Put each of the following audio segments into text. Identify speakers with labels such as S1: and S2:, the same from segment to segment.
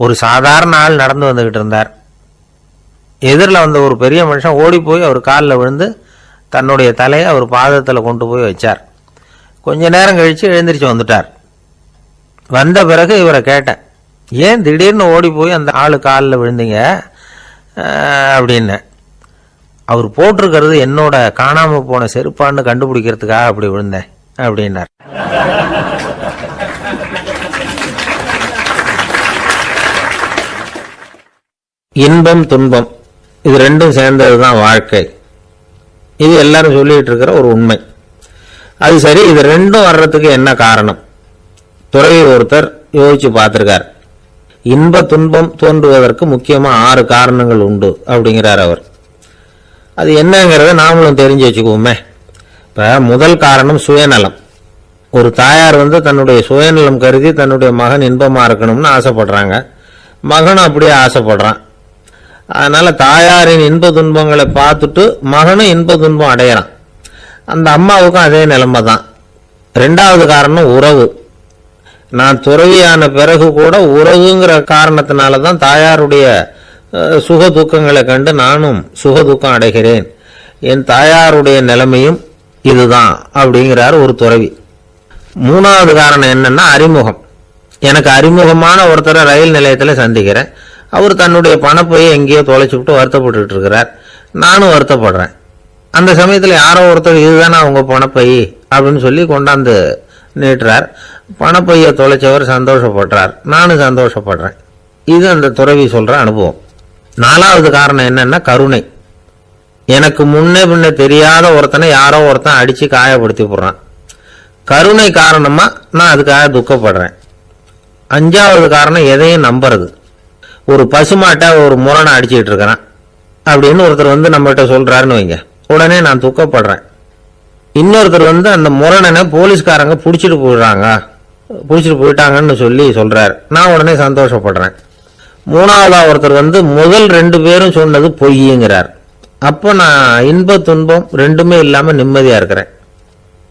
S1: ஒரு சாதாரண ஆள் நடந்து வந்துகிட்டு இருந்தார். எதிரில் வந்த ஒரு பெரிய மனுஷன் ஓடி போய் அவர் காலில் விழுந்து தன்னுடைய தலையை அவர் பாதத்தில் கொண்டு போய் வச்சார். கொஞ்ச நேரம் கழித்து எழுந்திரிச்சு வந்துட்டார். வந்த பிறகு இவரை கேட்டேன், ஏன் திடீர்னு ஓடி போய் அந்த ஆளு காலில் விழுந்தீங்க அப்படின்னு. அவர் போட்டிருக்கிறது என்னோட காணாம போன செருப்பான்னு கண்டுபிடிக்கிறதுக்காக அப்படி விழுந்தேன் அப்படின்னார். இன்பம் துன்பம் இது ரெண்டும் சேர்ந்ததுதான் வாழ்க்கை. இது எல்லாரும் சொல்லிட்டு இருக்கிற ஒரு உண்மை. அது சரி, இது ரெண்டும் வர்றதுக்கு என்ன காரணம்? துறவி ஒருத்தர் யோசிச்சு பார்த்திருக்கார். இன்ப துன்பம் தோன்றுவதற்கு முக்கியமா 6 காரணங்கள் உண்டு அப்படிங்கிறார் அவர். அது என்னங்கிறத நாமளும் தெரிஞ்சு வச்சுக்குவோமே. இப்ப முதல் காரணம் சுயநலம். ஒரு தாயார் தன்னுடைய சுயநலம் கருதி தன்னுடைய மகன் இன்பமா இருக்கணும்னு ஆசைப்படுறாங்க. மகனும் அப்படியே ஆசைப்படுறான். அதனால தாயாரின் இன்ப துன்பங்களை பார்த்துட்டு மகனும் இன்ப துன்பம் அடையறான். அந்த அம்மாவுக்கும் அதே நிலைமை தான். 2வது காரணம் உறவு. நான் துறவியான பிறகு கூட உறவுங்கிற காரணத்தினாலதான் தாயாருடைய சுக துக்கங்களை கண்டு நானும் சுக துக்கம் அடைகிறேன். என் தாயாருடைய நிலைமையும் இதுதான் அப்படிங்கிறார் ஒரு துறவி. 3வது காரணம் என்னன்னா அறிமுகம். எனக்கு அறிமுகமான ஒருத்தரை ரயில் நிலையத்தில் சந்திக்கிறேன். அவர் தன்னுடைய பணப்பையை எங்கேயோ தொலைச்சுட்டு வருத்தப்பட்டு இருக்கிறார். நானும் வருத்தப்படுறேன். அந்த சமயத்தில் யாரோ ஒருத்தர் இதுதானே அவங்க பணப்பை அப்படின்னு சொல்லி கொண்டாந்து நீட்டுறார். பணப்பையை தொலைச்சவர் சந்தோஷப்படுறார், நானும் சந்தோஷப்படுறேன். இது அந்த துறவி சொல்ற அனுபவம். 4வது காரணம் என்னன்னா கருணை. எனக்கு முன்னே பின்ன தெரியாத ஒருத்தனை யாரோ ஒருத்தன் அடிச்சு காயப்படுத்தி போடுறான். கருணை காரணமா நான் அதுக்காக துக்கப்படுறேன். 5வது காரணம் எதையும் நம்புறது. ஒரு பசுமாட்டை ஒரு முரணை அடிச்சுட்டு இருக்கிறான் அப்படின்னு ஒருத்தர் நம்மகிட்ட சொல்றாருன்னு வைங்க, உடனே நான் துக்கப்படுறேன். இன்னொருத்தர் அந்த முரணனை போலீஸ்காரங்க பிடிச்சிட்டு போயிட்டாங்கன்னு சொல்லி சொல்றாரு, நான் உடனே சந்தோஷப்படுறேன். 3வதா ஒருத்தர் முதல் 2 பேரும் சொன்னது பொய்யுங்கிறார். அப்போ நான் இன்ப துன்பம் ரெண்டுமே இல்லாம நிம்மதியா இருக்கிறேன்.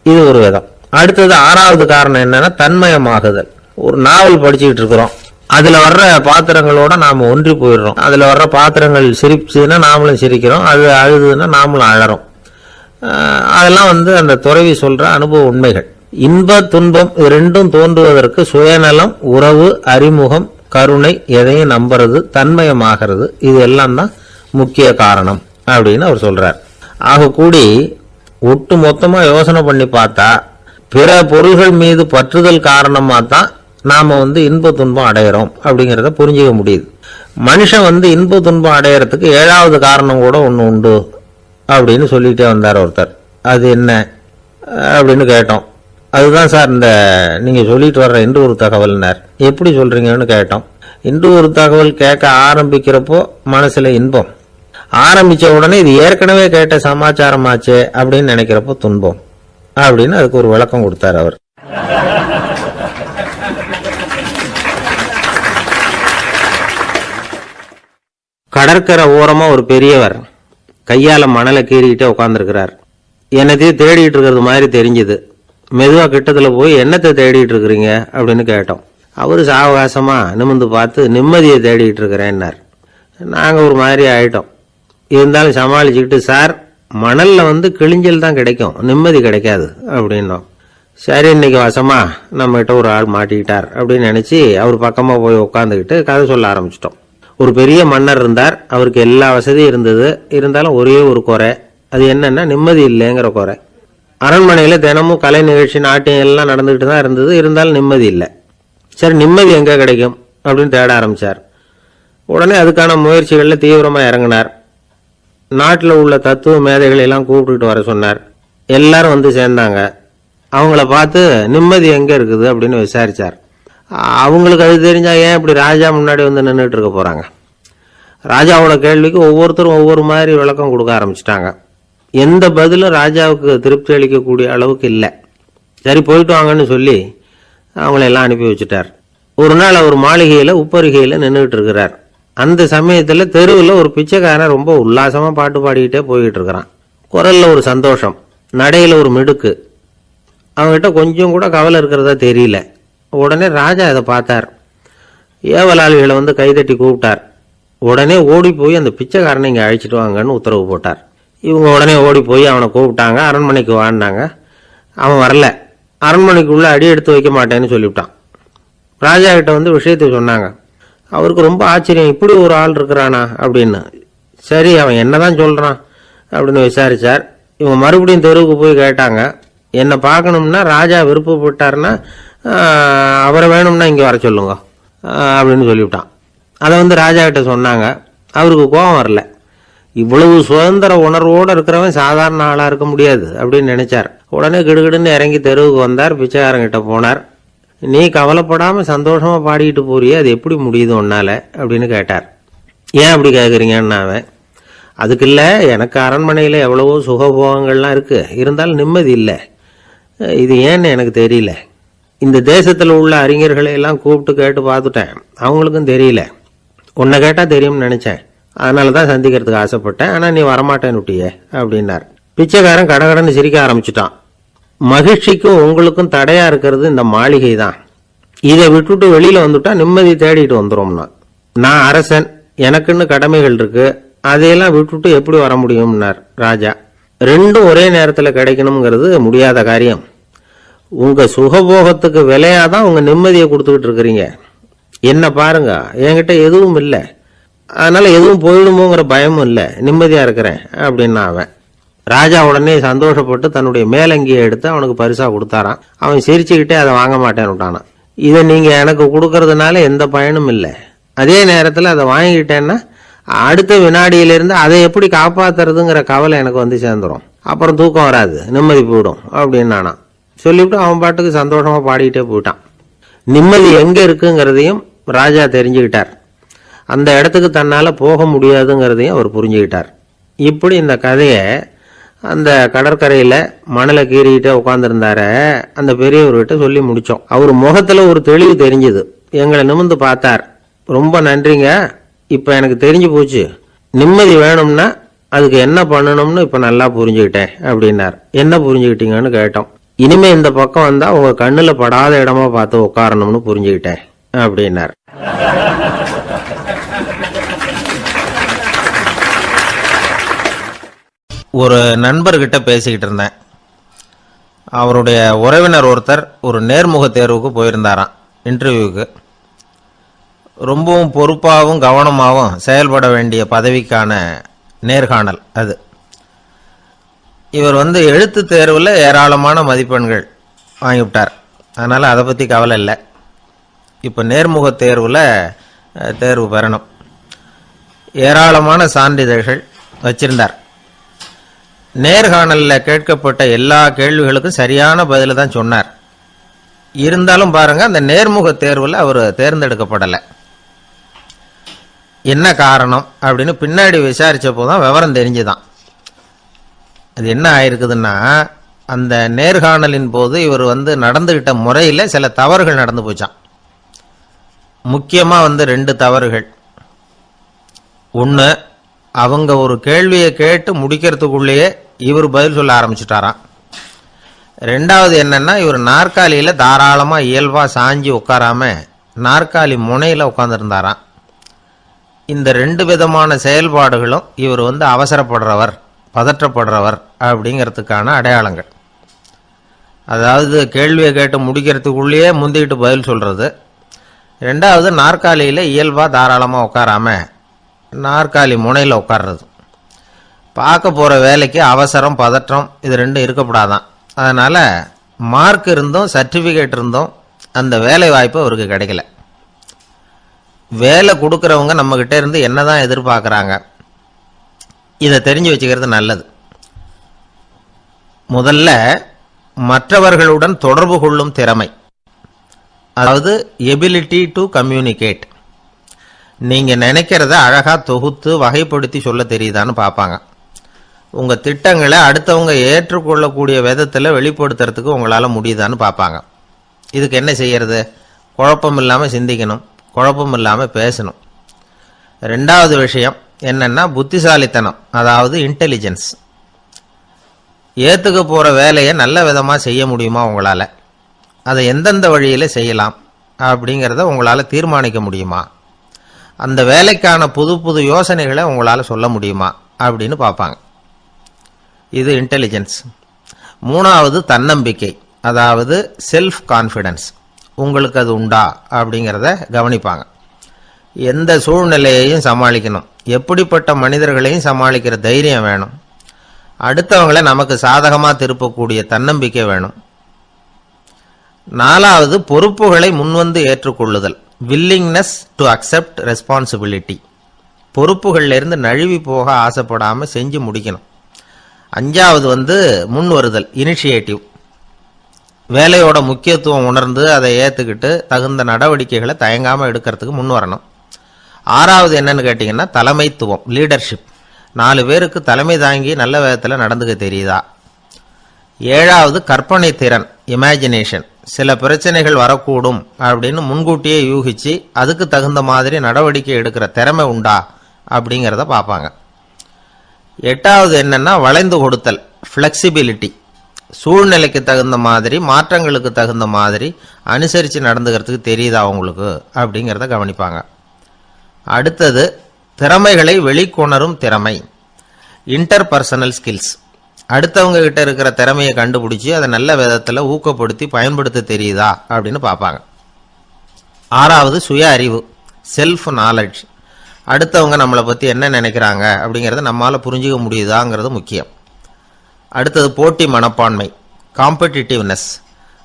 S1: இது ஒரு விதம். அடுத்தது 6வது காரணம் என்னன்னா தன்மயமாகுதல். ஒரு நாவல் படிச்சுக்கிட்டு இருக்கிறோம், அதுல வர்ற பாத்திரங்களோட நாம ஒன்றி போயிடுறோம். அதுல வர்ற பாத்திரங்கள் சிரிச்சுன்னா நாமளும் சிரிக்கிறோம், அது அழுதுன்னா நாமளும் அழறோம். அதெல்லாம் அந்த துறவி சொல்ற அனுபவ உண்மைகள். இன்ப துன்பம் இது ரெண்டும் தோன்றுவதற்கு சுயநலம், உறவு, அறிமுகம், கருணை, எதையும் நம்புறது, தன்மயமாகிறது, இது எல்லாம் தான் முக்கிய காரணம் அப்படின்னு அவர் சொல்றார். ஆக கூடி ஒட்டு மொத்தமா யோசனை பண்ணி பார்த்தா பிற பொருள்கள் மீது பற்றுதல் காரணமா தான் நாம இன்ப துன்பம் அடையிறோம் அப்படிங்கிறத புரிஞ்சுக்க முடியுது. மனுஷன் இன்ப துன்பம் அடையறதுக்கு 7வது காரணம் கூட ஒன்று உண்டு அப்படின்னு சொல்லிட்டே வந்தார் ஒருத்தர். அது என்ன அப்படின்னு கேட்டோம். அதுதான் சார் இந்த நீங்க சொல்லிட்டு வர்ற இன்று ஒரு தகவல்னார். எப்படி சொல்றீங்கன்னு கேட்டோம். இன்று ஒரு தகவல் கேட்க ஆரம்பிக்கிறப்போ மனசுல இன்பம், ஆரம்பிச்ச உடனே இது ஏற்கனவே கேட்ட சமாச்சாரமாச்சே அப்படின்னு நினைக்கிறப்போ துன்பம் அப்படின்னு அதுக்கு ஒரு விளக்கம் கொடுத்தார் அவர். கடற்கரை ஓரமா ஒரு பெரியவர் கையால மணலை கீறிக்கிட்டே உட்காந்துருக்கிறார். என்னத்தையும் தேடிட்டு இருக்கிறது மாதிரி தெரிஞ்சுது. மெதுவா கிட்டத்துல போய் என்னத்தை தேடிட்டு இருக்கிறீங்க அப்படின்னு கேட்டோம். அவரு சாவகாசமா நிமிர்ந்து பார்த்து நிம்மதியை தேடிட்டு இருக்கிறேன்னார். நாங்க ஒரு மாதிரி ஆயிட்டோம். இருந்தாலும் சமாளிச்சுக்கிட்டு, சார் மணல்ல கிழிஞ்சல் தான் கிடைக்கும், நிம்மதி கிடைக்காது அப்படின்னோம். சரி, இன்னைக்கு வசமா நம்ம கிட்ட ஒரு ஆள் மாட்டிக்கிட்டார் அப்படின்னு நினைச்சு அவர் பக்கமா போய் உட்காந்துக்கிட்டு கதை சொல்ல ஆரம்பிச்சிட்டோம். ஒரு பெரிய மன்னர் இருந்தார். அவருக்கு எல்லா வசதியும் இருந்தது. இருந்தாலும் ஒரே ஒரு குறை. அது என்னன்னா நிம்மதி இல்லைங்கிற குறை. அரண்மனையில தினமும் கலை நிகழ்ச்சி, நாட்டியம் எல்லாம் நடந்துகிட்டு தான் இருந்தது. இருந்தாலும் நிம்மதி இல்லை. சரி, நிம்மதி எங்க கிடைக்கும் அப்படின்னு தேட ஆரம்பிச்சார். உடனே அதுக்கான முயற்சிகள்ல தீவிரமா இறங்கினார். நாட்டில் உள்ள தத்துவ மேதைகளை எல்லாம் கூப்பிட்டுட்டு வர சொன்னார். எல்லாரும் சேர்ந்தாங்க. அவங்கள பார்த்து நிம்மதி எங்க இருக்குது அப்படின்னு விசாரிச்சார். அவங்களுக்கு அது தெரிஞ்சா ஏன் இப்படி ராஜா முன்னாடி நின்றுட்டு இருக்க போறாங்க? ராஜாவோட கேள்விக்கு ஒவ்வொருத்தரும் ஒவ்வொரு மாதிரி விளக்கம் கொடுக்க ஆரம்பிச்சிட்டாங்க. எந்த பதிலும் ராஜாவுக்கு திருப்தி அளிக்கக்கூடிய அளவுக்கு இல்லை. சரி, போயிட்டு வாங்கன்னு சொல்லி அவங்களெல்லாம் அனுப்பி வச்சுட்டார். ஒரு நாள் அவர் மாளிகையில உப்பருகையில நின்றுட்டு இருக்கிறார். அந்த சமயத்துல தெருவில் ஒரு பிச்சைக்காரன் ரொம்ப உல்லாசமா பாட்டு பாடிக்கிட்டே போய்கிட்டு இருக்கிறான். குரல்ல ஒரு சந்தோஷம், நடையில ஒரு மிடுக்கு. அவங்ககிட்ட கொஞ்சம் கூட கவலை இருக்கிறதா தெரியல. உடனே ராஜா இதை பார்த்தார். ஏவலாளிகளை வந்து கைதட்டி கூப்பிட்டார். உடனே ஓடி போய் அந்த பிச்சைக்காரனை இங்கே அழைச்சிட்டு வாங்கன்னு உத்தரவு போட்டார். இவங்க உடனே ஓடி போய் அவனை கூப்பிட்டாங்க. அரண்மனைக்கு வாழ்ந்தாங்க. அவன் வரல. அரண்மனைக்குள்ளே அடி எடுத்து வைக்க மாட்டேன்னு சொல்லிவிட்டான். ராஜா கிட்ட வந்து விஷயத்தை சொன்னாங்க. அவருக்கு ரொம்ப ஆச்சரியம், இப்படி ஒரு ஆள் இருக்கிறானா அப்படின்னு. சரி, அவன் என்னதான் சொல்கிறான் அப்படின்னு விசாரித்தார். இவங்க மறுபடியும் தெருவுக்கு போய் கேட்டாங்க. என்னை பார்க்கணும்னா ராஜா விருப்பப்பட்டார்னா அவரை வேணும்னா இங்கே வர சொல்லுங்க அப்படின்னு சொல்லிவிட்டான். அதை வந்து ராஜா கிட்ட சொன்னாங்க. அவருக்கு கோபம் வரல. இவ்வளவு சுதந்திர உணர்வோடு இருக்கிறவன் சாதாரண ஆளாக இருக்க முடியாது அப்படின்னு நினைச்சார். உடனே கிடுகிடுன்னு இறங்கி தெருவுக்கு வந்தார். பிச்சைக்காரங்கிட்ட போனார். நீ கவலைப்படாமல் சந்தோஷமாக பாடிக்கிட்டு போறியே, அது எப்படி முடியுது உன்னால அப்படின்னு கேட்டார். ஏன் அப்படி கேட்குறீங்கன்னு அவன், அதுக்கு இல்லை, எனக்கு அரண்மனையில் எவ்வளவோ சுகபோகங்கள்லாம் இருக்குது, இருந்தாலும் நிம்மதி இல்லை. இது ஏன்னு எனக்கு தெரியல. இந்த தேசத்தில் உள்ள அறிஞர்களை எல்லாம் கூப்பிட்டு கேட்டு பார்த்துட்டேன், அவங்களுக்கும் தெரியல. உன்னை கேட்டால் தெரியும்னு நினச்சேன், அதனால தான் சந்திக்கிறதுக்கு ஆசைப்பட்டேன். ஆனால் நீ வரமாட்டேன்னு விட்டியே அப்படின்னார். பிச்சைக்காரன் கடகடன்னு சிரிக்க ஆரம்பிச்சுட்டான். மகிழ்ச்சிக்கும் உங்களுக்கும் தடையா இருக்கிறது இந்த மாளிகை தான். இதை விட்டுட்டு வெளியில வந்துட்டா நிம்மதி தேடிட்டு வந்துடும்னா. நான் அரசன், எனக்குன்னு கடமைகள் இருக்கு, அதையெல்லாம் விட்டுட்டு எப்படி வர முடியும்னார் ராஜா. ரெண்டும் ஒரே நேரத்தில் கிடைக்கணுங்கிறது முடியாத காரியம். உங்க சுகபோகத்துக்கு விலையாதான் உங்க நிம்மதியை கொடுத்துக்கிட்டு இருக்கிறீங்க. என்ன பாருங்க, என்கிட்ட எதுவும் இல்லை, அதனால எதுவும் போயிடுமோங்கிற பயமும் இல்லை, நிம்மதியா இருக்கிறேன் அப்படின்னா அவன். ராஜா உடனே சந்தோஷப்பட்டு தன்னுடைய மேலங்கியை எடுத்து அவனுக்கு பரிசா கொடுத்தாரான். அவன் சிரிச்சுக்கிட்டே அதை வாங்க மாட்டேன்னு விட்டானான். இதை நீங்க எனக்கு கொடுக்கறதுனால எந்த பயனும் இல்லை, அதே நேரத்தில் அதை வாங்கிக்கிட்டேன்னா அடுத்த வினாடியிலிருந்து அதை எப்படி காப்பாத்துறதுங்கிற கவலை எனக்கு வந்து சேர்ந்துடும், அப்புறம் தூக்கம் வராது, நிம்மதி போயிடும் அப்படின்னானா. சொல்லிவிட்டு அவன் பாட்டுக்கு சந்தோஷமா பாடிக்கிட்டே போயிட்டான். நிம்மதி எங்க இருக்குங்கிறதையும் ராஜா தெரிஞ்சுக்கிட்டார். அந்த இடத்துக்கு தன்னால போக முடியாதுங்கிறதையும் அவர் புரிஞ்சுக்கிட்டார். இப்படி இந்த கதையை அந்த கடற்கரையில் மணலை கீறிக்கிட்டே உட்காந்துருந்தார அந்த பெரியவர்கிட்ட சொல்லி முடித்தோம். அவர் முகத்தில் ஒரு தெளிவு தெரிஞ்சுது. எங்களை நிமிர்ந்து பார்த்தார். ரொம்ப நன்றிங்க, இப்போ எனக்கு தெரிஞ்சு போச்சு, நிம்மதி வேணும்னா அதுக்கு என்ன பண்ணணும்னு இப்போ நல்லா புரிஞ்சுக்கிட்டேன் அப்படின்னார். என்ன புரிஞ்சுக்கிட்டீங்கன்னு கேட்டோம். இனிமே இந்த பக்கம் வந்தால் உங்கள் கண்ணில் படாத இடமா பார்த்து உட்காரணும்னு புரிஞ்சுக்கிட்டேன் அப்படின்னார். ஒரு நண்பர்கிட்ட பேசிக்கிட்டு இருந்தேன். அவருடைய உறவினர் ஒருத்தர் ஒரு நேர்முக தேர்வுக்கு போயிருந்தாராம், இன்டர்வியூக்கு. ரொம்பவும் பொறுப்பாகவும் கவனமாகவும் செயல்பட வேண்டிய பதவிக்கான நேர்காணல் அது. இவர் எழுத்து தேர்வில் ஏராளமான மதிப்பெண்கள் வாங்கிவிட்டார். அதனால் அதை பற்றி கவலை இல்லை. இப்போ நேர்முக தேர்வில் தேர்வு பெறணும். ஏராளமான சான்றிதழ்கள் வச்சிருந்தார். நேர்காணலில் கேட்கப்பட்ட எல்லா கேள்விகளுக்கும் சரியான பதில் தான் சொன்னார். இருந்தாலும் பாருங்க, அந்த நேர்முக தேர்வில் அவர் தேர்ந்தெடுக்கப்படலை. என்ன காரணம் அப்படின்னு பின்னாடி விசாரிச்சப்போ தான் விவரம் தெரிஞ்சுதான். அது என்ன ஆயிருக்குதுன்னா, அந்த நேர்காணலின் போது இவர் நடந்துகிட்ட முறையில் சில தவறுகள் நடந்து போச்சான். முக்கியமாக 2 தவறுகள். ஒன்று, அவங்க ஒரு கேள்வியை கேட்டு முடிக்கிறதுக்குள்ளேயே இவர் பதில் சொல்ல ஆரம்பிச்சுட்டாராம். ரெண்டாவது என்னன்னா, இவர் நாற்காலியில் தாராளமாக இயல்பாக சாஞ்சி உட்காராம நாற்காலி முனையில் உட்காந்துருந்தாராம். இந்த 2 விதமான செயல்பாடுகளும் இவர் அவசரப்படுறவர், பதற்றப்படுறவர் அப்படிங்கிறதுக்கான அடையாளங்கள். அதாவது கேள்வியை கேட்டு முடிக்கிறதுக்குள்ளேயே முந்திக்கிட்டு பதில் சொல்கிறது. ரெண்டாவது, நாற்காலியில் இயல்பாக தாராளமாக உட்காராம நாற்காலி முனையில் உட்கார்றது. பார்க்க போகிற வேலைக்கு அவசரம், பதற்றம் இது 2 இருக்கப்படாதான். அதனால் மார்க் இருந்தும் சர்டிஃபிகேட் இருந்தும் அந்த வேலை வாய்ப்பு அவருக்கு கிடைக்கல. வேலை கொடுக்குறவங்க நம்மக்கிட்ட இருந்து என்ன தான் எதிர்பார்க்குறாங்க, இதை தெரிஞ்சு வச்சுக்கிறது நல்லது. முதல்ல மற்றவர்களுடன் தொடர்பு கொள்ளும் திறமை, அதாவது எபிலிட்டி டு கம்யூனிகேட். நீங்கள் நினைக்கிறத அழகாக தொகுத்து வகைப்படுத்தி சொல்ல தெரியுதான்னு பார்ப்பாங்க. உங்கள் திட்டங்களை அடுத்தவங்க ஏற்றுக்கொள்ளக்கூடிய விதத்தில் வெளிப்படுத்துறதுக்கு உங்களால் முடியுதான்னு பார்ப்பாங்க. இதுக்கு என்ன செய்யறது? குழப்பம் இல்லாமல் சிந்திக்கணும், குழப்பம் இல்லாமல் பேசணும். ரெண்டாவது விஷயம் என்னென்னா புத்திசாலித்தனம், அதாவது இன்டெலிஜென்ஸ். ஏற்றுக்க போகிற வேலையை நல்ல விதமாக செய்ய முடியுமா உங்களால், அதை எந்தெந்த வழியில் செய்யலாம், அப்படிங்கிறத உங்களால் தீர்மானிக்க முடியுமா? அந்த வேலைக்கான புது புது யோசனைகளை உங்களால் சொல்ல முடியுமா அப்படின்னு பார்ப்பாங்க. இது இன்டெலிஜென்ஸ். மூணாவது தன்னம்பிக்கை, அதாவது செல்ஃப் கான்ஃபிடன்ஸ். உங்களுக்கு அது உண்டா அப்படிங்கிறத கவனிப்பாங்க. எந்த சூழ்நிலையையும் சமாளிக்கணும், எப்படிப்பட்ட மனிதர்களையும் சமாளிக்கிற தைரியம் வேணும், அடுத்தவங்களை நமக்கு சாதகமாக திருப்பக்கூடிய தன்னம்பிக்கை வேணும். நாலாவது பொறுப்புகளை முன்வந்து ஏற்றுக்கொள்ளுதல், வில்லிங்னஸ் டு அக்செப்ட் ரெஸ்பான்சிபிலிட்டி. பொறுப்புகள்லேருந்து நழுவி போக ஆசைப்படாமல் செஞ்சு முடிக்கணும். அஞ்சாவது முன் வருதல், இனிஷியேட்டிவ். வேலையோட முக்கியத்துவம் உணர்ந்து அதை ஏற்றுக்கிட்டு தகுந்த நடவடிக்கைகளை தயங்காமல் எடுக்கிறதுக்கு முன் வரணும். ஆறாவது என்னன்னு கேட்டிங்கன்னா தலைமைத்துவம், லீடர்ஷிப். 4 பேருக்கு தலைமை தாங்கி நல்ல விதத்தில் நடந்துக்க தெரியுதா? ஏழாவது கற்பனை திறன், இமேஜினேஷன். சில பிரச்சனைகள் வரக்கூடும் அப்படின்னு முன்கூட்டியே யூகிச்சு அதுக்கு தகுந்த மாதிரி நடவடிக்கை எடுக்கிற திறமை உண்டா அப்படிங்கிறத பார்ப்பாங்க. எட்டாவது என்னன்னா வளைந்து கொடுத்தல், ஃப்ளெக்சிபிலிட்டி. சூழ்நிலைக்கு தகுந்த மாதிரி, மாற்றங்களுக்கு தகுந்த மாதிரி அனுசரித்து நடந்துக்கிறதுக்கு தெரியுதா அவங்களுக்கு அப்படிங்கிறத கவனிப்பாங்க. அடுத்தது திறமைகளை வெளிக்கொணரும் திறமை, இன்டர்பர்சனல் ஸ்கில்ஸ். அடுத்தவங்க கிட்ட இருக்கிற திறமையை கண்டுபிடிச்சி அதை நல்ல விதத்தில் ஊக்கப்படுத்தி பயன்படுத்த தெரியுதா அப்படின்னு பார்ப்பாங்க. ஆறாவது சுய அறிவு, செல்ஃப் நாலெட்ஜ். அடுத்தவங்க நம்மளை பற்றி என்ன நினைக்கிறாங்க அப்படிங்கிறத நம்மளால் புரிஞ்சிக்க முடியுதாங்கிறது முக்கியம். அடுத்தது போட்டி மனப்பான்மை, காம்படிட்டிவ்னஸ்.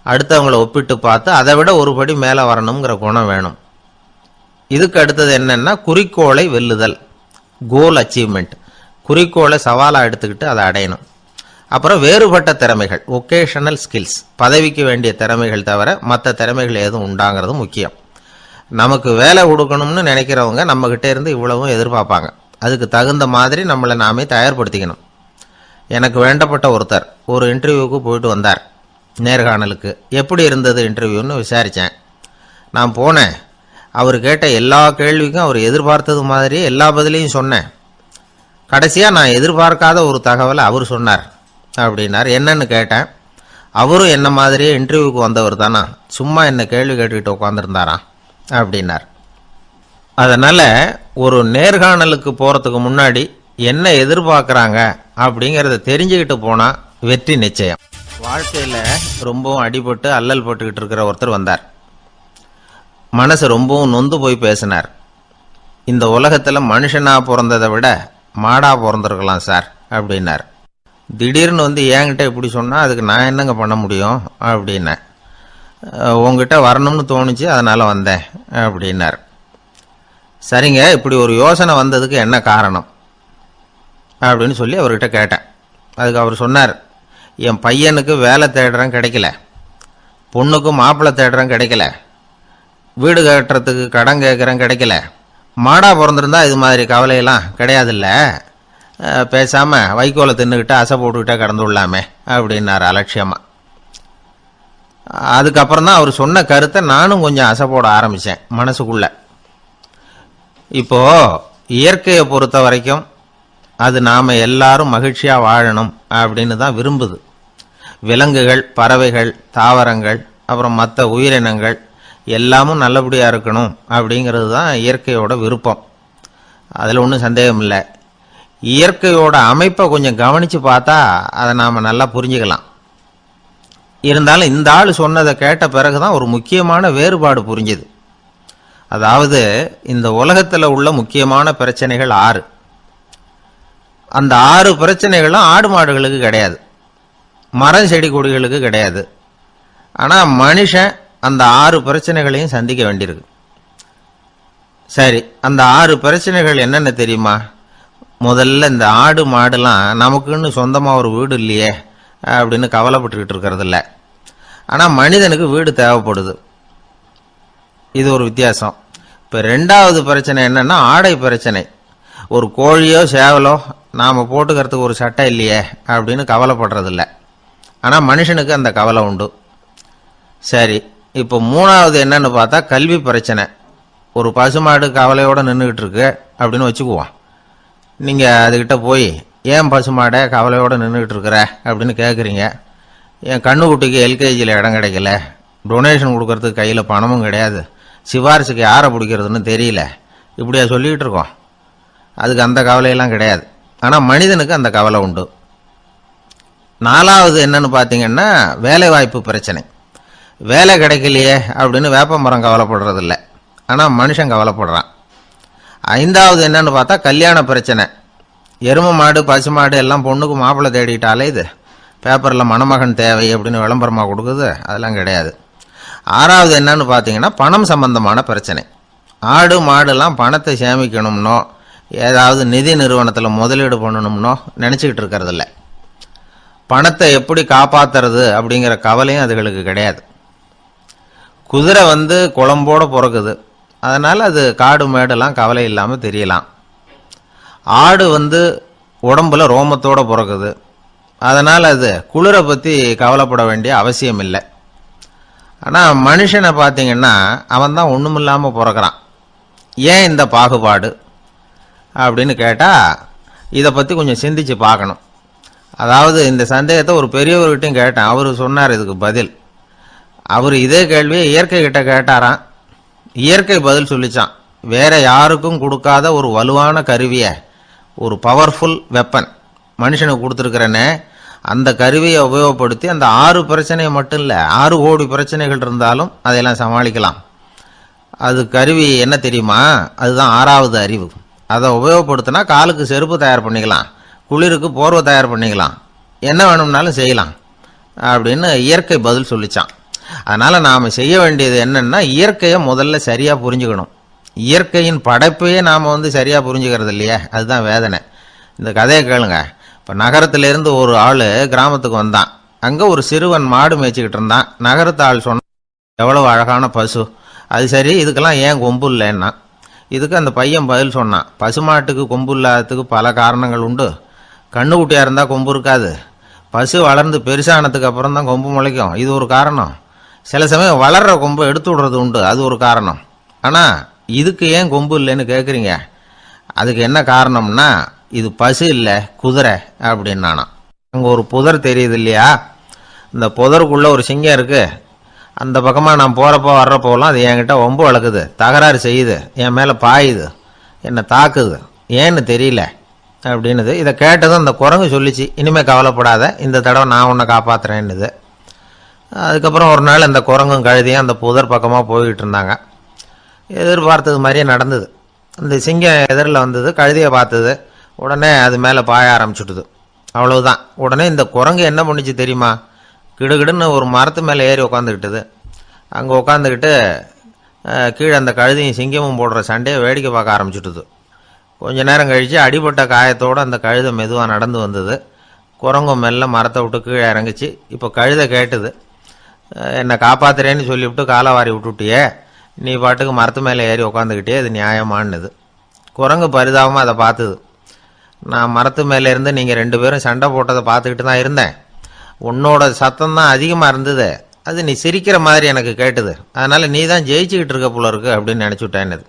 S1: அடுத்தவங்களை ஒப்பிட்டு பார்த்து அதை விட ஒரு படி மேலே வரணுங்கிற குணம் வேணும். இதுக்கு அடுத்தது என்னன்னா குறிக்கோளை வெல்லுதல், கோல் அச்சீவ்மெண்ட். குறிக்கோளை சவாலாக எடுத்துக்கிட்டு அதை அடையணும். அப்புறம் வேறுபட்ட திறமைகள், ஒகேஷனல் ஸ்கில்ஸ். பதவிக்கு வேண்டிய திறமைகள் தவிர மற்ற திறமைகள் எதுவும் உண்டாங்கிறது முக்கியம். நமக்கு வேலை கொடுக்கணும்னு நினைக்கிறவங்க நம்மகிட்ட இருந்து இவ்வளவும் எதிர்பார்ப்பாங்க. அதுக்கு தகுந்த மாதிரி நம்மளை நாமே தயார்படுத்திக்கணும். எனக்கு வேண்டப்பட்ட ஒருத்தர் ஒரு இன்டர்வியூவுக்கு போயிட்டு வந்தார், நேர்காணலுக்கு. எப்படி இருந்தது இன்டர்வியூன்னு விசாரித்தேன். நான் போனேன். அவர் கேட்ட எல்லா கேள்விக்கும் அவர் எதிர்பார்த்தது மாதிரி எல்லா பதிலையும் சொன்னேன். கடைசியாக நான் எதிர்பார்க்காத ஒரு தகவலை அவர் சொன்னார் அப்படின்னார். என்னன்னு கேட்டேன். அவரும் என்ன மாதிரியே இன்டர்வியூக்கு வந்தவர் தானா, சும்மா என்ன கேள்வி கேட்டுக்கிட்டு உட்காந்துருந்தாராம் அப்படின்னார். அதனால் ஒரு நேர்காணலுக்கு போகிறதுக்கு முன்னாடி என்ன எதிர்பார்க்குறாங்க அப்படிங்கிறத தெரிஞ்சுக்கிட்டு போனால் வெற்றி நிச்சயம். வாழ்க்கையில் ரொம்பவும் அடிபட்டு அல்லல் போட்டுக்கிட்டு இருக்கிற ஒருத்தர் வந்தார். மனசு ரொம்பவும் நொந்து போய் பேசினார். இந்த உலகத்தில் மனுஷனாக பிறந்ததை விட மாடாக பிறந்திருக்கலாம் சார் அப்படின்னார். திடீர்னு என்கிட்ட இப்படி சொன்னால் அதுக்கு நான் என்னங்க பண்ண முடியும் அப்படின்னேன். உங்ககிட்ட வரணும்னு தோணுச்சு, அதனால் வந்தேன் அப்படின்னார். சரிங்க, இப்படி ஒரு யோசனை வந்ததுக்கு என்ன காரணம் அப்படின்னு சொல்லி அவர்கிட்ட கேட்டேன். அதுக்கு அவர் சொன்னார், என் பையனுக்கு வேலை தேடுறேன் கிடைக்கல, பொண்ணுக்கு மாப்பிள்ளை தேடுறேன் கிடைக்கல, வீடு கட்டுறதுக்கு கடன் கேட்குறேன் கிடைக்கல. மாடாக பிறந்திருந்தா இது மாதிரி கவலையெல்லாம் கிடையாதுல்ல, பேசாமல் வைக்கோலை தின்னுக்கிட்டு அசை போட்டுக்கிட்டே கடந்து விடலாமே அப்படின்னார் அலட்சியமாக. அதுக்கப்புறம் தான் அவர் சொன்ன கருத்தை நானும் கொஞ்சம் அசை போட ஆரம்பித்தேன் மனசுக்குள்ளே. இப்போது இயற்கையை பொறுத்த வரைக்கும் அது நாம் எல்லாரும் மகிழ்ச்சியாக வாழணும் அப்படின்னு தான் விரும்புது. விலங்குகள், பறவைகள், தாவரங்கள், அப்புறம் மற்ற உயிரினங்கள் எல்லாமும் நல்லபடியாக இருக்கணும் அப்படிங்கிறது தான் இயற்கையோட விருப்பம். அதில் ஒன்றும் சந்தேகம் இல்லை. இயற்கையோட அமைப்பை கொஞ்சம் கவனித்து பார்த்தா அதை நாம் நல்லா புரிஞ்சுக்கலாம். இருந்தாலும் இந்த ஆள் சொன்னதை கேட்ட பிறகு தான் ஒரு முக்கியமான வேறுபாடு புரிஞ்சுது. அதாவது இந்த உலகத்தில் உள்ள முக்கியமான பிரச்சனைகள் 6. அந்த 6 பிரச்சனைகளும் ஆடு மாடுகளுக்கு கிடையாது, மரம் செடி கொடிகளுக்கு கிடையாது. ஆனால் மனுஷன் அந்த 6 பிரச்சனைகளையும் சந்திக்க வேண்டியிருக்கு. சரி, அந்த 6 பிரச்சனைகள் என்னென்ன தெரியுமா? முதல்ல இந்த ஆடு மாடுலாம் நமக்குன்னு சொந்தமாக ஒரு வீடு இல்லையே அப்படின்னு கவலைப்பட்டுக்கிட்டு இருக்கிறது இல்லை. ஆனால் மனிதனுக்கு வீடு தேவைப்படுது. இது ஒரு வித்தியாசம். இப்போ 2வது பிரச்சனை என்னன்னா ஆடை பிரச்சனை. ஒரு கோழியோ சேவலோ நாம் போட்டுக்கிறதுக்கு ஒரு சட்டை இல்லையே அப்படின்னு கவலைப்படுறதில்ல. ஆனால் மனுஷனுக்கு அந்த கவலை உண்டு. சரி, இப்போ 3வது என்னன்னு பார்த்தா கல்வி பிரச்சனை. ஒரு பசுமாடு கவலையோடு நின்றுக்கிட்டு இருக்கு அப்படின்னு வச்சுக்குவோம். நீங்கள் அதுக்கிட்ட போய் ஏன் பசுமாடை கவலையோடு நின்றுக்கிட்டு இருக்கிற அப்படின்னு கேட்குறீங்க. என் கண்ணுக்குட்டிக்கு எல்கேஜியில் இடம் கிடைக்கல, டொனேஷன் கொடுக்கறதுக்கு கையில் பணமும் கிடையாது, சிபாரிசுக்கு யாரை பிடிக்கிறதுன்னு தெரியல, இப்படியா சொல்லிக்கிட்டு இருக்கோம். அதுக்கு அந்த கவலையெல்லாம் கிடையாது. ஆனால் மனிதனுக்கு அந்த கவலை உண்டு. 4வது என்னன்னு பார்த்தீங்கன்னா வேலை வாய்ப்பு பிரச்சனை. வேலை கிடைக்கலையே அப்படின்னு வேப்ப மரம் கவலைப்படுறதில்ல, ஆனால் மனுஷன் கவலைப்படுறான். 5வது என்னன்னு பார்த்தா கல்யாண பிரச்சனை. எருமை மாடு பசு மாடு எல்லாம் பொண்ணுக்கு மாப்பிள்ளை தேடிட்டாலே இது பேப்பரில் மணமகன் தேவை அப்படின்னு விளம்பரமாக கொடுக்குது, அதெல்லாம் கிடையாது. 6வது என்னன்னு பார்த்தீங்கன்னா பணம் சம்பந்தமான பிரச்சனை. ஆடு மாடுலாம் பணத்தை சேமிக்கணும்னோ ஏதாவது நிதி நிறுவனத்தில் முதலீடு பண்ணணும்னோ நினச்சிக்கிட்டு இருக்கிறதில்ல. பணத்தை எப்படி காப்பாற்றுறது அப்படிங்கிற கவலையும் அதுகளுக்கு கிடையாது. குதிரை குளம்போடு பிறக்குது, அதனால் அது காடு மேடெல்லாம் கவலை இல்லாமல் தெரியலாம். ஆடு உடம்புல ரோமத்தோடு பிறக்குது, அதனால் அது குளிரை பற்றி கவலைப்பட வேண்டிய அவசியம் இல்லை. ஆனால் மனுஷனை பார்த்தீங்கன்னா அவன் தான் ஒன்றுமில்லாமல் பிறக்கிறான். ஏன் இந்த பாகுபாடு அப்படின்னு கேட்டால் இதை பற்றி கொஞ்சம் சிந்திச்சு பார்க்கணும். அதாவது இந்த சந்தேகத்தை ஒரு பெரியவர்கிட்டையும் கேட்டேன், அவர் சொன்னார் இதுக்கு பதில். அவர் இதே கேள்வியை இயற்கை கிட்ட கேட்டாராம். இயற்கை பதில் சொல்லிச்சான், வேற யாருக்கும் கொடுக்காத ஒரு வலுவான கருவியை, ஒரு பவர்ஃபுல் வெப்பன் மனுஷனுக்கு கொடுத்துருக்கிறேன்னு, அந்த கருவியை உபயோகப்படுத்தி அந்த 6 பிரச்சனையை மட்டும் இல்லை 6 கோடி பிரச்சனைகள் இருந்தாலும் அதையெல்லாம் சமாளிக்கலாம். அது கருவி என்ன தெரியுமா? அதுதான் 6வது அறிவு. அதை உபயோகப்படுத்தினா காலுக்கு செருப்பு தயார் பண்ணிக்கலாம், குளிருக்கு போர்வை தயார் பண்ணிக்கலாம், என்ன வேணும்னாலும் செய்யலாம் அப்படின்னு இயற்கை பதில் சொல்லிச்சான். அதனால் நாம் செய்ய வேண்டியது என்னன்னா இயற்கையை முதல்ல சரியாக புரிஞ்சுக்கணும். இயற்கையின் படைப்பையே நாம் சரியாக புரிஞ்சுக்கிறது இல்லையே, அதுதான் வேதனை. இந்த கதையை கேளுங்க. இப்போ நகரத்திலேருந்து ஒரு ஆள் கிராமத்துக்கு வந்தான். அங்கே ஒரு சிறுவன் மாடு மேய்ச்சிக்கிட்டு இருந்தான். நகரத்து ஆள் சொன்னான், எவ்வளவு அழகான பசு, அது சரி இதுக்கெல்லாம் ஏன் கொம்பு இல்லைன்னா. இதுக்கு அந்த பையன் பதில் சொன்னான், பசுமாட்டுக்கு கொம்பு இல்லாததுக்கு பல காரணங்கள் உண்டு. கண்ணுக்குட்டியாக இருந்தால் கொம்பு இருக்காது, பசு வளர்ந்து பெருசானதுக்கு அப்புறம் தான் கொம்பு முளைக்கும், இது ஒரு காரணம். சில சமயம் வளர்கிற கொம்பை எடுத்து விடுறது உண்டு, அது ஒரு காரணம். ஆனால் இதுக்கு ஏன் கொம்பு இல்லைன்னு கேட்குறீங்க, அதுக்கு என்ன காரணம்னா இது பசு இல்லை குதிரை அப்படின்னானா. அங்கே ஒரு புதர் தெரியுது இல்லையா, இந்த புதருக்குள்ளே ஒரு சிங்கம் இருக்குது. அந்த பக்கமாக நான் போகிறப்போ வர்றப்போலாம் அது என்கிட்ட ஒம்பு வளர்க்குது, தகராறு செய்யுது, என் மேலே பாயுது, என்னை தாக்குது, ஏன்னு தெரியல அப்படின்னுது. இதை கேட்டதும் அந்த குரங்கு சொல்லிச்சு, இனிமேல் கவலைப்படாத, இந்த தடவை நான் உன்னை காப்பாற்றுறேன்னுது. அதுக்கப்புறம் ஒரு நாள் அந்த குரங்கும் கழுதியும் அந்த புதர் பக்கமாக போய்கிட்டு இருந்தாங்க. எதிர்பார்த்தது மாதிரியே நடந்தது. அந்த சிங்கம் எதிரில் வந்தது, கழுதியை பார்த்தது, உடனே அது மேலே பாய ஆரம்பிச்சுட்டுது. அவ்வளவுதான். உடனே இந்த குரங்கு என்ன பண்ணிச்சு தெரியுமா, கிடுகிடுன்னு ஒரு மரத்து மேலே ஏறி உட்காந்துக்கிட்டது. அங்கே உட்காந்துக்கிட்டு கீழே அந்த கழுதியும் சிங்கமும் போடுற சண்டையை வேடிக்கை பார்க்க ஆரம்பிச்சுட்டுது. கொஞ்ச நேரம் கழித்து அடிபட்ட காயத்தோடு அந்த கழுதை மெதுவாக நடந்து வந்தது. குரங்கும் மெல்ல மரத்தை விட்டு கீழே இறங்குச்சு. இப்போ கழுதை கேட்டுது, என்னை காப்பாத்துறேன்னு சொல்லிவிட்டு காலை வாரி விட்டுட்டியே, நீ பாட்டுக்கு மரத்து மேலே ஏறி உட்காந்துக்கிட்டே, அது நியாயமானது. குரங்கு பரிதாபமாக அதை பார்த்துது. நான் மரத்து மேலே இருந்து நீங்கள் 2 பேரும் சண்டை போட்டதை பார்த்துக்கிட்டு தான் இருந்தேன், உன்னோட சத்தம் தான் அதிகமாக இருந்தது, அது நீ சிரிக்கிற மாதிரி எனக்கு கேட்டுது, அதனால் நீ தான் ஜெயிச்சுக்கிட்டு இருக்க போல இருக்கு அப்படின்னு நினச்சிவிட்டேன்னுது.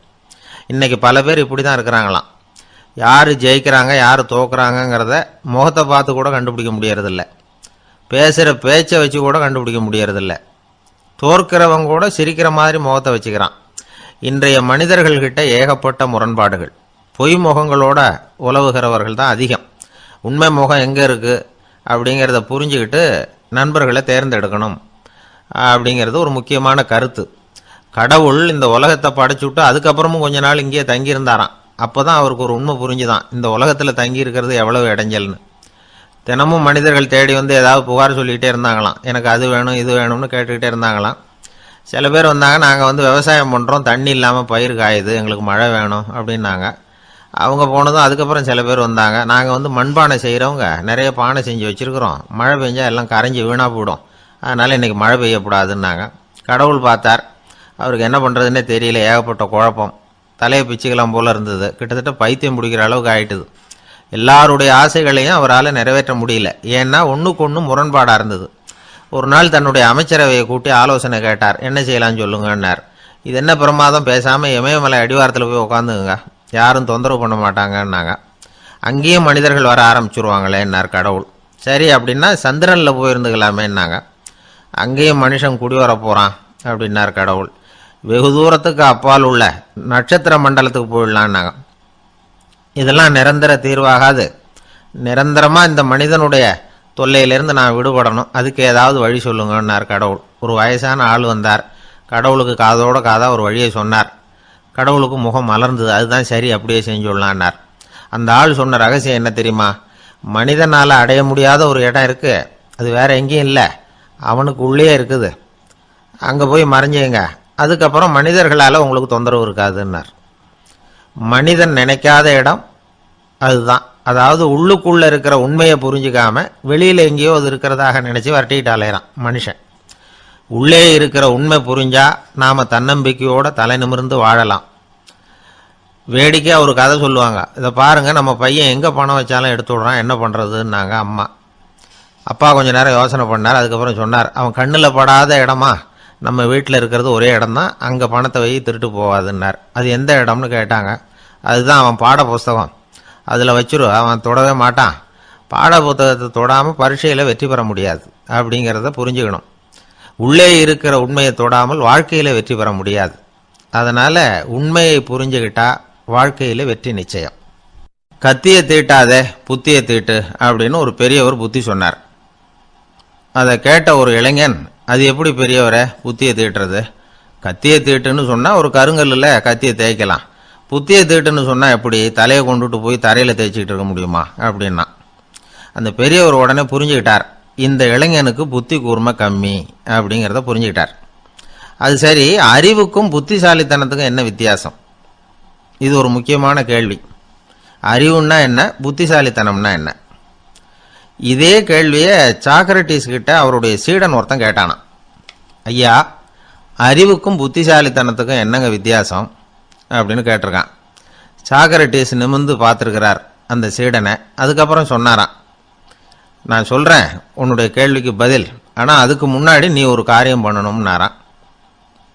S1: இன்றைக்கி பல பேர் இப்படி தான் இருக்கிறாங்களாம். யார் ஜெயிக்கிறாங்க யார் தோக்குறாங்கங்கிறத முகத்தை பார்த்து கூட கண்டுபிடிக்க முடியறதில்ல, பேசுகிற பேச்சை வச்சு கூட கண்டுபிடிக்க முடியறதில்ல. தோற்கிறவங்க கூட சிரிக்கிற மாதிரி முகத்தை வச்சுக்கிறான். இன்றைய மனிதர்கள்கிட்ட ஏகப்பட்ட முரண்பாடுகள். பொய் முகங்களோட உலவுகிறவர்கள் தான் அதிகம். உண்மை முகம் எங்கே இருக்குது அப்படிங்கிறத புரிஞ்சுக்கிட்டு நண்பர்களை தேர்ந்தெடுக்கணும் அப்படிங்கிறது ஒரு முக்கியமான கருத்து. கடவுள் இந்த உலகத்தை படைச்சுட்டு அதுக்கப்புறமும் கொஞ்ச நாள் இங்கேயே தங்கியிருந்தாராம். அப்போ தான் அவருக்கு ஒரு உண்மை புரிஞ்சுதான், இந்த உலகத்தில் தங்கி இருக்கிறது எவ்வளவு இடைஞ்சல்னு. தினமும் மனிதர்கள் தேடி ஏதாவது புகார் சொல்லிக்கிட்டே இருந்தாங்களாம், எனக்கு அது வேணும் இது வேணும்னு கேட்டுக்கிட்டே இருந்தாங்களாம். சில பேர் வந்தாங்க, நாங்கள் விவசாயம் பண்ணுறோம், தண்ணி இல்லாமல் பயிர் காயுது, எங்களுக்கு மழை வேணும் அப்படின்னாங்க. அவங்க போனதும் அதுக்கப்புறம் சில பேர் வந்தாங்க, நாங்கள் மண்பானை செய்கிறவங்க நிறைய பானை செஞ்சு வச்சுருக்குறோம், மழை பெஞ்சால் எல்லாம் கரைஞ்சி வீணாக போயிடும், அதனால் இன்றைக்கி மழை பெய்யக்கூடாதுன்னாங்க. கடவுள் பார்த்தார், அவருக்கு என்ன பண்ணுறதுன்னே தெரியல, ஏகப்பட்ட குழப்பம், தலையை பிச்சுக்கலாம் போல் இருந்தது, கிட்டத்தட்ட பைத்தியம் பிடிக்கிற அளவுக்கு ஆயிட்டுது. எல்லாருடைய ஆசைகளையும் அவரால் நிறைவேற்ற முடியல, ஏன்னா ஒன்றுக்கு ஒன்று முரண்பாடாக இருந்தது. ஒரு நாள் தன்னுடைய அமைச்சரவையை கூட்டி ஆலோசனை கேட்டார், என்ன செய்யலான்னு சொல்லுங்கன்னார். இது என்ன பிரமாதம், பேசாமல் இமயமலை அடிவாரத்தில் போய் உட்காந்துங்க, யாரும் தொந்தரவு பண்ண மாட்டாங்கன்னாங்க. அங்கேயும் மனிதர்கள் வர ஆரம்பிச்சுருவாங்களேன்னார் கடவுள். சரி அப்படின்னா சந்திரனில் போயிருந்துக்கலாமேன்னாங்க. அங்கேயும் மனுஷன் குடி வர போகிறான் அப்படின்னார் கடவுள். வெகு தூரத்துக்கு அப்பால் உள்ள நட்சத்திர மண்டலத்துக்கு போயிடலான்னாங்க. இதெல்லாம் நிரந்தர தீர்வாகாது. நிரந்தரமாக இந்த மனிதனுடைய தொல்லையிலிருந்து நான் விடுபடணும், அதுக்கு ஏதாவது வழி சொல்லுங்கன்னார் கடவுள். ஒரு வயசான ஆள் வந்தார். கடவுளுக்கு காதோட காதாக ஒரு வழியை சொன்னார். கடவுளுக்கு முகம் மலர்ந்தது. அதுதான் சரி, அப்படியே செஞ்சுடலான்னார். அந்த ஆள் சொன்ன ரகசியம் என்ன தெரியுமா? மனிதனால் அடைய முடியாத ஒரு இடம் இருக்குது, அது வேற எங்கேயும் இல்லை, அவனுக்கு உள்ளே இருக்குது. அங்கே போய் மறைஞ்சுங்க, அதுக்கப்புறம் மனிதர்களால் உங்களுக்கு தொந்தரவு இருக்காதுன்னார். மனிதன் நினைக்காத இடம் அதுதான். அதாவது உள்ளுக்குள்ளே இருக்கிற உண்மையை புரிஞ்சுக்காம வெளியில் எங்கேயோ அது இருக்கிறதாக நினச்சி வரட்டிக்கிட்டு அலையிறான் மனுஷன். உள்ளே இருக்கிற உண்மை புரிஞ்சா நாம் தன்னம்பிக்கையோடு தலை நிமிர்ந்து வாழலாம். வேடிக்கையாக ஒரு கதை சொல்லுவாங்க. இதை பாருங்கள், நம்ம பையன் எங்கே பணம் வச்சாலும் எடுத்து விட்றான், என்ன பண்ணுறதுன்னாங்க அம்மா. அப்பா கொஞ்சம் நேரம் யோசனை பண்ணார். அதுக்கப்புறம் சொன்னார், அவன் கண்ணில் படாத இடமா நம்ம வீட்டில் இருக்கிறது ஒரே இடம் தான், அங்கே பணத்தை வை திருட்டு போகாதுன்னார். அது எந்த இடம்னு கேட்டாங்க. அதுதான் அவன் பாட புஸ்தகம், அதில் வச்சிரு, அவன் தொடவே மாட்டான். பாட புத்தகத்தை தொடாமல் பரீட்சையில் வெற்றி பெற முடியாது அப்படிங்கிறத புரிஞ்சுக்கணும். உள்ளே இருக்கிற உண்மையை தொடாமல் வாழ்க்கையில் வெற்றி பெற முடியாது. அதனால் உண்மையை புரிஞ்சுக்கிட்டா வாழ்க்கையில் வெற்றி நிச்சயம். கத்தியை தீட்டாதே புத்தியை தீட்டு அப்படின்னு ஒரு பெரியவர் புத்தி சொன்னார். அதை கேட்ட ஒரு இளைஞன், அது எப்படி பெரியவரை புத்தியை தீட்டுறது? கத்தியை தீட்டுன்னு சொன்னால் ஒரு கருங்கல்லில் கத்தியை தேய்க்கலாம், புத்தியை தீட்டுன்னு சொன்னால் எப்படி தலையை கொண்டுட்டு போய் தரையில் தேய்ச்சிக்கிட்டு இருக்க முடியுமா அப்படின்னா. அந்த பெரியவர் உடனே புரிஞ்சுக்கிட்டார், இந்த இளைஞனுக்கு புத்தி கூர்மை கம்மி அப்படிங்கிறத புரிஞ்சுக்கிட்டார். அது சரி, அறிவுக்கும் புத்திசாலித்தனத்துக்கும் என்ன வித்தியாசம்? இது ஒரு முக்கியமான கேள்வி. அறிவுன்னா என்ன, புத்திசாலித்தனம்னா என்ன? இதே கேள்வியை சாக்ரட்டிஸ் கிட்ட அவருடைய சீடன் ஒருத்தன் கேட்டானான். ஐயா, அறிவுக்கும் புத்திசாலித்தனத்துக்கும் என்னங்க வித்தியாசம் அப்படின்னு கேட்டிருக்கான். சாக்ரட்டிஸ் நிமிர்ந்து பார்த்துருக்கிறார் அந்த சீடனை. அதுக்கப்புறம் சொன்னாராம், நான் சொல்கிறேன் உன்னுடைய கேள்விக்கு பதில், ஆனால் அதுக்கு முன்னாடி நீ ஒரு காரியம் பண்ணணும்னாரான்.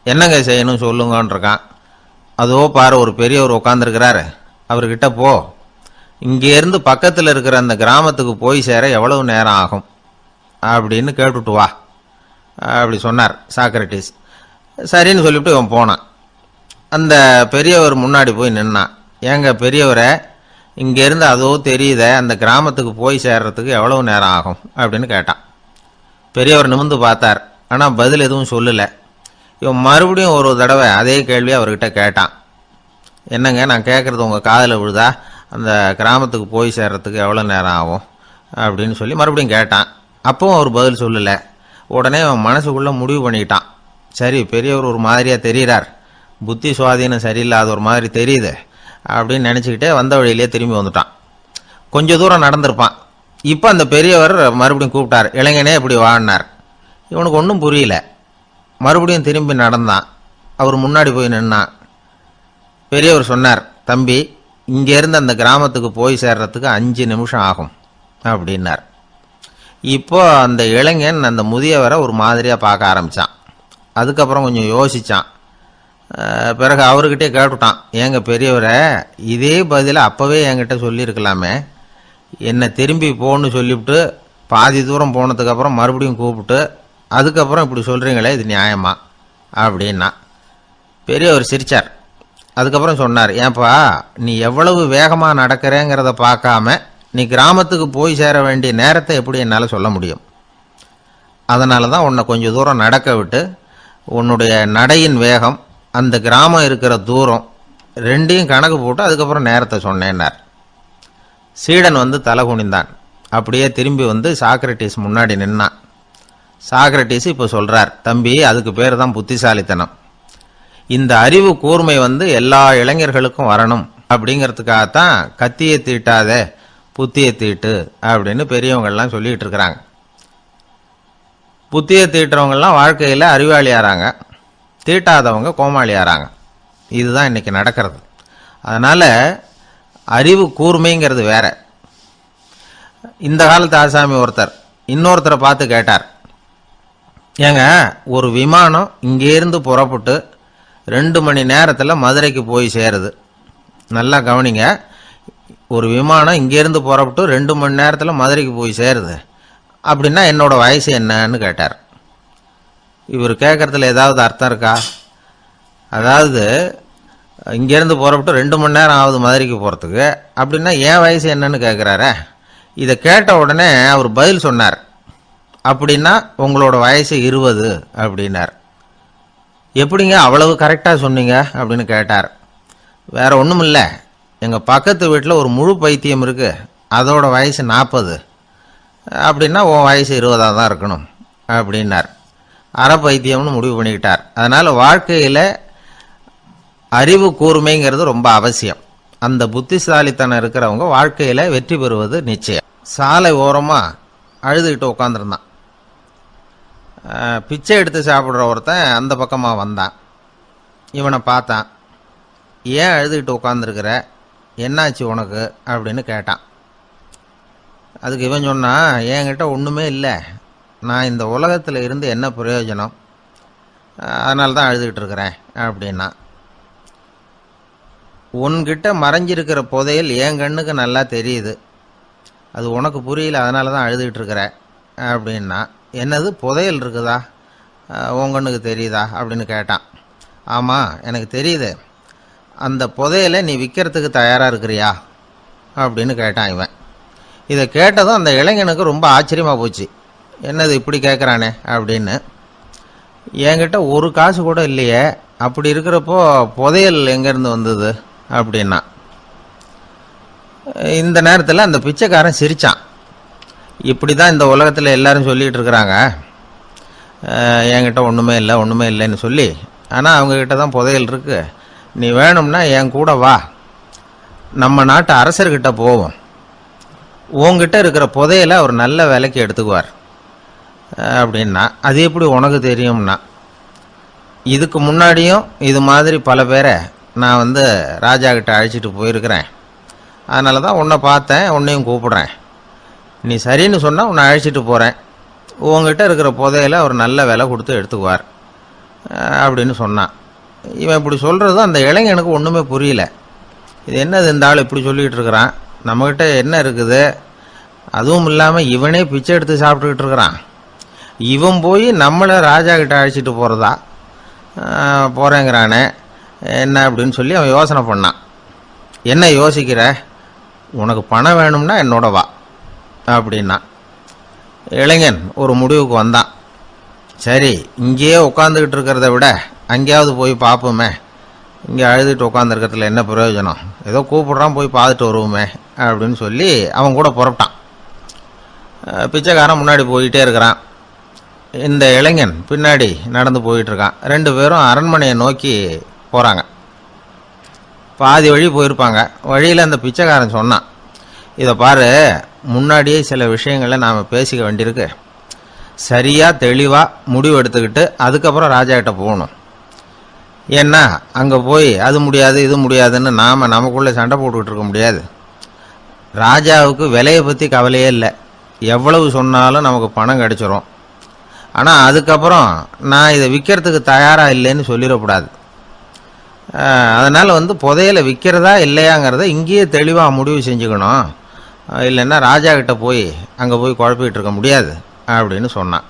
S1: என்னங்க செய்யணும் சொல்லுங்கன்றிருக்கான். அதோ பாரு, ஒரு பெரியவர் உட்காந்துருக்கிறாரு, அவர்கிட்ட போ, இங்கேருந்து பக்கத்தில் இருக்கிற அந்த கிராமத்துக்கு போய் சேர எவ்வளவு நேரம் ஆகும் அப்படின்னு கேட்டுட்டு வா அப்படி சொன்னார் சாக்ரட்டிஸ். சரின்னு சொல்லிவிட்டு இவன் போனான். அந்த பெரியவர் முன்னாடி போய் நின்னான். ஏங்க பெரியவரை, இங்கேருந்து அதோ தெரியுத அந்த கிராமத்துக்கு போய் சேர்றதுக்கு எவ்வளவு நேரம் ஆகும் அப்படின்னு கேட்டான். பெரியவர் நிமிர்ந்து பார்த்தார், ஆனால் பதில் எதுவும் சொல்லலை. இவன் மறுபடியும் ஒரு தடவை அதே கேள்வி அவர்கிட்ட கேட்டான். என்னங்க, நான் கேட்குறது உங்கள் காதில் விழுதா? அந்த கிராமத்துக்கு போய் சேர்றதுக்கு எவ்வளோ நேரம் ஆகும் அப்படின்னு சொல்லி மறுபடியும் கேட்டான். அப்பவும் அவர் பதில் சொல்லலை. உடனே அவன் மனசுக்குள்ளே முடிவு பண்ணிக்கிட்டான், சரி பெரியவர் ஒரு மாதிரியாக தெரிகிறார், புத்தி சுவாதீனம் சரியில்லாத ஒரு மாதிரி தெரியுது அப்படின்னு நினச்சிக்கிட்டே வந்த வழியிலே திரும்பி வந்துட்டான். கொஞ்சம் தூரம் நடந்திருப்பான். இப்போ அந்த பெரியவர் மறுபடியும் கூப்பிட்டார், இளைஞனே இப்படி வாழ்னார். இவனுக்கு ஒன்றும் புரியல. மறுபடியும் திரும்பி நடந்தான். அவர் முன்னாடி போய் நின்னான். பெரியவர் சொன்னார், தம்பி, இங்கேருந்து அந்த கிராமத்துக்கு போய் சேர்றதுக்கு 5 நிமிஷம் ஆகும் அப்படின்னார். இப்போ அந்த இளைஞன் அந்த முதியவரை ஒரு மாதிரியாக பார்க்க ஆரம்பித்தான். அதுக்கப்புறம் கொஞ்சம் யோசித்தான். பிறகு அவர்கிட்டே கேட்டுட்டான், ஏங்க பெரியவரை, இதே பதிலை அப்போவே என்கிட்ட சொல்லியிருக்கலாமே, என்னை திரும்பி போன்னு சொல்லிவிட்டு பாதி தூரம் போனதுக்கப்புறம் மறுபடியும் கூப்பிட்டு அதுக்கப்புறம் இப்படி சொல்கிறீங்களே, இது நியாயமா அப்படின்னா. பெரியவர் சிரித்தார். அதுக்கப்புறம் சொன்னார், ஏன்பா நீ எவ்வளவு வேகமாக நடக்கிறேங்கிறத பார்க்காம நீ கிராமத்துக்கு போய் சேர வேண்டிய நேரத்தை எப்படி என்னால் சொல்ல முடியும்? அதனால தான் உன்னை கொஞ்சம் தூரம் நடக்க விட்டு உன்னுடைய நடையின் வேகம், அந்த கிராமம் இருக்கிற தூரம் ரெண்டையும் கணக்கு போட்டு அதுக்கப்புறம் நேரத்தை சொன்னேன்னார். சீடன் வந்து தலை குனிந்தான். அப்படியே திரும்பி வந்து சாக்ரட்டிஸ் முன்னாடி நின்னான். சாக்ரட்டிஸ் இப்போ சொல்கிறார், தம்பி, அதுக்கு பேர் தான் புத்திசாலித்தனம். இந்த அறிவு கூர்மை வந்து எல்லா இளைஞர்களுக்கும் வரணும் அப்படிங்கிறதுக்காகத்தான் கத்தியை தீட்டாத புத்தியை தீட்டு அப்படின்னு பெரியவங்கள்லாம் சொல்லிகிட்டு இருக்கிறாங்க. புத்தியை தீட்டுறவங்கெல்லாம் வாழ்க்கையில் அறிவாளியாகிறாங்க, தீட்டாதவங்க கோமாளியாகிறாங்க. இதுதான் இன்றைக்கி நடக்கிறது. அதனால் அறிவு கூர்மைங்கிறது வேற. இந்த காலத்து ஆசாமி ஒருத்தர் இன்னொருத்தரை பார்த்து கேட்டார், ஏங்க ஒரு விமானம் இங்கேருந்து புறப்பட்டு 2 மணி நேரத்தில் மதுரைக்கு போய் சேருது. நல்லா கவனிங்க, ஒரு விமானம் இங்கேருந்து புறப்பட்டு 2 மணி நேரத்தில் மதுரைக்கு போய் சேருது அப்படின்னா என்னோட வயசு என்னன்னு கேட்டார். இவர் கேட்கறதுல ஏதாவது அர்த்தம் இருக்கா? அதாவது இங்கேருந்து போகிறப்பட்டு 2 மணி நேரம் ஆகுது மதுரைக்கு போகிறதுக்கு, அப்படின்னா என் வயசு என்னன்னு கேட்குறாரு. இதை கேட்ட உடனே அவர் பதில் சொன்னார், அப்படின்னா உங்களோட வயசு 20 அப்படின்னார். எப்படிங்க அவ்வளவு கரெக்டாக சொன்னீங்க அப்படின்னு கேட்டார். வேற ஒன்றும் இல்லை, எங்கள் பக்கத்து வீட்டில் ஒரு முழு பைத்தியம் இருக்கு, அதோட வயசு 40, அப்படின்னா உன் வயசு 20 தான் இருக்கணும் அப்படின்னார். அரை பைத்தியம்னு முடிவு பண்ணிக்கிட்டார். அதனால் வாழ்க்கையில் அறிவு கூர்மைங்கிறது ரொம்ப அவசியம். அந்த புத்திசாலித்தனம் இருக்கிறவங்க வாழ்க்கையில் வெற்றி பெறுவது நிச்சயம். சாலை ஓரமாக அழுதுகிட்டு உட்காந்துருந்தான். பிச்சை எடுத்து சாப்பிட்ற ஒருத்தன் அந்த பக்கமாக வந்தான். இவனை பார்த்தான். ஏன் அழுதுகிட்டு உட்காந்துருக்கிற, என்னாச்சு உனக்கு அப்படின்னு கேட்டான். அதுக்கு இவன் சொன்னான், என்கிட்ட ஒன்றுமே இல்லை, நான் இந்த உலகத்தில் இருந்து என்ன பிரயோஜனம், அதனால தான் அழுதுகிட்டு இருக்கிறேன் அப்படின்னா. உன்கிட்ட மறைஞ்சிருக்கிற புதையல் என் கண்ணுக்கு நல்லா தெரியுது, அது உனக்கு புரியல, அதனால தான் அழுதுகிட்டு இருக்கிற அப்படின்னா. என்னது புதையல் இருக்குதா, உன் கண்ணுக்கு தெரியுதா அப்படின்னு கேட்டான். ஆமாம் எனக்கு தெரியுது, அந்த புதையலை நீ விற்கிறதுக்கு தயாராக இருக்கிறியா அப்படின்னு கேட்டான் இவன். இதை கேட்டதும் அந்த இளைஞனுக்கு ரொம்ப ஆச்சரியமாக போச்சு. என்னது இப்படி கேட்குறானே அப்படின்னு. என்கிட்ட ஒரு காசு கூட இல்லையே, அப்படி இருக்கிறப்போ புதையல் எங்கேருந்து வந்தது அப்படின்னா. இந்த நேரத்தில் அந்த பிச்சைக்காரன் சிரித்தான். இப்படி தான் இந்த உலகத்தில் எல்லாரும் சொல்லிகிட்டு இருக்கிறாங்க, என்கிட்ட ஒன்றுமே இல்லை ஒன்றுமே இல்லைன்னு சொல்லி. ஆனால் அவங்கக்கிட்ட தான் புதையல் இருக்குது. நீ வேணும்னா என் கூட வா, நம்ம நாட்டு அரசர்கிட்ட போவோம், உங்ககிட்ட இருக்கிற புதையலை அவர் நல்ல விலைக்கு எடுத்துக்குவார் அப்படின்னா. அது எப்படி உனக்கு தெரியும்னா, இதுக்கு முன்னாடியும் இது மாதிரி பல பேரை நான் ராஜா கிட்ட அழைச்சிட்டு போயிருக்கிறேன், அதனால தான் உன்னை பார்த்தேன், உன்னையும் கூப்பிடுறேன், நீ சரின்னு சொன்னால் உன்னை அழைச்சிட்டு போகிறேன், உங்ககிட்ட இருக்கிற புதையலை அவர் நல்ல விலை கொடுத்து எடுத்துக்குவார் அப்படின்னு சொன்னான். இவன் இப்படி சொல்கிறது அந்த இளைஞனுக்கு ஒன்றுமே புரியல. இது என்னது இந்த ஆள் இப்படி சொல்லிகிட்டு இருக்கிறான், நம்மக்கிட்ட என்ன இருக்குது, அதுவும் இல்லாமல் இவனே பிச்சை எடுத்து சாப்பிட்டுக்கிட்டு இருக்கிறான், இவன் போய் நம்மளை ராஜா கிட்ட அழைச்சிட்டு போகிறதா போகிறேங்கிறானே என்ன அப்படின்னு சொல்லி அவன் யோசனை பண்ணான். என்ன யோசிக்கிற, உனக்கு பணம் வேணும்னா என்னோட வா அப்படின்னா. இளைஞன் ஒரு முடிவுக்கு வந்தான். சரி, இங்கேயே உட்காந்துக்கிட்டு இருக்கிறத விட அங்கேயாவது போய் பார்ப்போமே, இங்கே அழுதுட்டு உட்காந்துருக்கிறதுல என்ன பிரயோஜனம், ஏதோ கூப்பிட்றான் போய் பார்த்துட்டு வருவோமே அப்படின்னு சொல்லி அவன் கூட புறப்பட்டான். பிச்சைக்காரன் முன்னாடி போயிட்டே இருக்கிறான், இந்த இளைஞன் பின்னாடி நடந்து போயிட்டுருக்கான். 2 பேரும் அரண்மனையை நோக்கி போகிறாங்க. பாதி வழி போயிருப்பாங்க. வழியில் அந்த பிச்சைக்காரன் சொன்னான், இதை பாரு, முன்னாடியே சில விஷயங்களை நாம் பேசிக்க வேண்டியிருக்கு, சரியாக தெளிவாக முடிவு எடுத்துக்கிட்டு அதுக்கப்புறம் ராஜா கிட்ட போகணும். ஏன்னா அங்கே போய் அது முடியாது இது முடியாதுன்னு நாம் நமக்குள்ளே சண்டை போட்டுக்கிட்டு இருக்க முடியாது. ராஜாவுக்கு விலையை பற்றி கவலையே இல்லை, எவ்வளவு சொன்னாலும் நமக்கு பணம் கிடைச்சிரும். ஆனால் அதுக்கப்புறம் நான் இதை விற்கிறதுக்கு தயாராக இல்லைன்னு சொல்லிடக்கூடாது. அதனால் புதையலை விற்கிறதா இல்லையாங்கிறத இங்கேயே தெளிவாக முடிவு செஞ்சுக்கணும், இல்லைன்னா ராஜா கிட்ட போய் அங்கே போய் குழப்பிக்கிட்டு இருக்க முடியாது அப்படின்னு சொன்னான்.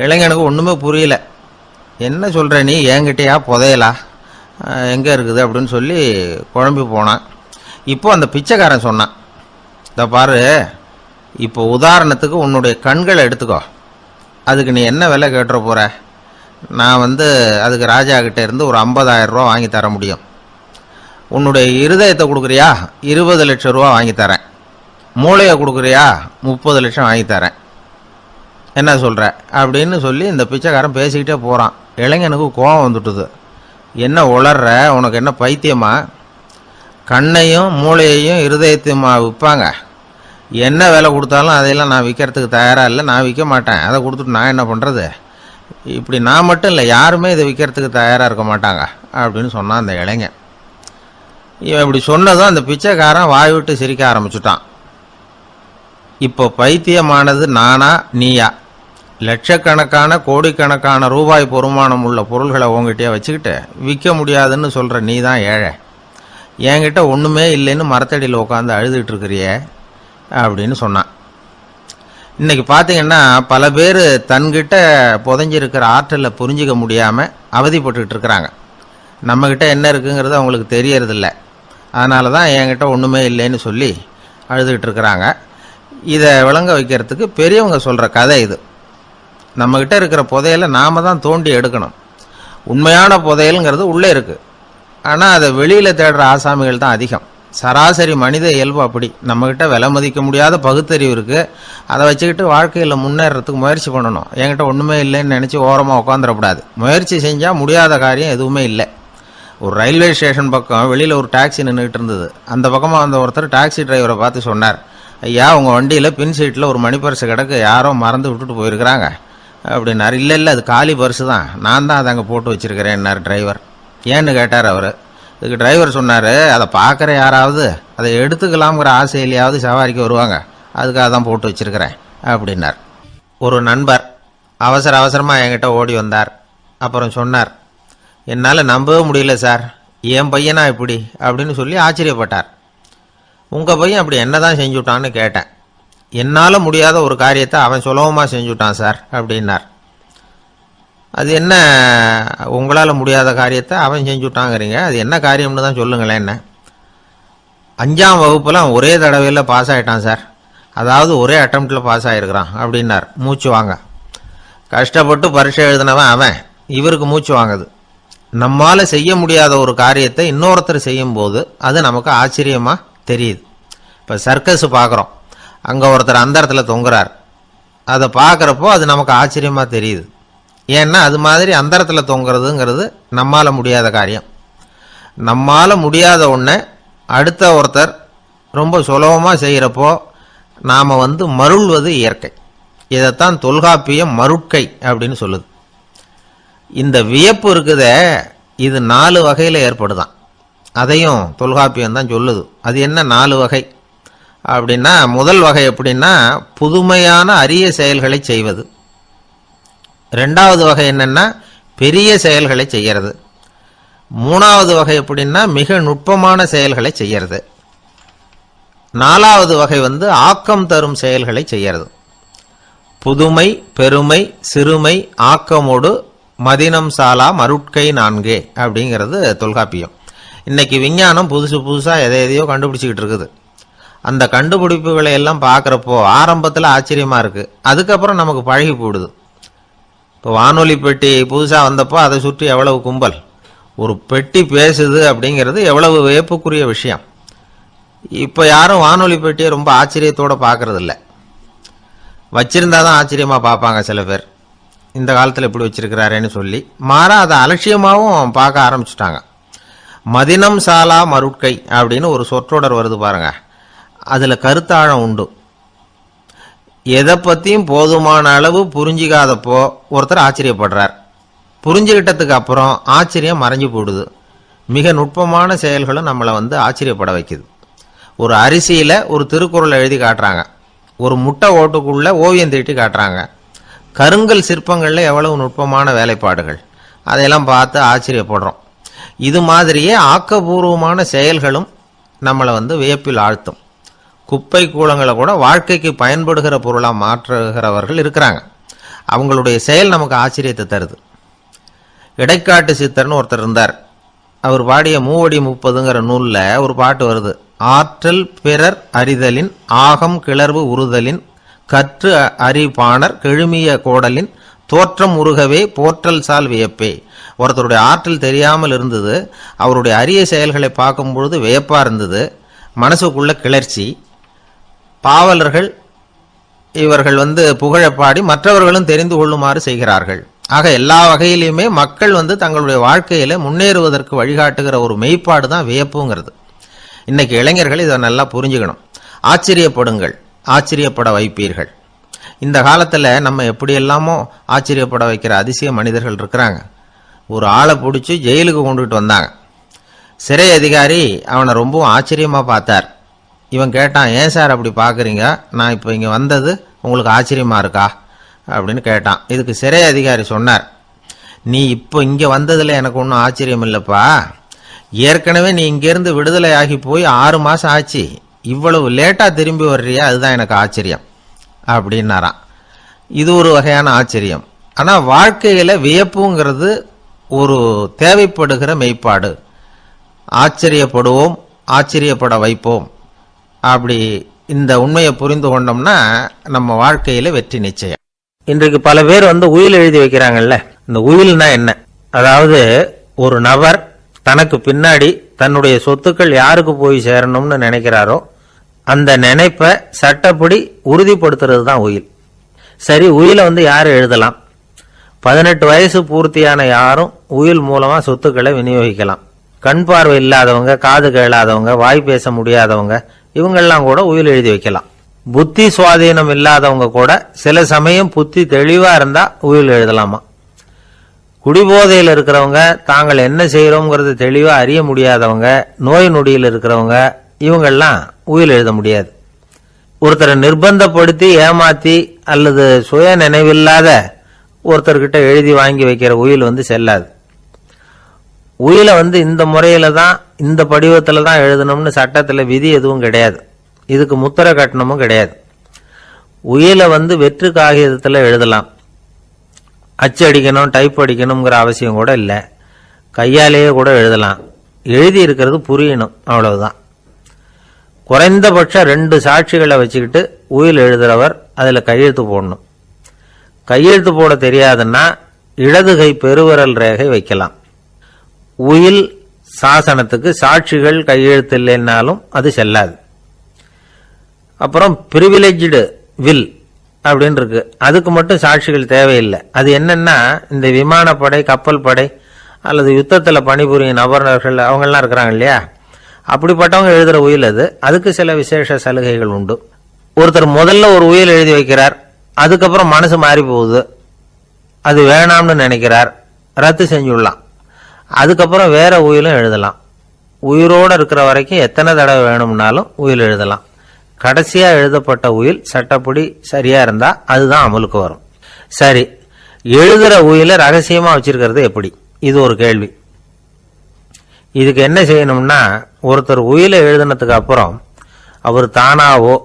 S1: இளைஞனுக்கு ஒன்றுமே புரியல. என்ன சொல்கிற நீ, என்கிட்டயா புதையலா, எங்கே இருக்குது அப்படின்னு சொல்லி குழம்பி போனான். இப்போ அந்த பிச்சைக்காரன் சொன்னான், இதை பாரு, இப்போ உதாரணத்துக்கு உன்னுடைய கண்களை எடுத்துக்கோ, அதுக்கு நீ என்ன விலை கேட்டுற போகிற, நான் அதுக்கு ராஜா கிட்டே இருந்து ஒரு 50,000 ரூபா வாங்கி தர முடியும். உன்னுடைய இருதயத்தை கொடுக்குறியா, 20 லட்சம் ரூபா வாங்கி தரேன். மூளையை கொடுக்குறியா, 30 லட்சம் வாங்கி தரேன். என்ன சொல்கிற அப்படின்னு சொல்லி இந்த பிச்சைக்காரன் பேசிக்கிட்டே போகிறான். இளைஞனுக்கு கோபம் வந்துட்டுது. என்ன உளர்ற, உனக்கு என்ன பைத்தியமா, கண்ணையும் மூளையையும் இருதயத்தையுமா விற்பாங்க, என்ன விலை கொடுத்தாலும் அதையெல்லாம் நான் விற்கிறதுக்கு தயாராக இல்லை, நான் விற்க மாட்டேன், அதை கொடுத்துட்டு நான் என்ன பண்ணுறது, இப்படி நான் மட்டும் இல்லை யாருமே இதை விற்கிறதுக்கு தயாராக இருக்க மாட்டாங்க அப்படின்னு சொன்னான் அந்த இளைஞன். இவன் இப்படி சொன்னதும் அந்த பிச்சைக்காரன் வாய் விட்டு சிரிக்க ஆரம்பிச்சுட்டான். இப்போ பைத்தியமானது நானா நீயா, லட்சக்கணக்கான கோடிக்கணக்கான ரூபாய் பொறுமானம் உள்ள பொருள்களை உங்ககிட்டயே வச்சுக்கிட்டு விற்க முடியாதுன்னு சொல்கிற நீ தான் ஏழை, என்கிட்ட ஒன்றுமே இல்லைன்னு மரத்தடியில் உட்காந்து அழுதுகிட்டு இருக்கிறியே அப்படின்னு சொன்னான். இன்னைக்கு பார்த்தீங்கன்னா பல பேர் தன்கிட்ட புதைஞ்சிருக்கிற ஆற்றலை புரிஞ்சிக்க முடியாமல் அவதிப்பட்டுக்கிட்டு இருக்கிறாங்க. நம்மக்கிட்ட என்ன இருக்குங்கிறது அவங்களுக்கு தெரியறதில்ல. அதனால தான் என்கிட்ட ஒன்றுமே இல்லைன்னு சொல்லி அழுதுகிட்டு இருக்கிறாங்க. இதை விளங்க வைக்கிறதுக்கு பெரியவங்க சொல்கிற கதை இது. நம்மக்கிட்ட இருக்கிற புதையலை நாம் தான் தோண்டி எடுக்கணும். உண்மையான புதையலுங்கிறது உள்ளே இருக்குது. ஆனால் அதை வெளியில் தேடுற ஆசாமிகள் தான் அதிகம். சராசரி மனித இயல்பு அப்படி. நம்மக்கிட்ட விலை மதிக்க முடியாத பகுத்தறிவு இருக்குது. அதை வச்சுக்கிட்டு வாழ்க்கையில் முன்னேறதுக்கு முயற்சி பண்ணணும். என்கிட்ட ஒன்றுமே இல்லைன்னு நினச்சி ஓரமாக உட்காந்துடக்கூடாது. முயற்சி செஞ்சால் முடியாத காரியம் எதுவுமே இல்லை. ஒரு ரயில்வே ஸ்டேஷன் பக்கம் வெளியில் ஒரு டாக்ஸி நின்றுக்கிட்டு இருந்தது. அந்த பக்கமாக வந்த ஒருத்தர் டாக்ஸி டிரைவரை பார்த்து சொன்னார், ஐயா, உங்கள் வண்டியில் பின் சீட்டில் ஒரு மணி பர்ஸு கிடக்கு, யாரோ மறந்து விட்டுட்டு போயிருக்கிறாங்க அப்படின்னார். இல்லை அது காலி பர்ஸு தான், நான் தான் அதை அங்கே போட்டு வச்சுருக்கிறேன்னார் டிரைவர். ஏன்னு கேட்டார் அவர். இதுக்கு டிரைவர் சொன்னார், அதை பார்க்குற யாராவது அதை எடுத்துக்கலாம்ங்கிற ஆசையிலையாவது சவாரிக்கு வருவாங்க, அதுக்காக தான் போட்டு வச்சுருக்கிறேன் அப்படின்னார். ஒரு நண்பர் அவசரமாக என்கிட்ட ஓடி வந்தார். அப்புறம் சொன்னார், என்னால் நம்பவே முடியல சார், என் பையனா இப்படி அப்படின்னு சொல்லி ஆச்சரியப்பட்டார். உங்கள் பையன் அப்படி என்ன தான் செஞ்சுட்டான்னு கேட்டேன். என்னால் முடியாத ஒரு காரியத்தை அவன் சுலபமாக செஞ்சுட்டான் சார் அப்படின்னார். அது என்ன, உங்களால் முடியாத காரியத்தை அவன் செஞ்சுட்டாங்கிறீங்க, அது என்ன காரியம்னு தான் சொல்லுங்களேன். என்ன, 5ஆம் வகுப்புலாம் ஒரே தடவையில் பாஸ் ஆகிட்டான் சார், அதாவது ஒரே அட்டம்ப்டில் பாஸ் ஆகிருக்கிறான் அப்படின்னார். மூச்சு வாங்க. கஷ்டப்பட்டு பரீட்சை எழுதினவன் அவன், இவருக்கு மூச்சு வாங்குது. நம்மால் செய்ய முடியாத ஒரு காரியத்தை இன்னொருத்தர் செய்யும்போது அது நமக்கு ஆச்சரியமாக தெரியுது. இப்போ சர்க்கஸ் பார்க்குறோம், அங்கே ஒருத்தர் அந்தரத்தில் தொங்குறார். அதை பார்க்குறப்போ அது நமக்கு ஆச்சரியமாக தெரியுது. ஏன்னா அது மாதிரி அந்தரத்தில் தொங்குறதுங்கிறது நம்மால் முடியாத காரியம். நம்மால் முடியாத ஒன்றை அடுத்த ஒருத்தர் ரொம்ப சுலபமாக செய்கிறப்போ நாம் மருள்வது இயற்கை. இதைத்தான் தொல்காப்பியம் மருட்கை அப்படின்னு சொல்லுது. இந்த வியப்பு இருக்குதே, இது 4 வகையில் ஏற்படுதான். அதையும் தொல்காப்பியம் தான் சொல்லுது. அது என்ன 4 வகை அப்படின்னா, முதல் வகை எப்படின்னா புதுமையான அரிய செயல்களை செய்வது. 2வது வகை என்னன்னா பெரிய செயல்களை செய்யறது. 3வது வகை எப்படின்னா மிக நுட்பமான செயல்களை செய்யறது. 4வது வகை ஆக்கம் தரும் செயல்களை செய்யறது. புதுமை, பெருமை, சிறுமை, ஆக்கமோடு மதினம் சாலா மருட்கை 4 அப்படிங்கிறது தொல்காப்பியம். இன்னைக்கு விஞ்ஞானம் புதுசாக எதையோ கண்டுபிடிச்சிக்கிட்டு இருக்குது. அந்த கண்டுபிடிப்புகளை எல்லாம் பார்க்குறப்போ ஆரம்பத்தில் ஆச்சரியமாக இருக்குது, அதுக்கப்புறம் நமக்கு பழகி போடுது. இப்போ வானொலி பெட்டி புதுசாக வந்தப்போ அதை சுற்றி எவ்வளவு கும்பல், ஒரு பெட்டி பேசுது அப்படிங்கிறது எவ்வளவு வியப்புக்குரிய விஷயம். இப்போ யாரும் வானொலி பெட்டியை ரொம்ப ஆச்சரியத்தோடு பார்க்கறதில்ல. வச்சிருந்தா தான் ஆச்சரியமாக பார்ப்பாங்க சில பேர். இந்த காலத்தில் இப்படி வச்சிருக்கிறாரேன்னு சொல்லி மாறா அதை அலட்சியமாகவும் பார்க்க ஆரம்பிச்சுட்டாங்க. மதினம் சாலா மருட்கை அப்படின்னு ஒரு சொற்றொடர் வருது பாருங்க, அதில் கருத்தாழம் உண்டு. எதை பற்றியும் போதுமான அளவு புரிஞ்சிக்காதப்போ ஒருத்தர் ஆச்சரியப்படுறார். புரிஞ்சுக்கிட்டதுக்கு அப்புறம் ஆச்சரியம் மறைஞ்சு போடுது. மிக நுட்பமான செயல்களும் நம்மளை ஆச்சரியப்பட வைக்குது. ஒரு அரிசியில் ஒரு திருக்குறளை எழுதி காட்டுறாங்க, ஒரு முட்டை ஓட்டுக்குள்ளே ஓவியம் தீட்டி காட்டுறாங்க. கருங்கல் சிற்பங்களில் எவ்வளவு நுட்பமான வேலைப்பாடுகள், அதையெல்லாம் பார்த்து ஆச்சரியப்படுறோம். இது மாதிரியே ஆக்கப்பூர்வமான செயல்களும் நம்மளை வியப்பில் ஆழ்த்தும். குப்பை கூலங்களை கூட வாழ்க்கைக்கு பயன்படுகிற பொருளாக மாற்றுகிறவர்கள் இருக்கிறாங்க. அவங்களுடைய செயல் நமக்கு ஆச்சரியத்தை தருது. இடைக்காட்டு சித்தர்னு ஒருத்தர் இருந்தார். அவர் பாடிய 30 நூலில் ஒரு பாட்டு வருது. ஆற்றல் பிறர் அறிதலின் ஆகம் கிளர்வு உறுதலின் கற்று அறிபாணர் கெழுமிய கோடலின் தோற்றம் உருகவே போற்றல் சால் வியப்பே. ஒருத்தருடைய ஆற்றல் தெரியாமல் இருந்தது, அவருடைய அரிய செயல்களை பார்க்கும்பொழுது வியப்பாக இருந்தது, மனசுக்குள்ள கிளர்ச்சி. பாவலர்கள் இவர்கள் புகழப்பாடி மற்றவர்களும் தெரிந்து கொள்ளுமாறு செய்கிறார்கள். ஆக எல்லா வகையிலுமே மக்கள் தங்களுடைய வாழ்க்கையில முன்னேறுவதற்கு வழிகாட்டுகிற ஒரு மெய்ப்பாடு தான் வியப்புங்கிறது. இன்னைக்கு இளைஞர்கள் இதை நல்லா புரிஞ்சுக்கணும். ஆச்சரியப்படுங்கள், ஆச்சரியப்பட வைப்பீர்கள். இந்த காலத்தில் நம்ம எப்படியெல்லாமோ ஆச்சரியப்பட வைக்கிற அதிசய மனிதர்கள் இருக்கிறாங்க. ஒரு ஆளை பிடிச்சி ஜெயிலுக்கு கொண்டுகிட்டு வந்தாங்க. சிறை அதிகாரி அவனை ரொம்பவும் ஆச்சரியமாக பார்த்தார். இவன் கேட்டான், ஏன் சார் அப்படி பார்க்குறீங்க, நான் இப்போ இங்கே வந்தது உங்களுக்கு ஆச்சரியமாக இருக்கா அப்படின்னு கேட்டான். இதுக்கு சிறை அதிகாரி சொன்னார், நீ இப்போ இங்கே வந்ததில் எனக்கு ஒன்றும் ஆச்சரியம் இல்லைப்பா, ஏற்கனவே நீ இங்கேருந்து விடுதலை ஆகி போய் 6 மாதம் ஆச்சு, இவ்வளவு லேட்டாக திரும்பி வர்றியா, அதுதான் எனக்கு ஆச்சரியம் அப்படின்னாராம். இது ஒரு வகையான ஆச்சரியம். ஆனால் வாழ்க்கையில் வியப்புங்கிறது ஒரு தேவைப்படுகிற மெய்ப்பாடு. ஆச்சரியப்படுவோம், ஆச்சரியப்பட வைப்போம். அப்படி இந்த உண்மையை புரிந்து கொண்டோம்னா நம்ம வாழ்க்கையில் வெற்றி நிச்சயம். இன்றைக்கு பல பேர் உயில் எழுதி வைக்கிறாங்கல்ல. இந்த உயில்னா என்ன? அதாவது ஒரு நபர் தனக்கு பின்னாடி தன்னுடைய சொத்துக்கள் யாருக்கு போய் சேரணும்னு நினைக்கிறாரோ அந்த நினைப்பை சட்டப்படி உறுதிப்படுத்துறது தான் உயில். சரி, உயிலை யார் எழுதலாம்? 18 வயசு பூர்த்தியான யாரும் உயில் மூலமா சொத்துக்களை விநியோகிக்கலாம். கண் பார்வை இல்லாதவங்க, காது கேளாதவங்க, வாய் பேச முடியாதவங்க, இவங்கெல்லாம் கூட உயில் எழுதி வைக்கலாம். புத்தி சுவாதீனம் இல்லாதவங்க கூட சில சமயம் புத்தி தெளிவா இருந்தா உயில் எழுதலாமா. குடிபோதையில் இருக்கிறவங்க, தாங்கள் என்ன செய்யறோங்கிறது தெளிவா அறிய முடியாதவங்க, நோய் நொடியில் இருக்கிறவங்க, இவங்கெல்லாம் உயில் எழுத முடியாது. ஒருத்தரை நிர்பந்தப்படுத்தி ஏமாத்தி அல்லது சுய நினைவில்லாத ஒருத்தர்கிட்ட எழுதி வாங்கி வைக்கிற உயில் செல்லாது. உயிலை இந்த முறையில தான், இந்த படிவத்துல தான் எழுதணும்னு சட்டத்துல விதி எதுவும் கிடையாது. இதுக்கு முத்திரை கட்டணமும் கிடையாது. உயிலை வெற்று காகிதத்தில் எழுதலாம். அச்சு அடிக்கணும், டைப் அடிக்கணுங்கிற அவசியம் கூட இல்லை. கையாலேயே கூட எழுதலாம். எழுதி இருக்கிறது புரியணும், அவ்வளவுதான். குறைந்தபட்சம் 2 சாட்சிகளை வச்சுக்கிட்டு உயில் எழுதுறவர் அதில் கையெழுத்து போடணும். கையெழுத்து போட தெரியாதுன்னா இடது கை பெருவிரல் ரேகை வைக்கலாம். உயில் சாசனத்துக்கு சாட்சிகள் கையெழுத்து இல்லைன்னாலும் அது செல்லாது. அப்புறம் பிரிவிலேஜ்டு வில் அப்படின்னு இருக்கு. அதுக்கு மட்டும் சாட்சிகள் தேவையில்லை. அது என்னன்னா, இந்த விமானப்படை, கப்பல் படை அல்லது யுத்தத்தில் பணிபுரியும் நபர்கள் அவங்கெல்லாம் இருக்கிறாங்க இல்லையா, அப்படிப்பட்டவங்க எழுதுற உயில் அது. அதுக்கு சில விசேஷ சலுகைகள் உண்டு. ஒருத்தர் முதல்ல ஒரு உயில் எழுதி வைக்கிறார், அதுக்கப்புறம் மனசு மாறி போகுது, அது வேணாம்னு நினைக்கிறார், ரத்து செஞ்சுடலாம். அதுக்கப்புறம் வேற உயிலும் எழுதலாம். உயிரோடு இருக்கிற வரைக்கும் எத்தனை தடவை வேணும்னாலும் உயில் எழுதலாம். கடைசியா எழுதப்பட்ட உயில் சட்டப்படி சரியா இருந்தா அதுதான் அமலுக்கு வரும். சரி, எழுதுற உயில ரகசியமா வச்சிருக்கிறது எப்படி? இது ஒரு கேள்வி. இதுக்கு என்ன செய்யணும்னா, ஒருத்தர் உயிலை எழுதினதுக்கு அப்புறம் அவர் தானாவோ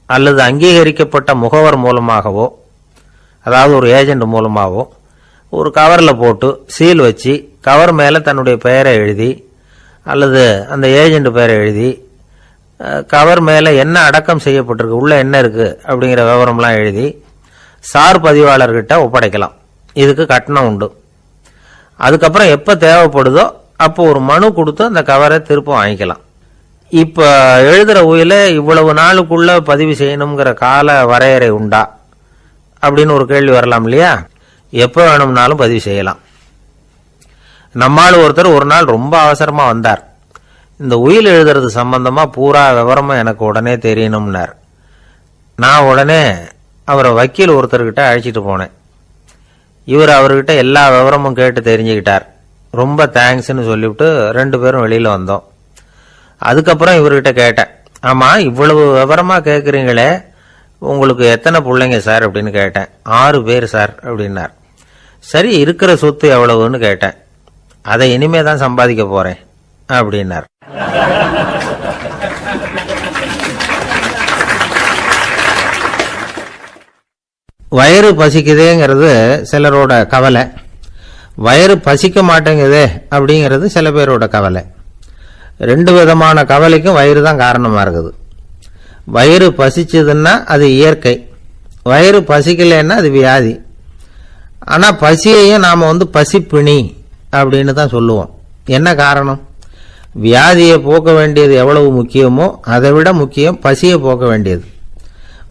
S1: அல்லது அங்கீகரிக்கப்பட்ட முகவர் மூலமாகவோ, அதாவது ஒரு ஏஜென்ட் மூலமாகவோ, ஒரு கவரில் போட்டு சீல் வச்சு கவர் மேலே தன்னுடைய பெயரை எழுதி அல்லது அந்த ஏஜென்ட் பெயரை எழுதி கவர் மேலே என்ன அடக்கம் செய்யப்பட்டிருக்கு, உள்ள என்ன இருக்கு அப்படிங்கிற விவரம்லாம் எழுதி சார் பதிவாளர்கிட்ட ஒப்படைக்கலாம். இதுக்கு கட்டணம் உண்டு. அதுக்கப்புறம் எப்போ தேவைப்படுதோ அப்போ ஒரு மனு கொடுத்து அந்த கவரை திருப்ப வாங்கிக்கலாம். இப்போ எழுதுகிற உயில இவ்வளவு நாளுக்குள்ள பதிவு செய்யணுங்கிற கால வரையறை உண்டா அப்படின்னு ஒரு கேள்வி வரலாம் இல்லையா? எப்போ வேணும்னாலும் பதிவு செய்யலாம். நம்மால் ஒருத்தர் ஒரு நாள் ரொம்ப அவசரமா வந்தார். இந்த உயில் எழுதுறது சம்பந்தமா பூரா விவரமா எனக்கு உடனே தெரியணும்னார். நான் உடனே அவரை வக்கீல் ஒருத்தர்கிட்ட அழைச்சிட்டு போனேன். இவர் அவர்கிட்ட எல்லா விவரமும் கேட்டு தெரிஞ்சுக்கிட்டார். ரொம்ப தேங்க்ஸ்ன்னு சொல்லிவிட்டு 2 பேரும் வெளியில வந்தோம். அதுக்கப்புறம் இவர்கிட்ட கேட்டேன், ஆமா இவ்வளவு விவரமா கேட்குறீங்களே, உங்களுக்கு எத்தனை பிள்ளைங்க சார் அப்படின்னு கேட்டேன். 6 பேர் சார் அப்படின்னார். சரி, இருக்கிற சொத்து எவ்வளவுன்னு கேட்டேன். அதை இனிமே தான் சம்பாதிக்க போறேன் அப்படின்னார். வயிறு பசிக்குதேங்கிறது சிலரோட கவலை, வயிறு பசிக்க மாட்டேங்குதே அப்படிங்கிறது சில பேரோட கவலை. 2 விதமான கவலைக்கும் வயிறு தான் காரணமா இருக்குது. வயிறு பசிச்சதுன்னா அது இயற்கை, வயிறு பசிக்கலைன்னா அது வியாதி. ஆனால் பசியையும் நாம் பசிப்பிணி அப்படின்னு தான் சொல்லுவோம். என்ன காரணம்? வியாதியை போக்க வேண்டியது எவ்வளவு முக்கியமோ அதை விட முக்கியம் பசியை போக்க வேண்டியது.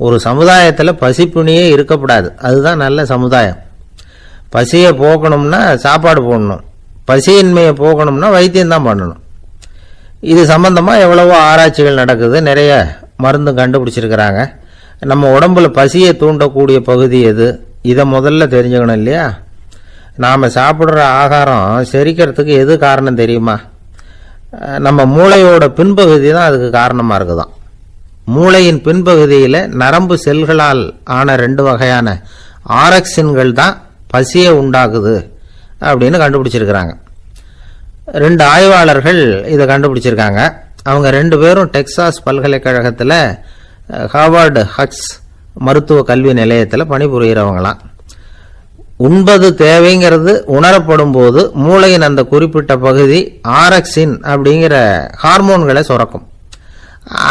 S1: ஒரு சமுதாயத்தில் பசிப்பிணியே இருக்கக்கூடாது, அதுதான் நல்ல சமுதாயம். பசியை போக்கணும்னா சாப்பாடு போடணும், பசியின்மையை போக்கணும்னா வைத்தியம் தான் பண்ணணும். இது சம்பந்தமாக எவ்வளவோ ஆராய்ச்சிகள் நடக்குது, நிறைய மருந்து கண்டுபிடிச்சிருக்கிறாங்க. நம்ம உடம்புல பசியை தூண்டக்கூடிய பகுதி எது, இதை முதல்ல தெரிஞ்சுக்கணும் இல்லையா? நாம் சாப்பிட்ற ஆகாரம் செரிக்கிறதுக்கு எது காரணம் தெரியுமா? நம்ம மூளையோட பின்பகுதி தான் அதுக்கு காரணமாக இருக்குதாம். மூளையின் பின்பகுதியில் நரம்பு செல்களால் ஆன 2 வகையான ஆரக்சின்கள் தான் பசியை உண்டாக்குது அப்படின்னு கண்டுபிடிச்சிருக்கிறாங்க. 2 ஆய்வாளர்கள் இதை கண்டுபிடிச்சிருக்காங்க. அவங்க 2 பேரும் டெக்சாஸ் பல்கலைக்கழகத்தில் ஹார்வர்டு ஹக்ஸ் மருத்துவ கல்வி நிலையத்தில் பணிபுரிகிறவங்களாம். உண்பது தேவைங்கிறது உணரப்படும் போது மூளையின் அந்த குறிப்பிட்ட பகுதி ஆரக்சின் அப்படிங்கிற ஹார்மோன்களை சுரக்கும்.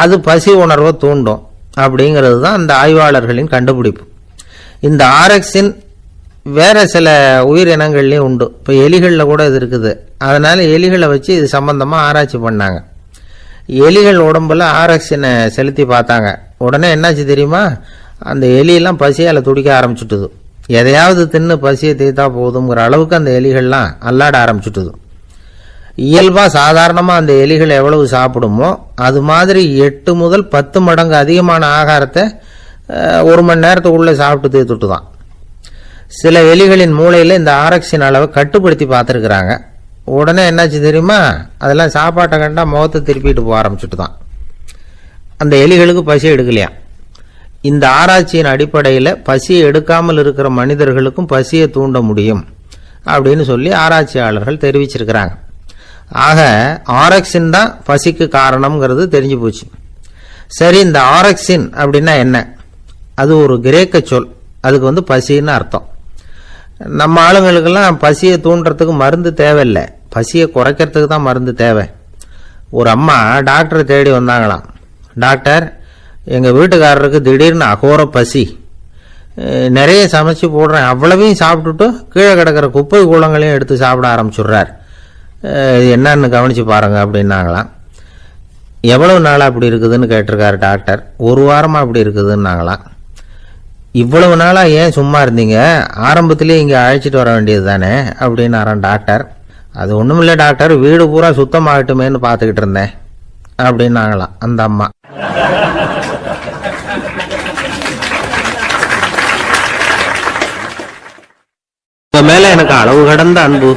S1: அது பசி உணர்வை தூண்டும் அப்படிங்கிறது தான் அந்த ஆய்வாளர்களின் கண்டுபிடிப்பு. இந்த ஆரக்சின் வேற சில உயிரினங்கள்லையும் உண்டு. இப்போ எலிகளில் கூட இது இருக்குது. அதனால எலிகளை வச்சு இது சம்பந்தமாக ஆராய்ச்சி பண்ணாங்க. எலிகள் உடம்புல ஆரக்சினை செலுத்தி பார்த்தாங்க. உடனே என்னாச்சு தெரியுமா, அந்த எலியெல்லாம் பசியால் துடிக்க ஆரம்பிச்சுட்டுது. எதையாவது தின்னு பசியை தீர்த்தா போதுங்கிற அளவுக்கு அந்த எலிகள்லாம் அல்லாட ஆரம்பிச்சுட்டுது. இயல்பாக சாதாரணமாக அந்த எலிகள் எவ்வளவு சாப்பிடுமோ அது மாதிரி 8 முதல் 10 மடங்கு அதிகமான ஆகாரத்தை 1 மணி நேரத்துக்குள்ளே சாப்பிட்டு தீர்த்துட்டு தான். சில எலிகளின் மூளையில் இந்த ஆரக்சின் அளவை கட்டுப்படுத்தி பார்த்துருக்குறாங்க. உடனே என்னாச்சு தெரியுமா, அதெல்லாம் சாப்பாட்டை கண்டா முகத்தை திருப்பிட்டு போக ஆரம்பிச்சுட்டு தான். அந்த எலிகளுக்கு பசி எடுக்கலையா. இந்த ஆராய்ச்சியின் அடிப்படையில் பசியை எடுக்காமல் இருக்கிற மனிதர்களுக்கும் பசியை தூண்ட முடியும் அப்படின்னு சொல்லி ஆராய்ச்சியாளர்கள் தெரிவிச்சிருக்கிறாங்க. ஆக ஆரக்சின் தான் பசிக்கு காரணம்ங்கிறது தெரிஞ்சு போச்சு. சரி, இந்த ஆரக்சின் அப்படின்னா என்ன? அது ஒரு கிரேக்க சொல். அதுக்கு பசின்னு அர்த்தம். நம்ம ஆளுங்களுக்கெல்லாம் பசியை தூண்டுறதுக்கு மருந்து தேவையில்லை, பசியை குறைக்கிறதுக்கு தான் மருந்து தேவை. ஒரு அம்மா டாக்டரை தேடி வந்தாங்களாம். டாக்டர், எங்கள் வீட்டுக்காரருக்கு திடீர்னு அகோர பசி, நிறைய சமைச்சு போடுறேன், அவ்வளவையும் சாப்பிட்டுட்டு கீழே கிடக்கிற குப்பை கூலங்களையும் எடுத்து சாப்பிட ஆரம்பிச்சுடுறார், என்னன்னு கவனிச்சு பாருங்க அப்படின்னாங்களாம். எவ்வளவு நாளாக அப்படி இருக்குதுன்னு கேட்டிருக்காரு டாக்டர். 1 வாரமாக அப்படி இருக்குதுன்னாங்களாம். இவ்வளவு நாளாக ஏன் சும்மா இருந்தீங்க, ஆரம்பத்திலேயே இங்கே அழைச்சிட்டு வர வேண்டியது தானே அப்படின்னாரான் டாக்டர். அது ஒன்றும் இல்லை டாக்டர், வீடு பூரா சுத்தமாகட்டுமேன்னு பார்த்துக்கிட்டு இருந்தேன் அப்படின்னாங்களாம் அந்த அம்மா. உங்க மேல எனக்கு அளவு கடந்த அன்பு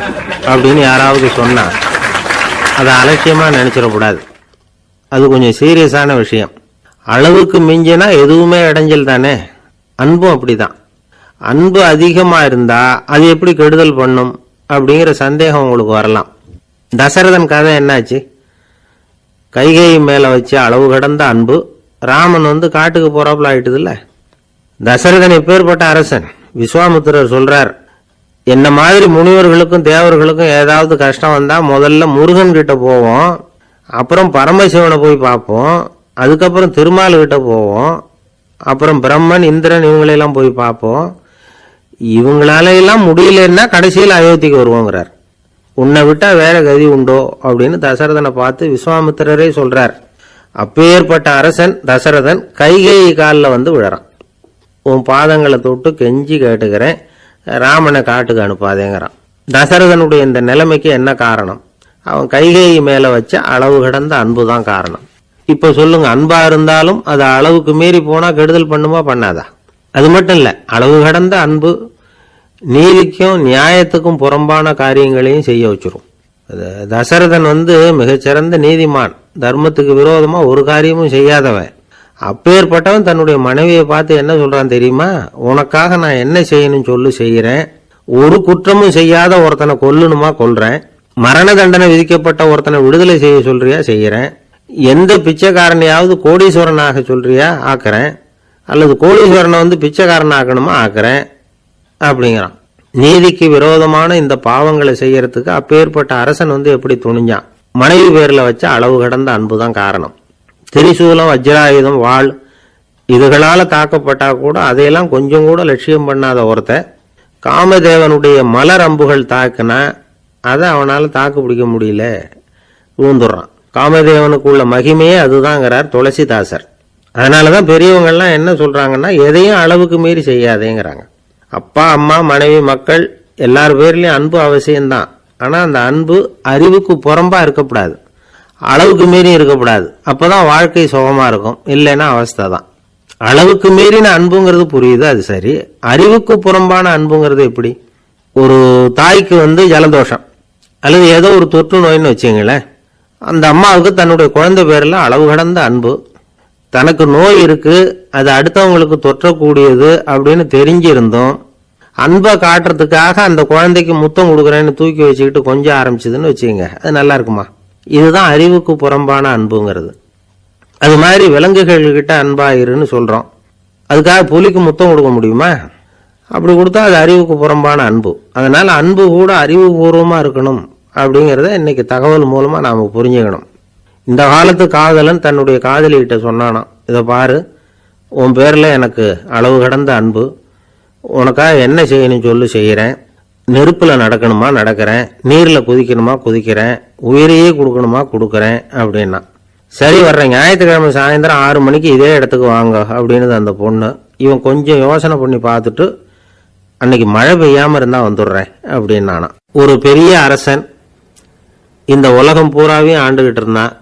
S1: அப்படின்னு யாராவது சொன்னா அதை அலட்சியமா நினைச்சிடக்கூடாது. அது கொஞ்சம் சீரியஸான விஷயம். அளவுக்கு மிஞ்சினா எதுவுமே இடைஞ்சல் தானே. அன்பும் அப்படிதான். அன்பு அதிகமா இருந்தா அது எப்படி கெடுதல் பண்ணும் அப்படிங்கிற சந்தேகம் உங்களுக்கு வரலாம். தசரதன் கதை என்னாச்சு? கைகேயி மேல வச்சு அளவு கடந்த அன்பு. ராமன் காட்டுக்கு போறாப்புல ஆயிட்டுது இல்ல. தசரதன் எப்பேற்பட்ட அரசன். விஸ்வாமித்திரர் சொல்றார், என்ன மாதிரி முனிவர்களுக்கும் தேவர்களுக்கும் ஏதாவது கஷ்டம் வந்தா முதல்ல முருகன் கிட்ட போவோம், அப்புறம் பரமசிவனை போய் பார்ப்போம், அதுக்கப்புறம் திருமால் கிட்ட போவோம், அப்புறம் பிரம்மன் இந்திரன் இவங்களெல்லாம் போய் பார்ப்போம், இவங்களால எல்லாம் முடியலன்னா கடைசியில் அயோத்திக்கு வருவோங்கிறார். உன்னை விட்டா வேற கதி உண்டோ அப்படின்னு தசரதனை பார்த்து விஸ்வாமித்திரரே சொல்றார். அப்பேற்பட்ட அரசன் தசரதன் கைகேயி காலில் விழறான். உன் பாதங்களை தொட்டு கெஞ்சி கேட்டுக்கிறேன், ராமனை காட்டுக்கு அனுப்பாதேங்கிறான். தசரதனுடைய இந்த நிலைமைக்கு என்ன காரணம்? அவன் கைகேயி மேல வச்ச அளவு கடந்த அன்பு தான் காரணம். இப்ப சொல்லுங்க, அன்பா இருந்தாலும் அது அளவுக்கு மீறி போனா கெடுதல் பண்ணுமா பண்ணாதா? அது மட்டும் இல்ல, அளவு கடந்த அன்பு நீதிக்கும் நியாயத்துக்கும் புறம்பான காரியங்களையும் செய்ய வச்சிரும். தசரதன் மிகச்சிறந்த நீதிமான், தர்மத்துக்கு விரோதமா ஒரு காரியமும் செய்யாதவன். அப்பேற்பட்டவன் தன்னுடைய மனைவியை பார்த்து என்ன சொல்றான் தெரியுமா? உனக்காக நான் என்ன செய்யணும் சொல்லு, செய்யறேன். ஒரு குற்றமும் செய்யாத ஒருத்தனை கொல்லணுமா கொல்றேன். மரண தண்டனை விதிக்கப்பட்ட ஒருத்தனை விடுதலை செய்ய சொல்றியா செய்யறேன். எந்த பிச்சைக்காரனையாவது கோடீஸ்வரனாக சொல்றியா ஆக்குறேன், அல்லது கோடீஸ்வரனை பிச்சைக்காரன் ஆக்கணுமா ஆக்குறேன் அப்படிங்கிறான். நீதிக்கு விரோதமான இந்த பாவங்களை செய்யறதுக்கு அப்பேற்பட்ட அரசன் எப்படி துணிஞ்சான்? மனைவி பேர்ல வச்ச அளவு கடந்த அன்புதான் காரணம். திரிசூலம், வஜ்ராயுதம், வாள் இதுகளால தாக்கப்பட்டா கூட அதையெல்லாம் கொஞ்சம் கூட லட்சியம் பண்ணாத ஒருத்தன் காமதேவனுடைய மலர் அம்புகள் தாக்குனா அதை அவனால தாக்கு பிடிக்க முடியல, விழுந்துடுறான். காமதேவனுக்குள்ள மகிமையே அதுதாங்கிறார் துளசிதாசர். அதனாலதான் பெரியவங்கள்லாம் என்ன சொல்றாங்கன்னா, எதையும் அளவுக்கு மீறி செய்யாதேங்கிறாங்க. அப்பா, அம்மா, மனைவி, மக்கள் எல்லார் பேர்லயும் அன்பு அவசியம்தான். ஆனா அந்த அன்பு அறிவுக்கு புறம்பா இருக்கக்கூடாது, அளவுக்கு மீறி இருக்கக்கூடாது. அப்பதான் வாழ்க்கை சுகமா இருக்கும். இல்லைன்னா அவஸ்தை தான். அளவுக்கு மீறின அன்புங்கிறது புரியுது, அது சரி. அறிவுக்கு புறம்பான அன்புங்கிறது எப்படி? ஒரு தாய்க்கு ஜலதோஷம் அல்லது ஏதோ ஒரு தொற்று நோயின்னு வச்சுங்களேன். அந்த அம்மாவுக்கு தன்னுடைய குழந்தை பேர்ல அளவு கடந்த அன்பு. தனக்கு நோய் இருக்கு, அது அடுத்தவங்களுக்கு தொற்றக்கூடியது அப்படின்னு தெரிஞ்சிருந்தோம் அன்பை காட்டுறதுக்காக அந்த குழந்தைக்கு முத்தம் கொடுக்குறேன்னு தூக்கி வச்சுக்கிட்டு கொஞ்சம் ஆரம்பிச்சதுன்னு வச்சுக்கோங்க, அது நல்லா இருக்குமா? இதுதான் அறிவுக்கு புறம்பான அன்புங்கிறது. அது மாதிரி விலங்குகள்கிட்ட அன்பாயிருன்னு சொல்றோம். அதுக்காக புலிக்கு முத்தம் கொடுக்க முடியுமா? அப்படி கொடுத்தா அது அறிவுக்கு புறம்பான அன்பு. அதனால அன்பு கூட அறிவுபூர்வமா இருக்கணும் அப்படிங்கிறத இன்னைக்கு தகவல் மூலமா நாம புரிஞ்சுக்கணும். இந்த காலத்து காதலன் தன்னுடைய காதலிகிட்ட சொன்னானாம், இதை பாரு, உன் பேர்ல எனக்கு அளவு கடந்த அன்பு, உனக்காக என்ன செய்யணும் சொல்லு செய்கிறேன், நெருப்புல நடக்கணுமா நடக்கிறேன், நீர்ல குதிக்கணுமா குதிக்கிறேன், உயிரையே கொடுக்கணுமா கொடுக்கறேன் அப்படின்னா. சரி, வர்ற ஞாயிற்றுக்கிழமை சாயந்தரம் 6 மணிக்கு இதே இடத்துக்கு வாங்க அப்படின்னு அந்த பொண்ணு. இவன் கொஞ்சம் யோசனை பண்ணி பார்த்துட்டு, அன்னைக்கு மழை பெய்யாம இருந்தா வந்துடுறேன் அப்படின்னானா. ஒரு பெரிய அரசன் இந்த உலகம் பூராவையும் ஆண்டுகிட்டு இருந்தான்.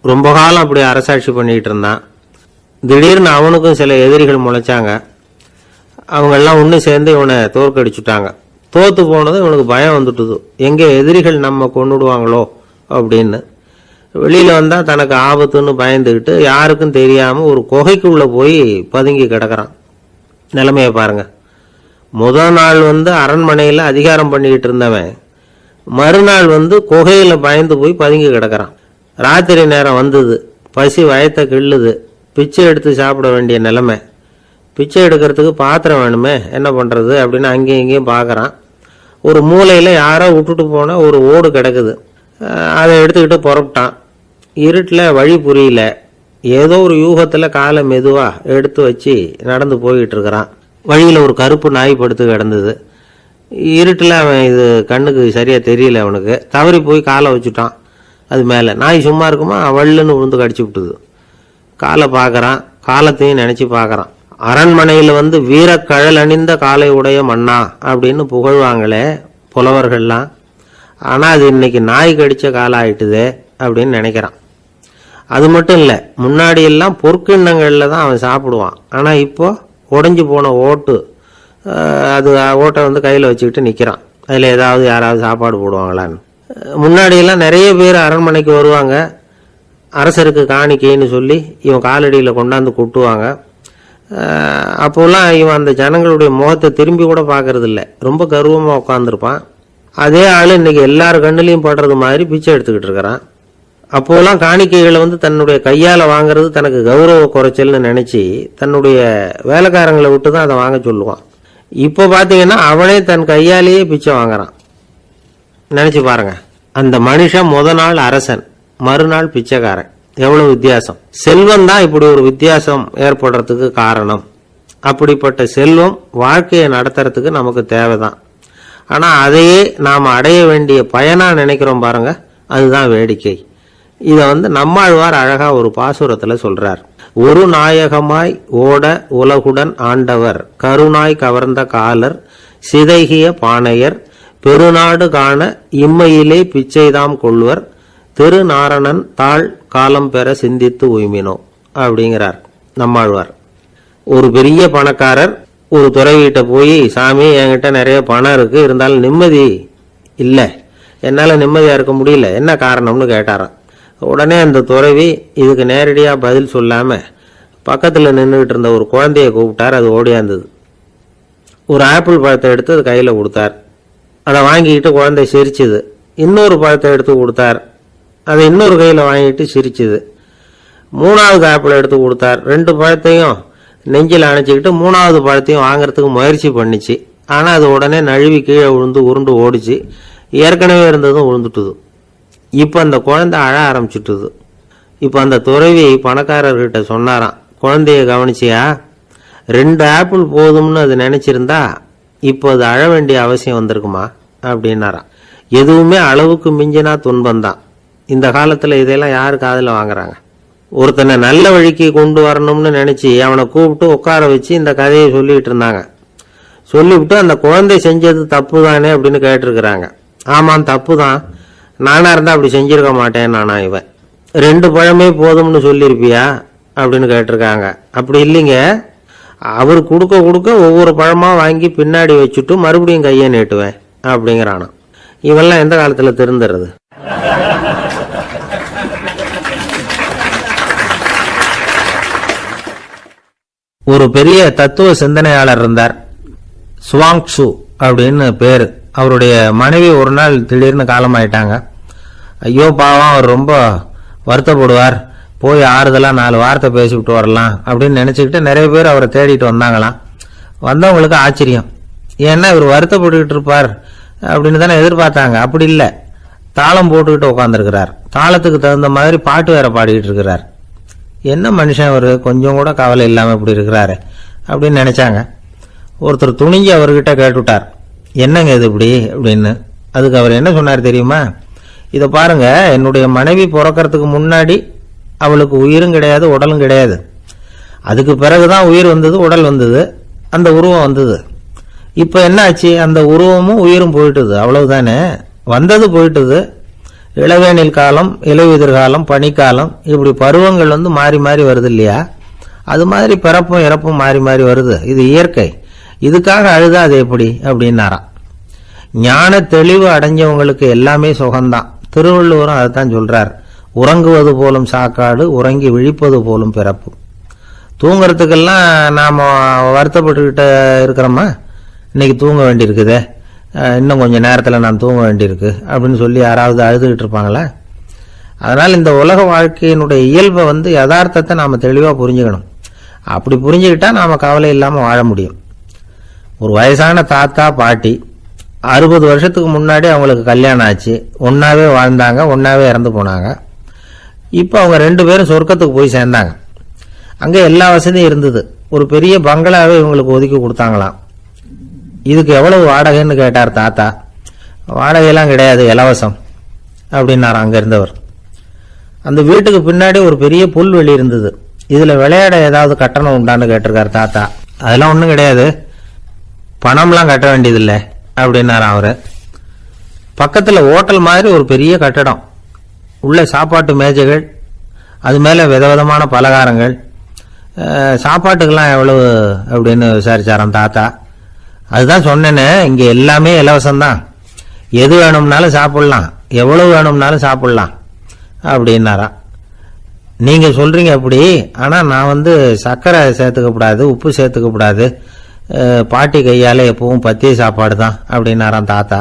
S1: ரொம்ப காலம் அப்படி அரசாட்சி பண்ணிக்கிட்டு இருந்தான். திடீர்னு அவனுக்கும் சில எதிரிகள் முளைச்சாங்க. அவங்கெல்லாம் ஒன்று சேர்ந்து இவனை தோற்கடிச்சுட்டாங்க. தோத்து போனதும் இவனுக்கு பயம் வந்துட்டுது, எங்கே எதிரிகள் நம்ம கொண்டுடுவாங்களோ அப்படின்னு. வெளியில வந்தா தனக்கு ஆபத்துன்னு பயந்துக்கிட்டு யாருக்கும் தெரியாம ஒரு குகைக்குள்ள போய் பதுங்கி கிடக்கிறான். நிலைமைய பாருங்க. முதல் நாள் அரண்மனையில் அதிகாரம் பண்ணிக்கிட்டு இருந்தவன் மறுநாள் குகையில பயந்து போய் பதுங்கி கிடக்கிறான். ராத்திரி நேரம் வந்தது, பசி வயத்தை கிள்ளுது, பிச்சை எடுத்து சாப்பிட வேண்டிய நிலைமை. பிச்சை எடுக்கிறதுக்கு பாத்திரம் வேணுமே, என்ன பண்றது அப்படின்னு அங்கேயும் இங்கேயும் பார்க்கறான். ஒரு மூலையில யாரோ விட்டுட்டு போன ஒரு ஓடு கிடக்குது. அதை எடுத்துக்கிட்டு புறப்பட்டான். இருட்டில் வழி புரியல. ஏதோ ஒரு யூகத்துல காலை மெதுவா எடுத்து வச்சு நடந்து போயிட்டு இருக்கிறான். வழியில ஒரு கருப்பு நாய் படுத்து கிடந்தது. இருட்டில் அவன் இது கண்ணுக்கு சரியா தெரியல. அவனுக்கு தவறி போய் காலை வச்சுட்டான் அது மேல. நாய் சும்மா இருக்குமா, வள்ளுன்னு விழுந்து கடிச்சு விட்டுது. காலை பார்க்கறான், காலத்தையும் நினைச்சு பார்க்கறான். அரண்மனையில வீரக்கழல் அணிந்த காலை உடைய மன்னா அப்படின்னு புகழ்வாங்களே புலவர்கள்லாம். ஆனா அது இன்னைக்கு நாய் கடிச்ச காலம் ஆயிட்டுதே அப்படின்னு நினைக்கிறான். அது மட்டும் இல்ல, முன்னாடி எல்லாம் பொற்கிண்ணங்கள்ல தான் அவன் சாப்பிடுவான். ஆனா இப்போ உடைஞ்சு போன ஓட்டு, அது ஓட்டை கையில வச்சுக்கிட்டு நிக்கிறான். அதுல ஏதாவது யாராவது சாப்பாடு போடுவாங்களான்னு. முன்னாடி எல்லாம் நிறைய பேர் அரண்மனைக்கு வருவாங்க. அரசருக்கு காணிக்கைன்னு சொல்லி இவன் காலடியில கொண்டாந்து கொட்டுவாங்க. அப்போல்லாம் இவன் அந்த ஜனங்களுடைய முகத்தை திரும்பி கூட பார்க்கறது இல்லை, ரொம்ப கர்வமா உட்காந்துருப்பான். அதே ஆளு இன்னைக்கு எல்லார் கண்ணிலையும் படுறது மாதிரி பிச்சை எடுத்துக்கிட்டு இருக்கிறான். அப்போலாம் காணிக்கைகளை தன்னுடைய கையால வாங்குறது தனக்கு கௌரவ குறைச்சல்னு நினைச்சு தன்னுடைய வேலைக்காரங்களை விட்டு தான் அதை வாங்க சொல்லுவான். இப்போ பாத்தீங்கன்னா அவனே தன் கையாலேயே பிச்சை வாங்குறான். நினைச்சு பாருங்க, அந்த மனுஷன் முத நாள் அரசன், மறுநாள் பிச்சைக்காரன். எவ்வளவு வித்தியாசம்! செல்வம் தான் இப்படி ஒரு வித்தியாசம் ஏற்படுறதுக்கு காரணம். அப்படிப்பட்ட செல்வம் வாழ்க்கையை நடத்துறதுக்கு நமக்கு தேவைதான். ஆனா அதையே நாம் அடைய வேண்டிய பயனா நினைக்கிறோம் பாருங்க, அதுதான் வேடிக்கை. இத நம்மாழ்வார் அழகா ஒரு பாசுரத்துல சொல்றார். ஒரு நாயகமாய் ஓட உலகுடன் ஆண்டவர், கருணாய் கவர்ந்த காலர், சிதைகிய பானையர், பெருநாடு காண இம்மையிலே பிச்சைதாம் கொள்வர், திருநாரணன் தாழ் காலம் பெற சிந்தித்து உய்மினோ அப்படிங்கிறார் நம்மாழ்வார். ஒரு பெரிய பணக்காரர் ஒரு துறவிகிட்ட போய், சாமி என்கிட்ட நிறைய பணம் இருக்கு, இருந்தாலும் நிம்மதி இல்லை, என்னால நிம்மதியா இருக்க முடியல, என்ன காரணம்னு கேட்டாராம். உடனே அந்த துறவி இதுக்கு நேரடியா பதில் சொல்லாம பக்கத்துல நின்றுகிட்டு இருந்த ஒரு குழந்தைய கூப்பிட்டார். அது ஓடியாந்தது. ஒரு ஆப்பிள் பழத்தை எடுத்து அது கையில கொடுத்தார். அதை வாங்கிக்கிட்டு குழந்தை சிரிச்சுது. இன்னொரு பழத்தை எடுத்து கொடுத்தார். அதை இன்னொரு கையில வாங்கிட்டு சிரிச்சுது. 3வது ஆப்பிள் எடுத்து கொடுத்தார். 2 பழத்தையும் நெஞ்சில் அணைச்சிக்கிட்டு 3வது பழத்தையும் வாங்கறதுக்கு முயற்சி பண்ணிச்சு. ஆனா அது உடனே நழுவி கீழே விழுந்து உருண்டு ஓடிச்சு. ஏற்கனவே இருந்ததும் விழுந்துட்டுது. இப்ப அந்த குழந்தை அழ ஆரம்பிச்சுட்டுது. இப்ப அந்த துறவி பணக்காரர்கிட்ட சொன்னாராம், குழந்தைய கவனிச்சியா, 2 ஆப்பிள் போதும்னு அது நினைச்சிருந்தா இப்போ அது அழ வேண்டிய அவசியம் வந்திருக்குமா அப்படின்னாராம். எதுவுமே அளவுக்கு மிஞ்சினா துன்பம்தான். இந்த காலத்துல இதெல்லாம் யாரு காதுல வாங்குறாங்க? ஒருத்தனை நல்ல வழிக்கு கொண்டு வரணும்னு நினைச்சு அவனை கூப்பிட்டு உட்கார வச்சு இந்த கதையை சொல்லிட்டு இருந்தாங்க. சொல்லிவிட்டு அந்த குழந்தை செஞ்சது தப்பு தானே அப்படின்னு கேட்டிருக்கிறாங்க. ஆமாம், தப்பு தான், நானா இருந்தா அப்படி செஞ்சிருக்க மாட்டேன் நானா இவன். 2 பழமே போதும்னு சொல்லியிருப்பியா அப்படின்னு கேட்டிருக்காங்க. அப்படி இல்லைங்க, அவர் கொடுக்க கொடுக்க ஒவ்வொரு பழமா வாங்கி பின்னாடி வச்சுட்டு மறுபடியும் கையை நீட்டுவேன் அப்படிங்கிறானா. இவெல்லாம் எந்த காலத்துல திருந்துறது? ஒரு பெரிய தத்துவ சிந்தனையாளர் இருந்தார், சுவாங்சு அப்படின்னு பேரு. அவருடைய மனைவி ஒரு நாள் திடீர்னு காலமாயிட்டாங்க. ஐயோ பாவம், அவர் ரொம்ப வருத்தப்படுவார். போய் ஆறுதலாக 4 வார்த்தை பேசிவிட்டு வரலாம் அப்படின்னு நினச்சிக்கிட்டு நிறைய பேர் அவரை தேடிட்டு வந்தாங்களாம். வந்தவங்களுக்கு ஆச்சரியம். ஏன்னா இவர் வருத்தப்பட்டுக்கிட்டு இருப்பார் அப்படின்னு தானே எதிர்பார்த்தாங்க. அப்படி இல்லை, தாளம் போட்டுக்கிட்டு உட்காந்துருக்கிறார். தாளத்துக்கு தகுந்த மாதிரி பாட்டு வேற பாடிக்கிட்டு இருக்கிறார். என்ன மனுஷன் அவர், கொஞ்சம் கூட கவலை இல்லாமல் இப்படி இருக்கிறாரு அப்படின்னு நினைச்சாங்க. ஒருத்தர் துணிஞ்சு அவர்கிட்ட கேட்டுவிட்டார், என்னங்க இது இப்படி அப்படின்னு. அதுக்கு அவர் என்ன சொன்னார் தெரியுமா? இதை பாருங்க, என்னுடைய மனைவி பிறக்கிறதுக்கு முன்னாடி அவளுக்கு உயிரும் கிடையாது, உடலும் கிடையாது. அதுக்கு பிறகுதான் உயிர் வந்தது, உடல் வந்தது, அந்த உருவம் வந்தது. இப்போ என்ன ஆச்சு? அந்த உருவமும் உயிரும் போயிட்டுது, அவ்வளவுதானே. வந்தது போயிட்டுது. இளவேனில் காலம், இலையுதிர் காலம், பனிக்காலம், இப்படி பருவங்கள் மாறி மாறி வருது இல்லையா? அது மாதிரி பிறப்பும் இறப்பும் மாறி மாறி வருது. இது இயற்கை. இதுக்காக அழுதா அது எப்படி அப்படின்னாராம். ஞான தெளிவு அடைஞ்சவங்களுக்கு எல்லாமே சுகம்தான். திருவள்ளுவரும் அதைத்தான் சொல்றார். உறங்குவது போலும் சாக்காடு, உறங்கி விழிப்பது போலும் பிறப்பு. தூங்குறதுக்கெல்லாம் நாம வருத்தப்பட்டுக்கிட்ட இருக்கிறோமா? இன்னைக்கு தூங்க வேண்டியிருக்குதே, இன்னும் கொஞ்சம் நேரத்தில் நான் தூங்க வேண்டியிருக்கு அப்படின்னு சொல்லி யாராவது அழுதுகிட்டு இருப்பாங்களா? அதனால் இந்த உலக வாழ்க்கையினுடைய இயல்பை யதார்த்தத்தை நாம் தெளிவாக புரிஞ்சுக்கணும். அப்படி புரிஞ்சுக்கிட்டா நாம் கவலை இல்லாமல் வாழ முடியும். ஒரு வயசான தாத்தா பாட்டி 60 வருஷத்துக்கு முன்னாடி அவங்களுக்கு கல்யாணம் ஆச்சு. ஒன்னாவே வாழ்ந்தாங்க, ஒன்னாவே இறந்து போனாங்க. இப்போ அவங்க 2 பேரும் சொர்க்கத்துக்கு போய் சேர்ந்தாங்க. அங்கே எல்லா வசதியும் இருந்தது. ஒரு பெரிய பங்களாவே இவங்களுக்கு ஒதுக்கி கொடுத்தாங்களாம். இதுக்கு எவ்வளவு வாடகைன்னு கேட்டார் தாத்தா. வாடகையெல்லாம் கிடையாது, இலவசம் அப்படின்னார் அங்கே இருந்தவர். அந்த வீட்டுக்கு பின்னாடி ஒரு பெரிய புல்வெளி இருந்தது. இதில் விளையாட ஏதாவது கட்டணம் உண்டான்னு கேட்டிருக்கார் தாத்தா. அதெல்லாம் ஒன்றும் கிடையாது, பணம்லாம் கட்ட வேண்டியதில்லை அப்படின்னார் அவர். பக்கத்தில் ஹோட்டல் மாதிரி ஒரு பெரிய கட்டடம், உள்ள சாப்பாட்டு மேஜைகள், அது மேலே விதவிதமான பலகாரங்கள். சாப்பாட்டுக்கெல்லாம் எவ்வளவு அப்படின்னு விசாரிச்சாராம் தாத்தா. அதுதான் சொன்னேன்னு, இங்கே எல்லாமே இலவசம்தான், எது வேணும்னாலும் சாப்பிடலாம், எவ்வளவு வேணும்னாலும் சாப்பிடலாம் அப்படின்னாராம். நீங்க சொல்றீங்க அப்படி, ஆனா நான் சர்க்கரை சேர்த்துக்க கூடாது, உப்பு சேர்த்துக்க கூடாது, பாட்டி கையால எப்பவும் பத்திய சாப்பாடு தான் அப்படின்னாராம் தாத்தா.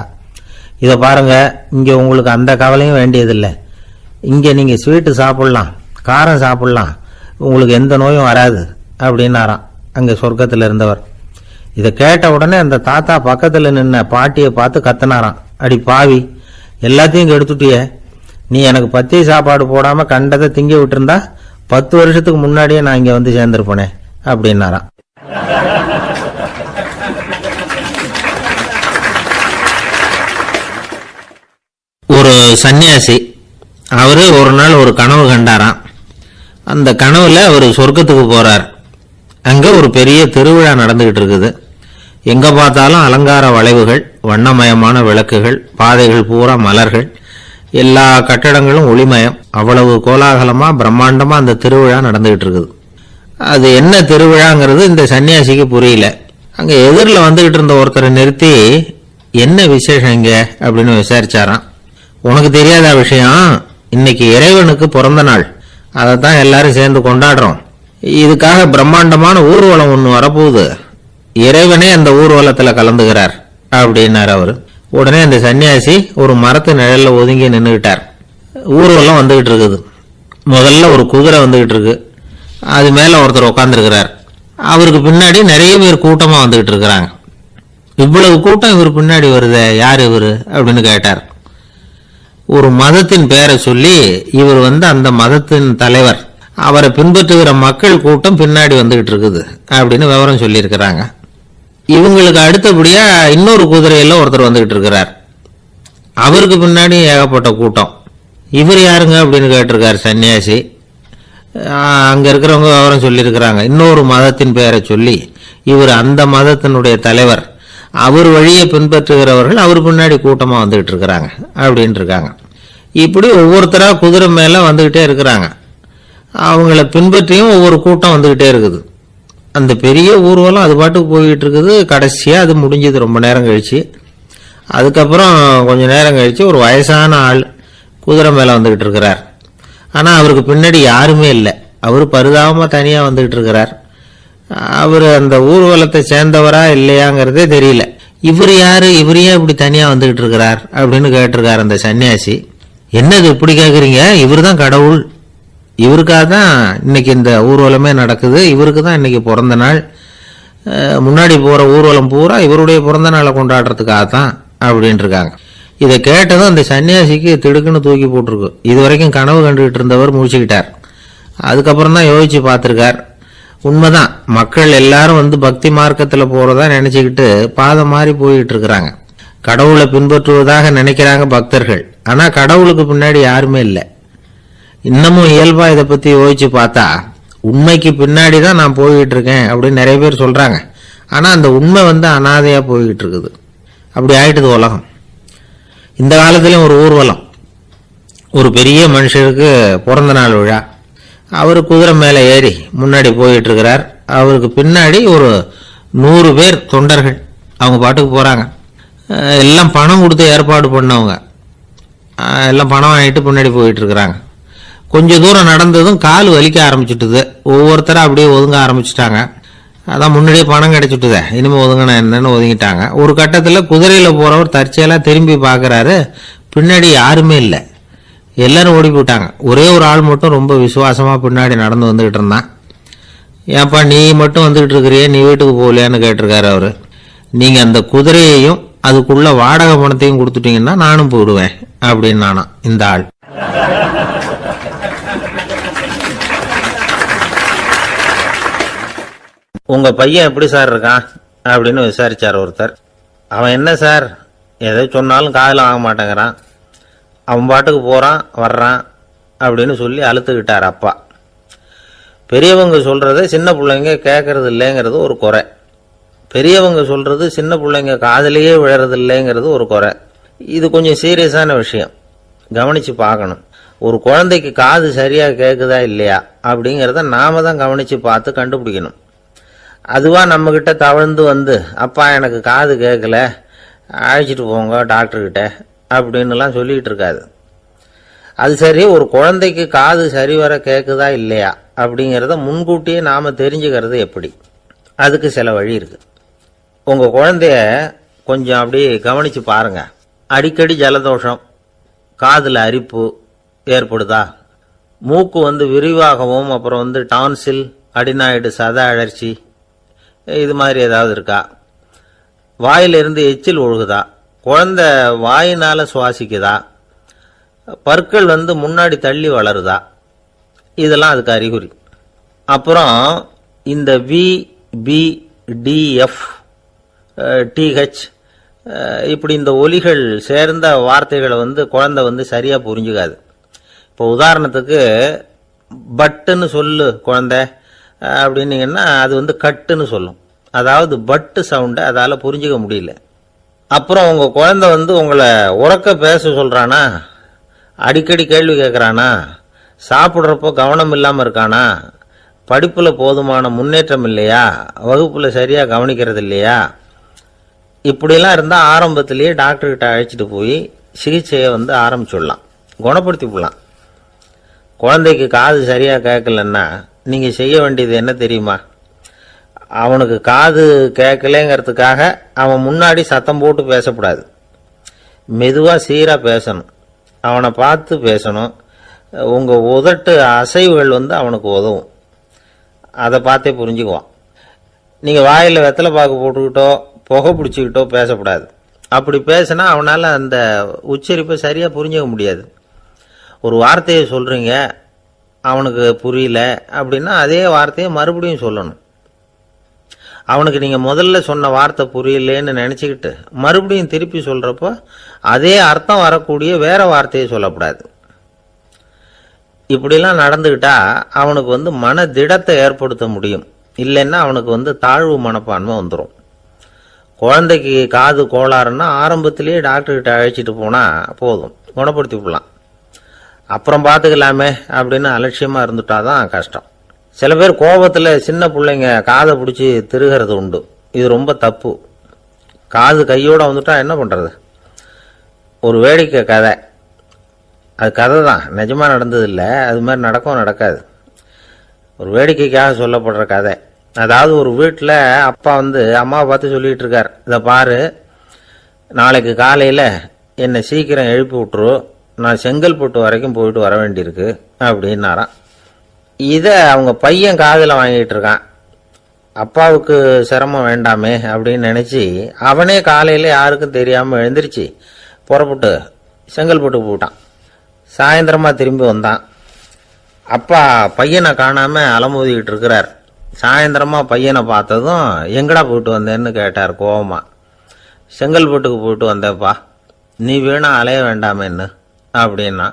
S1: இதை பாருங்க, இங்க உங்களுக்கு அந்த கவலையும் வேண்டியதில்லை. இங்க நீங்க ஸ்வீட்டு சாப்பிடலாம், காரம் சாப்பிடலாம், உங்களுக்கு எந்த நோயும் வராது அப்படின்னாராம் அங்க சொர்க்கத்தில் இருந்தவர். இதை கேட்ட உடனே அந்த தாத்தா பக்கத்தில் நின்ன பாட்டியை பார்த்து கத்தினாராம், அடி பாவி, எல்லாத்தையும் கெடுத்துட்டிய, நீ எனக்கு பத்திய சாப்பாடு போடாம கண்டதை திங்க விட்டுருந்தா 10 வருஷத்துக்கு முன்னாடியே நான் இங்க சேர்ந்திருப்பேனே அப்படின்னாராம். ஒரு சன்னியாசி, அவரு ஒரு நாள் ஒரு கனவு கண்டாராம். அந்த கனவுல அவர் சொர்க்கத்துக்கு போறார். அங்க ஒரு பெரிய திருவிழா நடந்துகிட்டு இருக்குது. எங்க பார்த்தாலும் அலங்கார வளைவுகள், வண்ணமயமான விளக்குகள், பாதைகள் பூரா மலர்கள், எல்லா கட்டடங்களும் ஒளிமயம். அவ்வளவு கோலாகலமா பிரம்மாண்டமா அந்த திருவிழா நடந்துகிட்டு இருக்குது. அது என்ன திருவிழாங்கிறது இந்த சன்னியாசிக்கு புரியல. அங்க எதிரில் வந்துகிட்டு இருந்த ஒருத்தரை நிறுத்தி, என்ன விசேஷம் இங்க அப்படின்னு விசாரிச்சாராம். உனக்கு தெரியாத விஷயம், இன்னைக்கு இறைவனுக்கு பிறந்த நாள், அதைத்தான் எல்லாரும் சேர்ந்து கொண்டாடுறோம். இதுக்காக பிரம்மாண்டமான ஊர்வலம் ஒன்று வரப்போகுது, இறைவனே அந்த ஊர்வலத்தில் கலந்துகிறார் அப்படின்னார் அவரு. உடனே அந்த சன்னியாசி ஒரு மரத்து நிழல்ல ஒதுங்கி நின்றுகிட்டார். ஊர்வலம் வந்துகிட்டு இருக்குது. முதல்ல ஒரு குதிரை வந்துகிட்டு இருக்கு, அது மேல ஒருத்தர் உட்காந்துருக்கிறார். அவருக்கு பின்னாடி நிறைய பேர் கூட்டமா வந்துகிட்டு இருக்கிறாங்க. இவ்வளவு கூட்டம் இவர் பின்னாடி வருதே, யார் இவரு அப்படின்னு கேட்டார். ஒரு மதத்தின் பெயரை சொல்லி, இவர் அந்த மதத்தின் தலைவர், அவரை பின்பற்றுகிற மக்கள் கூட்டம் பின்னாடி வந்துகிட்டு இருக்குது அப்படின்னு விவரம் சொல்லி இருக்கிறாங்க. இவங்களுக்கு அடுத்தபடியா இன்னொரு குதிரையில ஒருத்தர் வந்துகிட்டு இருக்கிறார். அவருக்கு பின்னாடி ஏகப்பட்ட கூட்டம். இவர் யாருங்க அப்படின்னு கேட்டிருக்காரு சன்னியாசி. அங்க இருக்கிறவங்க விவரம் சொல்லி இருக்கிறாங்க. இன்னொரு மதத்தின் பெயரை சொல்லி, இவர் அந்த மதத்தினுடைய தலைவர், அவர் வழியை பின்பற்றுகிறவர்கள் அவர் பின்னாடி கூட்டமா வந்துகிட்டு இருக்கிறாங்க அப்படின்னு இருக்காங்க. இப்படி ஒவ்வொருத்தரா குதிரை மேல வந்துகிட்டே இருக்கிறாங்க. அவங்கள பின்பற்றியும் ஒவ்வொரு கூட்டம் வந்துகிட்டே இருக்குது. அந்த பெரிய ஊர்வலம் அது பாட்டுக்கு போயிட்டு இருக்குது. கடைசியா அது முடிஞ்சது ரொம்ப நேரம் கழிச்சு. அதுக்கப்புறம் கொஞ்ச நேரம் கழிச்சு ஒரு வயசான ஆள் குதிரை மேல வந்துகிட்டு இருக்கிறார். ஆனா அவருக்கு பின்னாடி யாருமே இல்லை. அவரு பரிதாபமா தனியா வந்துகிட்டு இருக்கிறார். அவரு அந்த ஊர்வலத்தை சேர்ந்தவரா இல்லையாங்கிறதே தெரியல. இவர் யாரு, இவர் ஏன் இப்படி தனியா வந்துகிட்டு இருக்கிறார் அப்படின்னு கேட்டிருக்காரு அந்த சன்னியாசி. என்னது இப்படி கேக்குறீங்க, இவர் தான் கடவுள் இவருக்காக தான் இன்னைக்கு இந்த ஊர்வலமே நடக்குது, இவருக்கு தான் இன்னைக்கு பிறந்த நாள். முன்னாடி போகிற ஊர்வலம் பூரா இவருடைய பிறந்த நாளை கொண்டாடுறதுக்காக தான் அப்படின்ட்டு இருக்காங்க. இதை கேட்டதும் அந்த சன்னியாசிக்கு திடுக்குன்னு தூக்கி போட்டிருக்கு. இது வரைக்கும் கனவு கண்டுகிட்டு இருந்தவர் முடிச்சுக்கிட்டார். அதுக்கப்புறம் தான் யோசிச்சு பார்த்துருக்கார். உண்மைதான், மக்கள் எல்லாரும் பக்தி மார்க்கத்தில் போகிறதா நினச்சிக்கிட்டு பாதம் மாறி போயிட்டு இருக்கிறாங்க. கடவுளை பின்பற்றுவதாக நினைக்கிறாங்க பக்தர்கள். ஆனால் கடவுளுக்கு பின்னாடி யாருமே இல்லை. இன்னமும் இயல்பா இதை பற்றி யோசிச்சு பார்த்தா உண்மைக்கு பின்னாடி தான் நான் போய்கிட்டு இருக்கேன் அப்படின்னு நிறைய பேர் சொல்கிறாங்க. ஆனால் அந்த உண்மை அனாதையாக போய்கிட்டு இருக்குது. அப்படி ஆயிட்டுது உலகம். இந்த காலத்துலேயும் ஒரு ஊர்வலம், ஒரு பெரிய மனுஷருக்கு பிறந்த நாள் விழா. அவர் குதிரை மேலே ஏறி முன்னாடி போயிட்டு இருக்கிறார். அவருக்கு பின்னாடி ஒரு 100 பேர் தொண்டர்கள் அவங்க பாட்டுக்கு போகிறாங்க. எல்லாம் பணம் கொடுத்து ஏற்பாடு பண்ணவங்க, எல்லாம் பணம் வாங்கிட்டு பின்னாடி போயிட்டு இருக்கிறாங்க. கொஞ்சம் தூரம் நடந்ததும் கால் வலிக்க ஆரம்பிச்சுட்டுது. ஒவ்வொருத்தரும் அப்படியே ஒதுங்க ஆரம்பிச்சுட்டாங்க. அதான் முன்னாடியே பணம் கிடைச்சிட்டுதே, இனிமேல் ஒதுங்கினா என்னன்னு ஒதுங்கிட்டாங்க. ஒரு கட்டத்தில் குதிரையில் போகிறவர் தற்செயலாக திரும்பி பார்க்குறாரு, பின்னாடி யாருமே இல்லை, எல்லாரும் ஓடி போயிட்டாங்க. ஒரே ஒரு ஆள் மட்டும் ரொம்ப விசுவாசமாக பின்னாடி நடந்து வந்துக்கிட்டு இருந்தான். ஏன்ப்பா நீ மட்டும் வந்துக்கிட்டு இருக்கிறியே, நீ வீட்டுக்கு போகலையான்னு கேட்டிருக்காரு அவர். நீங்கள் அந்த குதிரையையும் அதுக்குள்ள வாடகை பணத்தையும் கொடுத்துட்டீங்கன்னா நானும் போயிடுவேன் அப்படின்னு நானா இந்த ஆள். உங்க பையன் எப்படி சார் இருக்கான் அப்படின்னு விசாரிச்சார் ஒருத்தர். அவன் என்ன சார், எதை சொன்னாலும் காதில் வாங்க மாட்டேங்கிறான், அவன் பாட்டுக்கு போறான் வர்றான் அப்படின்னு சொல்லி அழுத்துக்கிட்டார் அப்பா. பெரியவங்க சொல்றதை சின்ன பிள்ளைங்க கேட்கறது இல்லைங்கிறது ஒரு குறை. பெரியவங்க சொல்றது சின்ன பிள்ளைங்க காதலையே விழறது இல்லைங்கிறது ஒரு குறை. இது கொஞ்சம் சீரியஸான விஷயம், கவனிச்சு பார்க்கணும். ஒரு குழந்தைக்கு காது சரியா கேட்குதா இல்லையா அப்படிங்கிறத நாம தான் கவனிச்சு பார்த்து கண்டுபிடிக்கணும். அதுவா நம்ம கிட்ட தவழ்ந்து அப்பா எனக்கு காது கேட்கல, அழைச்சிட்டு போங்க டாக்டர்கிட்ட அப்படின்னுலாம் சொல்லிட்டு இருக்காது. அது சரி, ஒரு குழந்தைக்கு காது சரிவர கேட்குதா இல்லையா அப்படிங்கிறத முன்கூட்டியே நாம தெரிஞ்சுக்கிறது எப்படி? அதுக்கு சில வழி இருக்கு. உங்க குழந்தைய கொஞ்சம் அப்படியே கவனிச்சு பாருங்க. அடிக்கடி ஜலதோஷம், காதுல அரிப்பு ஏற்படுதா, மூக்கு விரிவாகவும், அப்புறம் டான்சில், அடினாய்டு, சத அழற்சி, இது மாதிரி ஏதாவது இருக்கா, வாயிலிருந்து எச்சில் ஒழுகுதா, குழந்தை வாயினால சுவாசிக்குதா, பற்கள் முன்னாடி தள்ளி வளருதா, இதெல்லாம் அதுக்கு அறிகுறி. அப்புறம் இந்த VBDF TH இப்படி இந்த ஒலிகள் சேர்ந்த வார்த்தைகளை குழந்தை சரியா புரிஞ்சுக்காது. இப்போ உதாரணத்துக்கு பட்டுன்னு சொல்லு குழந்தை அப்படின்னீங்கன்னா அது கட்டுன்னு சொல்லும். அதாவது பட்டு சவுண்டை அதால புரிஞ்சுக்க முடியல. அப்புறம் உங்க குழந்தை உங்களை உறக்க பேச சொல்றானா, அடிக்கடி கேள்வி கேட்கறானா, சாப்பிட்றப்போ கவனம் இல்லாம இருக்கானா, படிப்புல போதுமான முன்னேற்றம் இல்லையா, வகுப்புல சரியா கவனிக்கிறது இல்லையா, இப்படிலாம் இருந்தா ஆரம்பத்திலேயே டாக்டர்கிட்ட அழைச்சிட்டு போய் சிகிச்சையை ஆரம்பிச்சுடலாம், குணப்படுத்தி விடலாம். குழந்தைக்கு காது சரியா கேட்கலன்னா நீங்க செய்ய வேண்டியது என்ன தெரியுமா? அவனுக்கு காது கேட்கலங்கிறதுக்காக அவன் முன்னாடி சத்தம் போட்டு பேசக்கூடாது. மெதுவா சீரா பேசணும், அவனை பார்த்து பேசணும். உங்க உதட்டு அசைவுகள் அவனுக்கு உதவும், அதை பார்த்தே புரிஞ்சுக்குவான். நீங்க வாயில வெத்தலை பாக்கு போட்டுக்கிட்டோ புகை பிடிச்சிக்கிட்டோ பேசக்கூடாது. அப்படி பேசினா அவனால அந்த உச்சரிப்பை சரியா புரிஞ்சுக்க முடியாது. ஒரு வார்த்தையை சொல்றீங்க, அவனுக்கு புரியல அப்படின்னா அதே வார்த்தையை மறுபடியும் சொல்லணும். அவனுக்கு நீங்க முதல்ல சொன்ன வார்த்தை புரியலேன்னு நினைச்சுக்கிட்டு மறுபடியும் திருப்பி சொல்றப்போ அதே அர்த்தம் வரக்கூடிய வேற வார்த்தையை சொல்லக்கூடாது. இப்படிலாம் நடந்துகிட்டா அவனுக்கு மன திடத்தை ஏற்படுத்த முடியும். இல்லைன்னா அவனுக்கு தாழ்வு மனப்பான்மை வந்துடும். குழந்தைக்கு காது கோளாறுன்னா ஆரம்பத்திலேயே டாக்டர்கிட்ட அழைச்சிட்டு போனா போதும், குணப்படுத்தி விடலாம். அப்புறம் பார்த்துக்கலாமே அப்படின்னு அலட்சியமா இருந்துட்டாதான் கஷ்டம். சில பேர் கோபத்துல சின்ன பிள்ளைங்க காதை பிடிச்சி திருகிறது உண்டு. இது ரொம்ப தப்பு. காது கையோட வந்துட்டா என்ன பண்றது? ஒரு வேடிக்கை கதை, அது கதை தான், நிஜமா நடந்தது இல்லை, அது மாதிரி நடக்கவும் நடக்காது. ஒரு வேடிக்கைக்காக சொல்லப்படுற கதை. அதாவது ஒரு வீட்டில் அப்பா அம்மாவை பார்த்து சொல்லிட்டு இருக்கார், இதை பாரு, நாளைக்கு காலையில என்னை சீக்கிரம் எழுப்பி விட்டுரு, நான் செங்கல்பட்டு வரைக்கும் போயிட்டு வர வேண்டியிருக்கு அப்படின்னாராம். இதை அவங்க பையன் காதில் வாங்கிட்டு இருக்கான். அப்பாவுக்கு சிரமம் வேண்டாமே அப்படின்னு நினச்சி அவனே காலையில் யாருக்கும் தெரியாமல் எழுந்திரிச்சு புறப்பட்டு செங்கல்பட்டுக்கு போட்டான். சாயந்தரமாக திரும்பி வந்தான். அப்பா பையனை காணாமல் அலமோதிக்கிட்டு இருக்கிறார். சாயந்தரமாக பையனை பார்த்ததும் எங்கடா போயிட்டு வந்தேன்னு கேட்டார் கோவமா. செங்கல்பட்டுக்கு போயிட்டு வந்தேப்பா, நீ வேணா அலைய வேண்டாமேன்னு அப்படின்னா.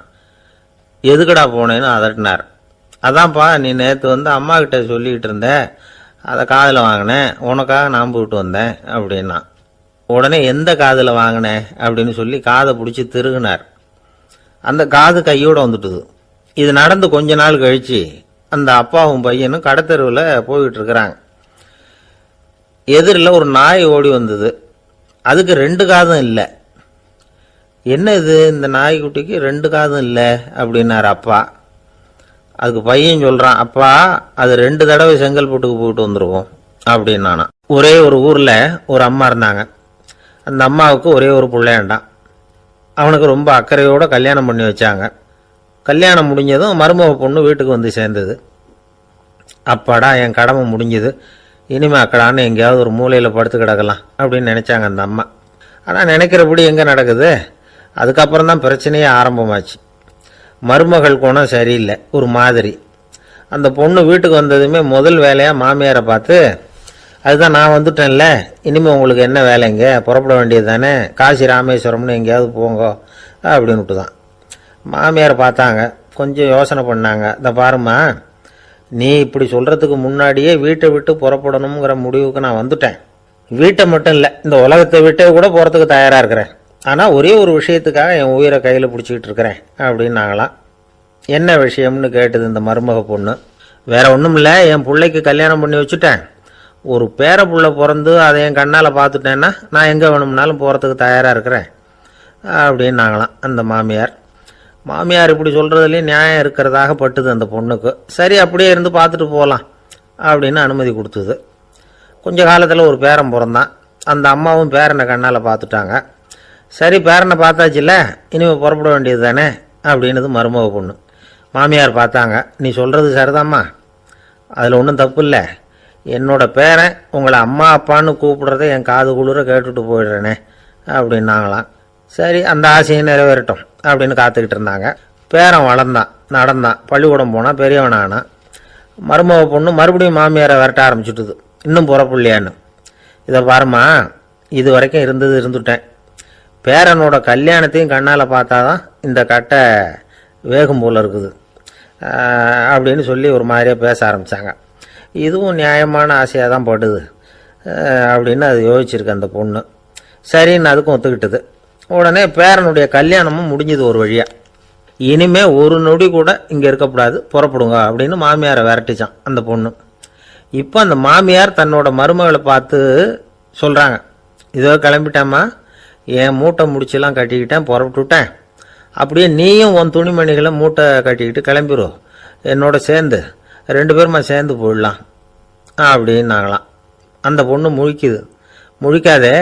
S1: எதுக்கடா போனேன்னு அதட்டினார். அதான்ப்பா நீ நேற்று வந்து அம்மா கிட்ட சொல்லிக்கிட்டு இருந்த, அதை காதில் வாங்கினேன், உனக்காக நான் போயிட்டு வந்தேன் அப்படின்னா. உடனே எந்த காதில் வாங்கினேன் அப்படின்னு சொல்லி காதை பிடிச்சி திருகுனார். அந்த காது கையோடு வந்துட்டுது. இது நடந்து கொஞ்ச நாள் கழிச்சு அந்த அப்பாவும் பையனும் கடத்தெருவில் போய்கிட்டு இருக்கிறாங்க. எதிரில் ஒரு நாய் ஓடி வந்தது. அதுக்கு 2 காதும் இல்லை. என்ன இது, இந்த நாய்க்குட்டிக்கு 2 காதும் இல்லை அப்படின்னாரு அப்பா. அதுக்கு பையன் சொல்கிறான், அப்பா அது 2 தடவை செங்கல்பட்டுக்கு போயிட்டு வந்துருவோம் அப்படின்னானா. ஒரே ஒரு ஊரில் ஒரு அம்மா இருந்தாங்க. அந்த அம்மாவுக்கு ஒரே ஒரு பிள்ளையாண்டான். அவனுக்கு ரொம்ப அக்கறையோடு கல்யாணம் பண்ணி வச்சாங்க. கல்யாணம் முடிஞ்சதும் மருமக பொண்ணு வீட்டுக்கு வந்து சேர்ந்தது. அப்பாடா என் கடமை முடிஞ்சது, இனிமே அக்கடான்னு எங்கேயாவது ஒரு மூலையில் படுத்து கிடக்கலாம் அப்படின்னு நினச்சாங்க அந்த அம்மா. ஆனால் நினைக்கிறபடி எங்கே நடக்குது. அதுக்கப்புறம் தான் பிரச்சனையே ஆரம்பமாச்சு. மருமகள் குணம் சரியில்லை, ஒரு மாதிரி. அந்த பொண்ணு வீட்டுக்கு வந்ததுமே முதல் வேலையாக மாமியாரை பார்த்து, அதுதான் நான் வந்துட்டேன்ல, இனிமேல் உங்களுக்கு என்ன வேலைங்க, புறப்பட வேண்டியது தானே, காசி ராமேஸ்வரம்னு எங்கேயாவது போங்க அப்படின்னுட்டு தான். மாமியார் பார்த்தாங்க, கொஞ்சம் யோசனை பண்ணாங்க. இந்த பாருமா, நீ இப்படி சொல்கிறதுக்கு முன்னாடியே வீட்டை விட்டு புறப்படணுங்கிற முடிவுக்கு நான் வந்துட்டேன். வீட்டை மட்டும் இல்லை, இந்த உலகத்தை விட்டே கூட போகிறதுக்கு தயாராக இருக்கிறேன். ஆனால் ஒரே ஒரு விஷயத்துக்காக என் உயிரை கையில் பிடிச்சிக்கிட்டு இருக்கிறேன் அப்படின்னாங்களாம். என்ன விஷயம்னு கேட்டது இந்த மருமக பொண்ணு. வேற ஒன்றும் இல்லை, என் பிள்ளைக்கு கல்யாணம் பண்ணி வச்சுட்டேன். ஒரு பேர புள்ள பிறந்து அதை என் கண்ணால் பார்த்துட்டேன்னா நான் எங்கே வேணும்னாலும் போகிறதுக்கு தயாராக இருக்கிறேன் அப்படின்னாங்களாம் அந்த மாமியார். மாமியார் இப்படி சொல்கிறதுலேயும் நியாயம் இருக்கிறதாக பட்டுது அந்த பொண்ணுக்கு. சரி அப்படியே இருந்து பார்த்துட்டு போகலாம் அப்படின்னு அனுமதி கொடுத்தது. கொஞ்ச காலத்தில் ஒரு பேரன் பிறந்தான். அந்த அம்மாவும் பேரனை கண்ணால் பார்த்துட்டாங்க. சரி பேரனை பார்த்தாச்சுல்ல, இனிமேல் புறப்பட வேண்டியது தானே அப்படின்னது மருமக பொண்ணு. மாமியார் பார்த்தாங்க, நீ சொல்கிறது சரிதாம்மா, அதில் ஒன்றும் தப்பு இல்லை. என்னோட பேரன் உங்களை அம்மா அப்பான்னு கூப்பிடுறத என் காது குளிர கேட்டுட்டு போயிடுறேனே அப்படின்னாங்களாம். சரி அந்த ஆசையை நிறைவேறட்டும் அப்படின்னு காத்துக்கிட்டு இருந்தாங்க. பேரன் வளர்ந்தான், நடந்தான், பள்ளிக்கூடம் போனால் பெரியவனானா. மருமக பொண்ணு மறுபடியும் மாமியாரை விரட்ட ஆரம்பிச்சுட்டுது, இன்னும் புறப்புள்ளையான்னு. இதை பாருமா, இது வரைக்கும் இருந்துட்டேன். பேரனோட கல்யாணத்தையும் கண்ணால் பார்த்தாதான் இந்த கட்டை வேகம் போல் இருக்குது அப்படின்னு சொல்லி ஒரு மாதிரியாக பேச ஆரம்பித்தாங்க. இதுவும் நியாயமான ஆசையாக தான் படுது அப்படின்னு அது யோசிச்சிருக்கு அந்த பொண்ணு. சரின்னு அதுக்கும் ஒத்துக்கிட்டது. உடனே பேரனுடைய கல்யாணமும் முடிஞ்சது ஒரு வழியாக. இனிமே ஒரு நொடி கூட இங்கே இருக்கக்கூடாது, புறப்படுங்க அப்படின்னு மாமியாரை விரட்டிச்சான் அந்த பொண்ணு. இப்போ அந்த மாமியார் தன்னோட மருமகளை பார்த்து சொல்கிறாங்க, இதோ கிளம்பிட்டேம்மா, என் மூட்டை முடிச்செல்லாம் கட்டிக்கிட்டேன், புறப்பட்டுவிட்டேன். அப்படியே நீயும் உன் துணிமணிகளை மூட்டை கட்டிக்கிட்டு கிளம்பிடும், என்னோட சேர்ந்து 2 பேருமா சேர்ந்து போயிடலாம் அப்படின்னாங்களாம். அந்த பொண்ணு முழிக்குது. முழிக்காதே,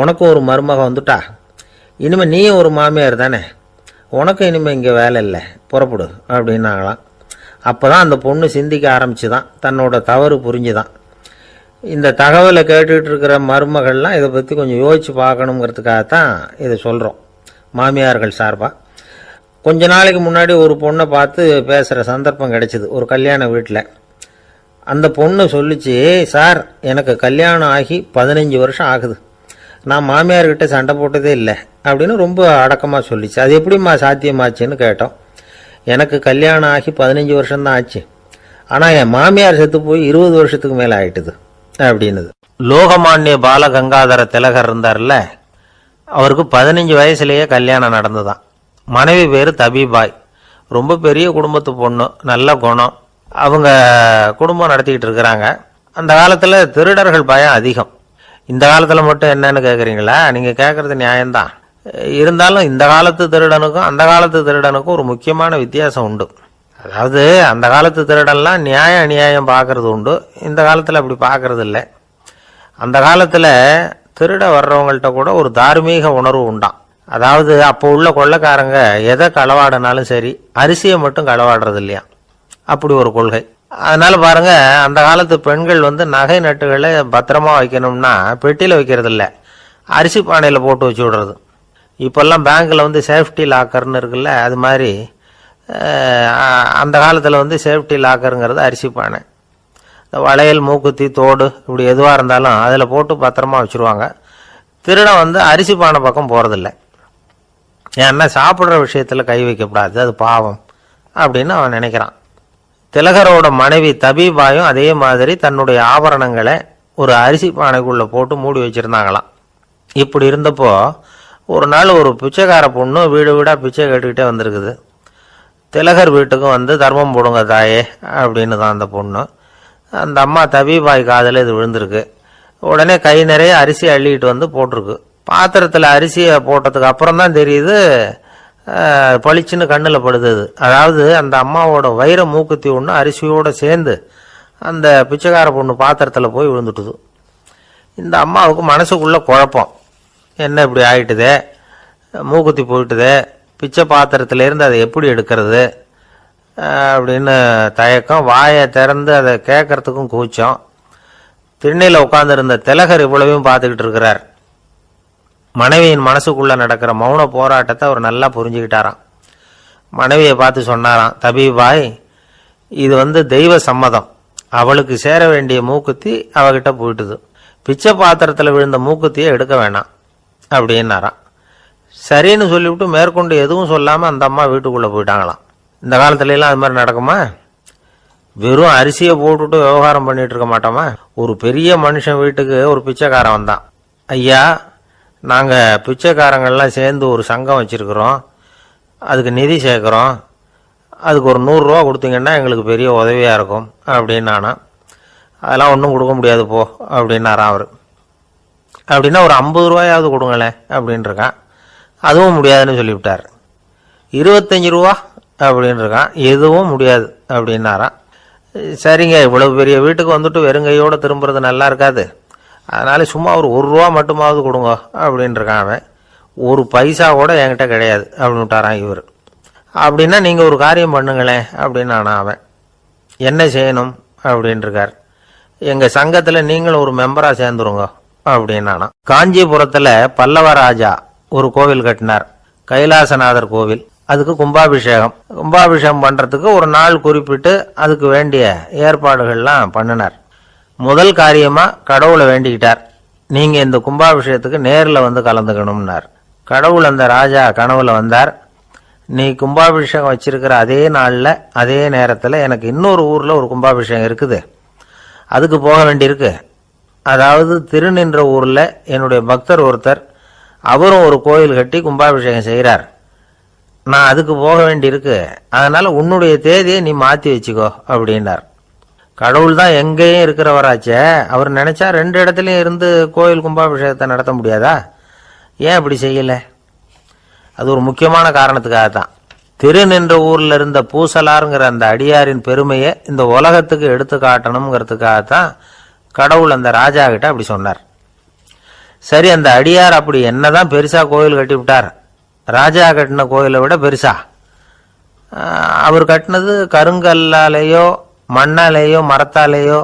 S1: உனக்கும் ஒரு மருமக வந்துட்டா, இனிமேல் நீயும் ஒரு மாமியார் தானே, உனக்கும் இனிமேல் இங்கே வேலை இல்லை, புறப்படு அப்படின்னாங்களாம். அப்போ தான் அந்த பொண்ணு சிந்திக்க ஆரம்பிச்சுதான், தன்னோட தவறு புரிஞ்சுதான். இந்த தகவலை கேட்டுக்கிட்டு இருக்கிற மருமகள்லாம் இதை பற்றி கொஞ்சம் யோசித்து பார்க்கணுங்கிறதுக்காகத்தான் இதை சொல்கிறோம் மாமியார்கள் சார்பாக. கொஞ்ச நாளைக்கு முன்னாடி ஒரு பொண்ணை பார்த்து பேசுகிற சந்தர்ப்பம் கிடைச்சிது ஒரு கல்யாண வீட்டில். அந்த பொண்ணு சொல்லிச்சு, சார் எனக்கு கல்யாணம் ஆகி 15 வருஷம் ஆகுது, நான் மாமியார்கிட்ட சண்டை போட்டதே இல்லை அப்படின்னு ரொம்ப அடக்கமாக சொல்லிச்சு. அது எப்படிம்மா சாத்தியமாச்சுன்னு கேட்டோம். எனக்கு கல்யாணம் ஆகி 15 வருஷம்தான் ஆச்சு, ஆனால் என் மாமியார் செத்து போய் 20 வருஷத்துக்கு மேலே ஆயிட்டுது அப்படின்னுது. லோகமானிய பாலகங்காதர திலகர் இருந்தார்ல, அவருக்கு 15 வயசுலேயே கல்யாணம் நடந்துதான். மனைவி பேர் தபிபாய், ரொம்ப பெரிய குடும்பத்து பொண்ணு, நல்ல குணம். அவங்க குடும்பம் நடத்திக்கிட்டு இருக்கிறாங்க. அந்த காலத்தில் திருடர்கள் பயம் அதிகம். இந்த காலத்தில் மட்டும் என்னன்னு கேட்குறீங்களா? நீங்கள் கேட்குறது நியாயம்தான். இருந்தாலும் இந்த காலத்து திருடனுக்கும் அந்த காலத்து திருடனுக்கும் ஒரு முக்கியமான வித்தியாசம் உண்டு. அதாவது அந்த காலத்து திருடன்லாம் நியாயம் அநியாயம் பார்க்கறது உண்டு, இந்த காலத்தில் அப்படி பார்க்கறது இல்லை. அந்த காலத்தில் திருட வர்றவங்கள்ட்ட கூட ஒரு தார்மீக உணர்வு உண்டாம். அதாவது அப்போ உள்ள கொள்ளைக்காரங்க எதை களவாடினாலும் சரி, அரிசியை மட்டும் களவாடுறது இல்லையா, அப்படி ஒரு கொள்கை. அதனால பாருங்க, அந்த காலத்து பெண்கள் நகை நட்டுகளை பத்திரமா வைக்கணும்னா பெட்டியில வைக்கிறது இல்லை, அரிசி பானையில் போட்டு வச்சு விடுறது. இப்பெல்லாம் பேங்க்ல சேஃப்டி லாக்கர்னு இருக்குல்ல, அது மாதிரி அந்த காலத்தில் சேஃப்டி லாக்கருங்கிறது அரிசி பானை. இந்த வளையல், மூக்குத்தி, தோடு இப்படி எதுவாக இருந்தாலும் அதில் போட்டு பத்திரமா வச்சுருவாங்க. திருடன் அரிசி பானை பக்கம் போகிறதில்ல. ஏன்னா சாப்பிட்ற விஷயத்தில் கை வைக்கக்கூடாது, அது பாவம் அப்படின்னு அவன் நினைக்கிறான். திலகரோட மனைவி தபீபாயும் அதே மாதிரி தன்னுடைய ஆபரணங்களை ஒரு அரிசி பானைக்குள்ளே போட்டு மூடி வச்சுருந்தாங்களாம். இப்படி இருந்தப்போ ஒரு நாள் ஒரு பிச்சைக்கார பொண்ணு வீடு வீடாக பிச்சை கேட்டுக்கிட்டே வந்திருக்குது. திலகர் வீட்டுக்கும் தர்மம் போடுங்க தாயே அப்படின்னு தான் அந்த பொண்ணு. அந்த அம்மா தபீபாய் காதில் இது விழுந்திருக்கு. உடனே கை நிறைய அரிசி அள்ளிக்கிட்டு போட்டிருக்கு. பாத்திரத்தில் அரிசியை போட்டதுக்கு அப்புறம் தான் தெரியுது, பளிச்சுன்னு கண்ணில் படுது. அதாவது அந்த அம்மாவோட வைர மூக்குத்தி ஒன்று அரிசியோடு சேர்ந்து அந்த பிச்சைக்கார பொண்ணு பாத்திரத்தில் போய் விழுந்துட்டுது. இந்த அம்மாவுக்கு மனசுக்குள்ள குழப்பம், என்ன இப்படி ஆகிட்டுதே, மூக்குத்தி போயிட்டுதே, பிச்சை பாத்திரத்திலேருந்து அதை எப்படி எடுக்கிறது அப்படின்னு தயக்கம். வாயை திறந்து அதை கேட்கறதுக்கும் கூச்சம். திண்ணையில் உட்காந்துருந்த திலகர் இவ்வளவையும் பார்த்துக்கிட்டு இருக்கிறார். மனைவியின் மனசுக்குள்ள நடக்கிற மௌன போராட்டத்தை அவர் நல்லா புரிஞ்சுக்கிட்டாராம். மனைவியை பார்த்து சொன்னாராம், தபீபாய், இது தெய்வ சம்மதம், அவளுக்கு சேர வேண்டிய மூக்குத்தி அவகிட்ட போயிட்டுது, பிச்சை பாத்திரத்தில் விழுந்த மூக்குத்தியை எடுக்க வேணாம் அப்படின்னாராம். சரின்னு சொல்லிவிட்டு மேற்கொண்டு எதுவும் சொல்லாமல் அந்த அம்மா வீட்டுக்குள்ளே போயிட்டாங்களாம். இந்த காலத்துலலாம் அது மாதிரி நடக்குமா? வெறும் அரிசியை போட்டுட்டு விவகாரம் பண்ணிட்டு இருக்க மாட்டோமா? ஒரு பெரிய மனுஷன் வீட்டுக்கு ஒரு பிச்சைக்காரன் வந்தான். ஐயா, நாங்கள் பிச்சைக்காரங்கள்லாம் சேர்ந்து ஒரு சங்கம் வச்சுருக்குறோம், அதுக்கு நிதி சேர்க்குறோம், அதுக்கு ஒரு 100 ரூபா கொடுத்தீங்கன்னா எங்களுக்கு பெரிய உதவியாக இருக்கும் அப்படின்னானா. அதெல்லாம் ஒன்றும் கொடுக்க முடியாது போ அப்படின்னாரான் அவர். அப்படின்னா ஒரு 50 ரூபாயாவது கொடுங்களேன் அப்படின்னு இருக்கான். அதுவும் முடியாதுன்னு சொல்லிவிட்டார். 25 ரூபா அப்படின்னு இருக்கான். எதுவும் முடியாது அப்படின்னாரான். சரிங்க, இவ்வளவு பெரிய வீட்டுக்கு வெறுங்கையோடு திரும்புறது நல்லா இருக்காது, அதனால சும்மா ஒரு 1 ரூபா மட்டுமாவது கொடுங்க அப்படின்னு இருக்கான் அவன். 1 பைசா கூட என்கிட்ட கிடையாது அப்படின்னு விட்டாரான் இவர். அப்படின்னா நீங்கள் ஒரு காரியம் பண்ணுங்களேன் அப்படின்னானா அவன். என்ன செய்யணும் அப்படின்னு இருக்கார். எங்கள் சங்கத்தில் நீங்களும் ஒரு மெம்பராக சேர்ந்துருங்க அப்படின்னானா. காஞ்சிபுரத்தில் பல்லவ ராஜா ஒரு கோவில் கட்டினார், கைலாசநாதர் கோவில். அதுக்கு கும்பாபிஷேகம் பண்ணுறதுக்கு ஒரு நாள் குறிப்பிட்டு அதுக்கு வேண்டிய ஏற்பாடுகள்லாம் பண்ணினார். முதல் காரியமாக கடவுளை வேண்டிக்கிட்டார், நீங்கள் இந்த கும்பாபிஷேகத்துக்கு நேரில் கலந்துக்கணும்னார். கடவுள் அந்த ராஜா கனவுல வந்தார். நீ கும்பாபிஷேகம் வச்சிருக்கிற அதே நாளில் அதே நேரத்தில் எனக்கு இன்னொரு ஊரில் ஒரு கும்பாபிஷேகம் இருக்குது, அதுக்கு போக வேண்டியிருக்கு. அதாவது திருநின்ற ஊரில் என்னுடைய பக்தர் ஒருத்தர், அவரும் ஒரு கோயில் கட்டி கும்பாபிஷேகம் செய்கிறார், நான் அதுக்கு போக வேண்டியிருக்கு, அதனால உன்னுடைய தேதியை நீ மாற்றி வச்சுக்கோ அப்படின்னார். கடவுள் தான் எங்கேயும் இருக்கிறவராச்சே, அவர் நினைச்சா 2 இடத்துலையும் இருந்து கோயில் கும்பாபிஷேகத்தை நடத்த முடியாதா? ஏன் அப்படி செய்யல? அது ஒரு முக்கியமான காரணத்துக்காகத்தான். திருநின்ற ஊரில் இருந்த பூசலாருங்கிற அந்த அடியாரின் பெருமையை இந்த உலகத்துக்கு எடுத்து காட்டணுங்கிறதுக்காகத்தான் கடவுள் அந்த ராஜா கிட்ட அப்படி சொன்னார். சரி, அந்த அடியார் அப்படி என்னதான் பெருசா கோயில் கட்டி விட்டார்? ராஜா கட்டின கோயிலை விட பெருசா? அவர் கட்டினது கருங்கல்லாலேயோ மண்ணாலேயோ மரத்தாலேயோ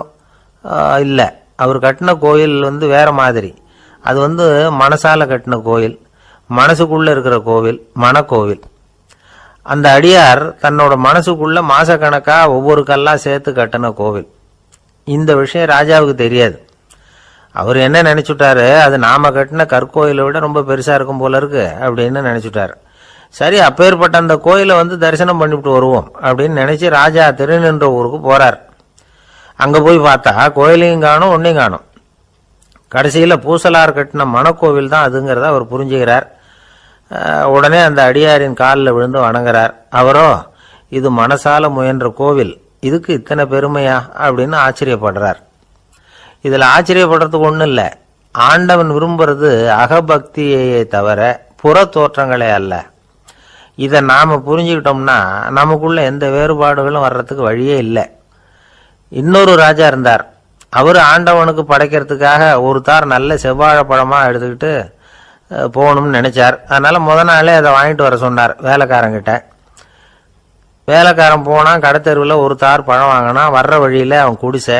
S1: இல்லை. அவர் கட்டின கோயில் வேற மாதிரி. அது மனசால கட்டின கோயில், மனசுக்குள்ள இருக்கிற கோவில், மனக்கோவில். அந்த அடியார் தன்னோட மனசுக்குள்ள மாசக்கணக்கா ஒவ்வொரு கல்லா சேர்த்து கட்டின கோவில். இந்த விஷயம் ராஜாவுக்கு தெரியாது. அவர் என்ன நினைச்சுட்டாரு, அது நாம கட்டின கற்கோயிலை விட ரொம்ப பெருசா இருக்கும் போல இருக்கு அப்படின்னு நினைச்சுட்டாரு. சரி, அப்பேற்பட்ட அந்த கோயிலை தரிசனம் பண்ணிவிட்டு வருவோம் அப்படின்னு நினைச்சு ராஜா திருநின்ற ஊருக்கு போறார். அங்க போய் பார்த்தா கோயிலையும் காணும், ஒன்னையும் காணும். கடைசியில பூசலார் கட்டின மனக்கோவில் தான் அதுங்கிறத அவர் புரிஞ்சுக்கிறார். உடனே அந்த அடியாரின் காலில் விழுந்து வணங்குறார். அவரோ, இது மனசால முயன்ற கோவில், இதுக்கு இத்தனை பெருமையா அப்படின்னு ஆச்சரியப்படுறார். இதுல ஆச்சரியப்படுறதுக்கு ஒன்றும் இல்லை. ஆண்டவன் விரும்புறது அகபக்தியை தவிர புற தோற்றங்களே அல்ல. இதை நாம புரிஞ்சுக்கிட்டோம்னா நமக்குள்ள எந்த வேறுபாடுகளும் வர்றதுக்கு வழியே இல்லை. இன்னொரு ராஜா இருந்தார். அவர் ஆண்டவனுக்கு படைக்கிறதுக்காக ஒரு தார் நல்ல செவ்வாழைப்பழமா எடுத்துக்கிட்டு போகணும்னு நினைச்சார். அதனால முத நாளே அதை வாங்கிட்டு வர சொன்னார் வேலைக்காரங்கிட்ட. வேலைக்காரன் போனான், கடத்தெருவில் ஒரு தார் பழம் வாங்கினான். வர்ற வழியில் அவன் குடிசை.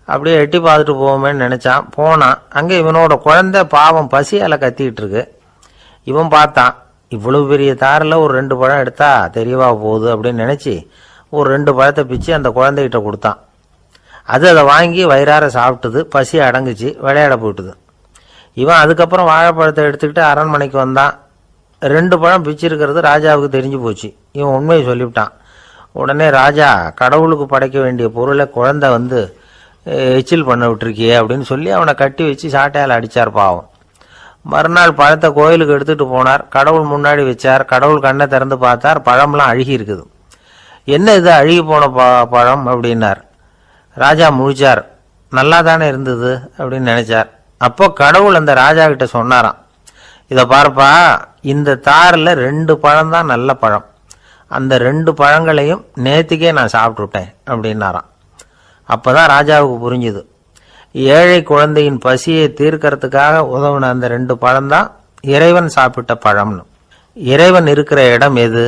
S1: அப்படியே எட்டி பார்த்துட்டு போவோமேன்னு நினச்சான். போனான். அங்கே இவனோட குழந்தை பாவம் பசியால் கத்திக்கிட்டு இருக்கு. இவன் பார்த்தான், இவ்வளவு பெரிய தாரில் ஒரு 2 பழம் எடுத்தா தெரியவா போகுது அப்படின்னு நினச்சி ஒரு 2 பழத்தை பிச்சு அந்த குழந்தைகிட்ட கொடுத்தான். அது அதை வாங்கி வயிறார சாப்பிட்டுது. பசி அடங்குச்சு, விளையாட போயிட்டுது. இவன் அதுக்கப்புறம் வாழைப்பழத்தை எடுத்துக்கிட்டு அரண்மனைக்கு வந்தான். 2 பழம் பிச்சிருக்கிறது ராஜாவுக்கு தெரிஞ்சு போச்சு. இவன் உண்மையை சொல்லிவிட்டான். உடனே ராஜா, கடவுளுக்கு படைக்க வேண்டிய பொருளை குழந்தை வந்து எச்சில் பண்ண விட்டுருக்கியே அப்படின்னு சொல்லி அவனை கட்டி வச்சு சாட்டையால் அடித்தார். பாவம். மறுநாள் பழத்தை கோயிலுக்கு எடுத்துகிட்டு போனார். கடவுள் முன்னாடி வச்சார். கடவுள் கண்ணை திறந்து பார்த்தார், பழம்லாம் அழுகி இருக்குது. என்ன இது அழுகி போன பழம் அப்படின்னார். ராஜா முழிச்சார். நல்லா தானே இருந்தது அப்படின்னு நினைச்சார். அப்போ கடவுள் அந்த ராஜா கிட்ட சொன்னாராம், இதை பார்ப்பா, இந்த தாரில் 2 பழம் தான் நல்ல பழம். அந்த 2 பழங்களையும் நேற்றுக்கே நான் சாப்பிட்டுட்டேன் அப்படின்னாராம். அப்போதான் ராஜாவுக்கு புரிஞ்சுது, ஏழை குழந்தையின் பசியை தீர்க்கறதுக்காக உதவுன அந்த 2 பழம் தான் இறைவன் சாப்பிட்ட பழம்னு. இறைவன் இருக்கிற இடம் எது?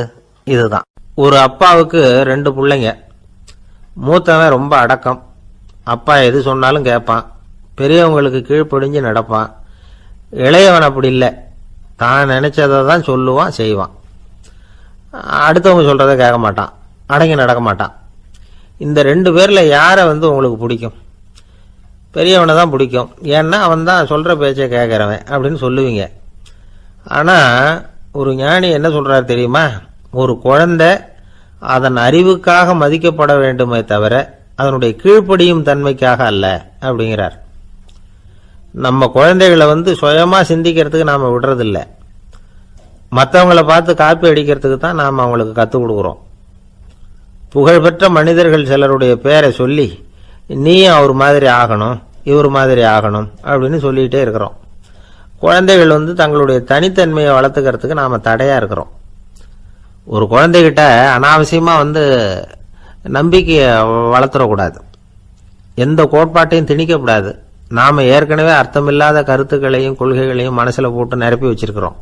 S1: இதுதான். ஒரு அப்பாவுக்கு 2 பிள்ளைங்க. மூத்தவன் ரொம்ப அடக்கம். அப்பா எது சொன்னாலும் கேட்பான். பெரியவங்களுக்கு கீழ்ப்படிஞ்சு நடப்பான். இளையவன் அப்படி இல்லை, தான் நினைச்சதை தான் சொல்லுவான், செய்வான். அடுத்தவங்க சொல்றதை கேட்க மாட்டான், அடங்கி நடக்க மாட்டான். இந்த 2 பேர்ல யாரை வந்து உங்களுக்கு பிடிக்கும்? பெரியவனை தான் பிடிக்கும். ஏன்னா அவன் தான் சொல்ற பேச்சை கேட்கறவன் அப்படின்னு சொல்லுவீங்க. ஆனா ஒரு ஞானி என்ன சொல்றாரு தெரியுமா? ஒரு குழந்தை அதன் அறிவுக்காக மதிக்கப்பட வேண்டுமே தவிர அதனுடைய கீழ்ப்படியும் தன்மைக்காக அல்ல அப்படிங்கிறார். நம்ம குழந்தைகளை வந்து சுயமா சிந்திக்கிறதுக்கு நாம விடுறதில்லை, மற்றவங்களை பார்த்து காப்பி அடிக்கிறதுக்கு தான் நாம் அவங்களுக்கு கற்றுக் கொடுக்குறோம். புகழ்பெற்ற மனிதர்கள் சிலருடைய பேரை சொல்லி நீயும் அவர் மாதிரி ஆகணும், இவர் மாதிரி ஆகணும் அப்படின்னு சொல்லிகிட்டே இருக்கிறோம். குழந்தைகள் வந்து தங்களுடைய தனித்தன்மையை வளர்த்துக்கிறதுக்கு நாம் தடையாக இருக்கிறோம். ஒரு குழந்தைகிட்ட அனாவசியமாக வந்து நம்பிக்கையை வளர்த்துடக்கூடாது, எந்த கோட்பாட்டையும் திணிக்கக்கூடாது. நாம் ஏற்கனவே அர்த்தமில்லாத கருத்துக்களையும் கொள்கைகளையும் மனசில் போட்டு நிரப்பி வச்சிருக்கிறோம்.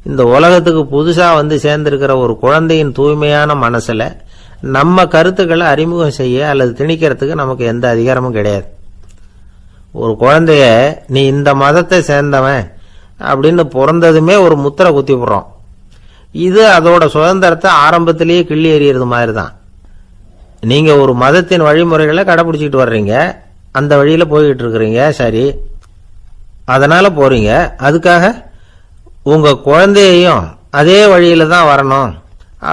S1: இந்த உலகத்துக்கு புதுசாக வந்து சேர்ந்திருக்கிற ஒரு குழந்தையின் தூய்மையான மனசில் நம்ம கருத்துக்களை அறிமுகம் செய்ய அல்லது திணிக்கிறதுக்கு நமக்கு எந்த அதிகாரமும் கிடையாது. ஒரு குழந்தைய நீ இந்த மதத்தை சேர்ந்தவன் அப்படின்னு பிறந்ததுமே ஒரு முத்திரை குத்தி போடுறோம். இது அதோட சுதந்திரத்தை ஆரம்பத்திலேயே கிள்ளி எறியறது மாதிரி தான். நீங்க ஒரு மதத்தின் வழிமுறைகளை கடைபிடிச்சிக்கிட்டு வர்றீங்க, அந்த வழியில போய்கிட்டு இருக்கிறீங்க, சரி, அதனால போறீங்க. அதுக்காக உங்க குழந்தையையும் அதே வழியில தான் வரணும்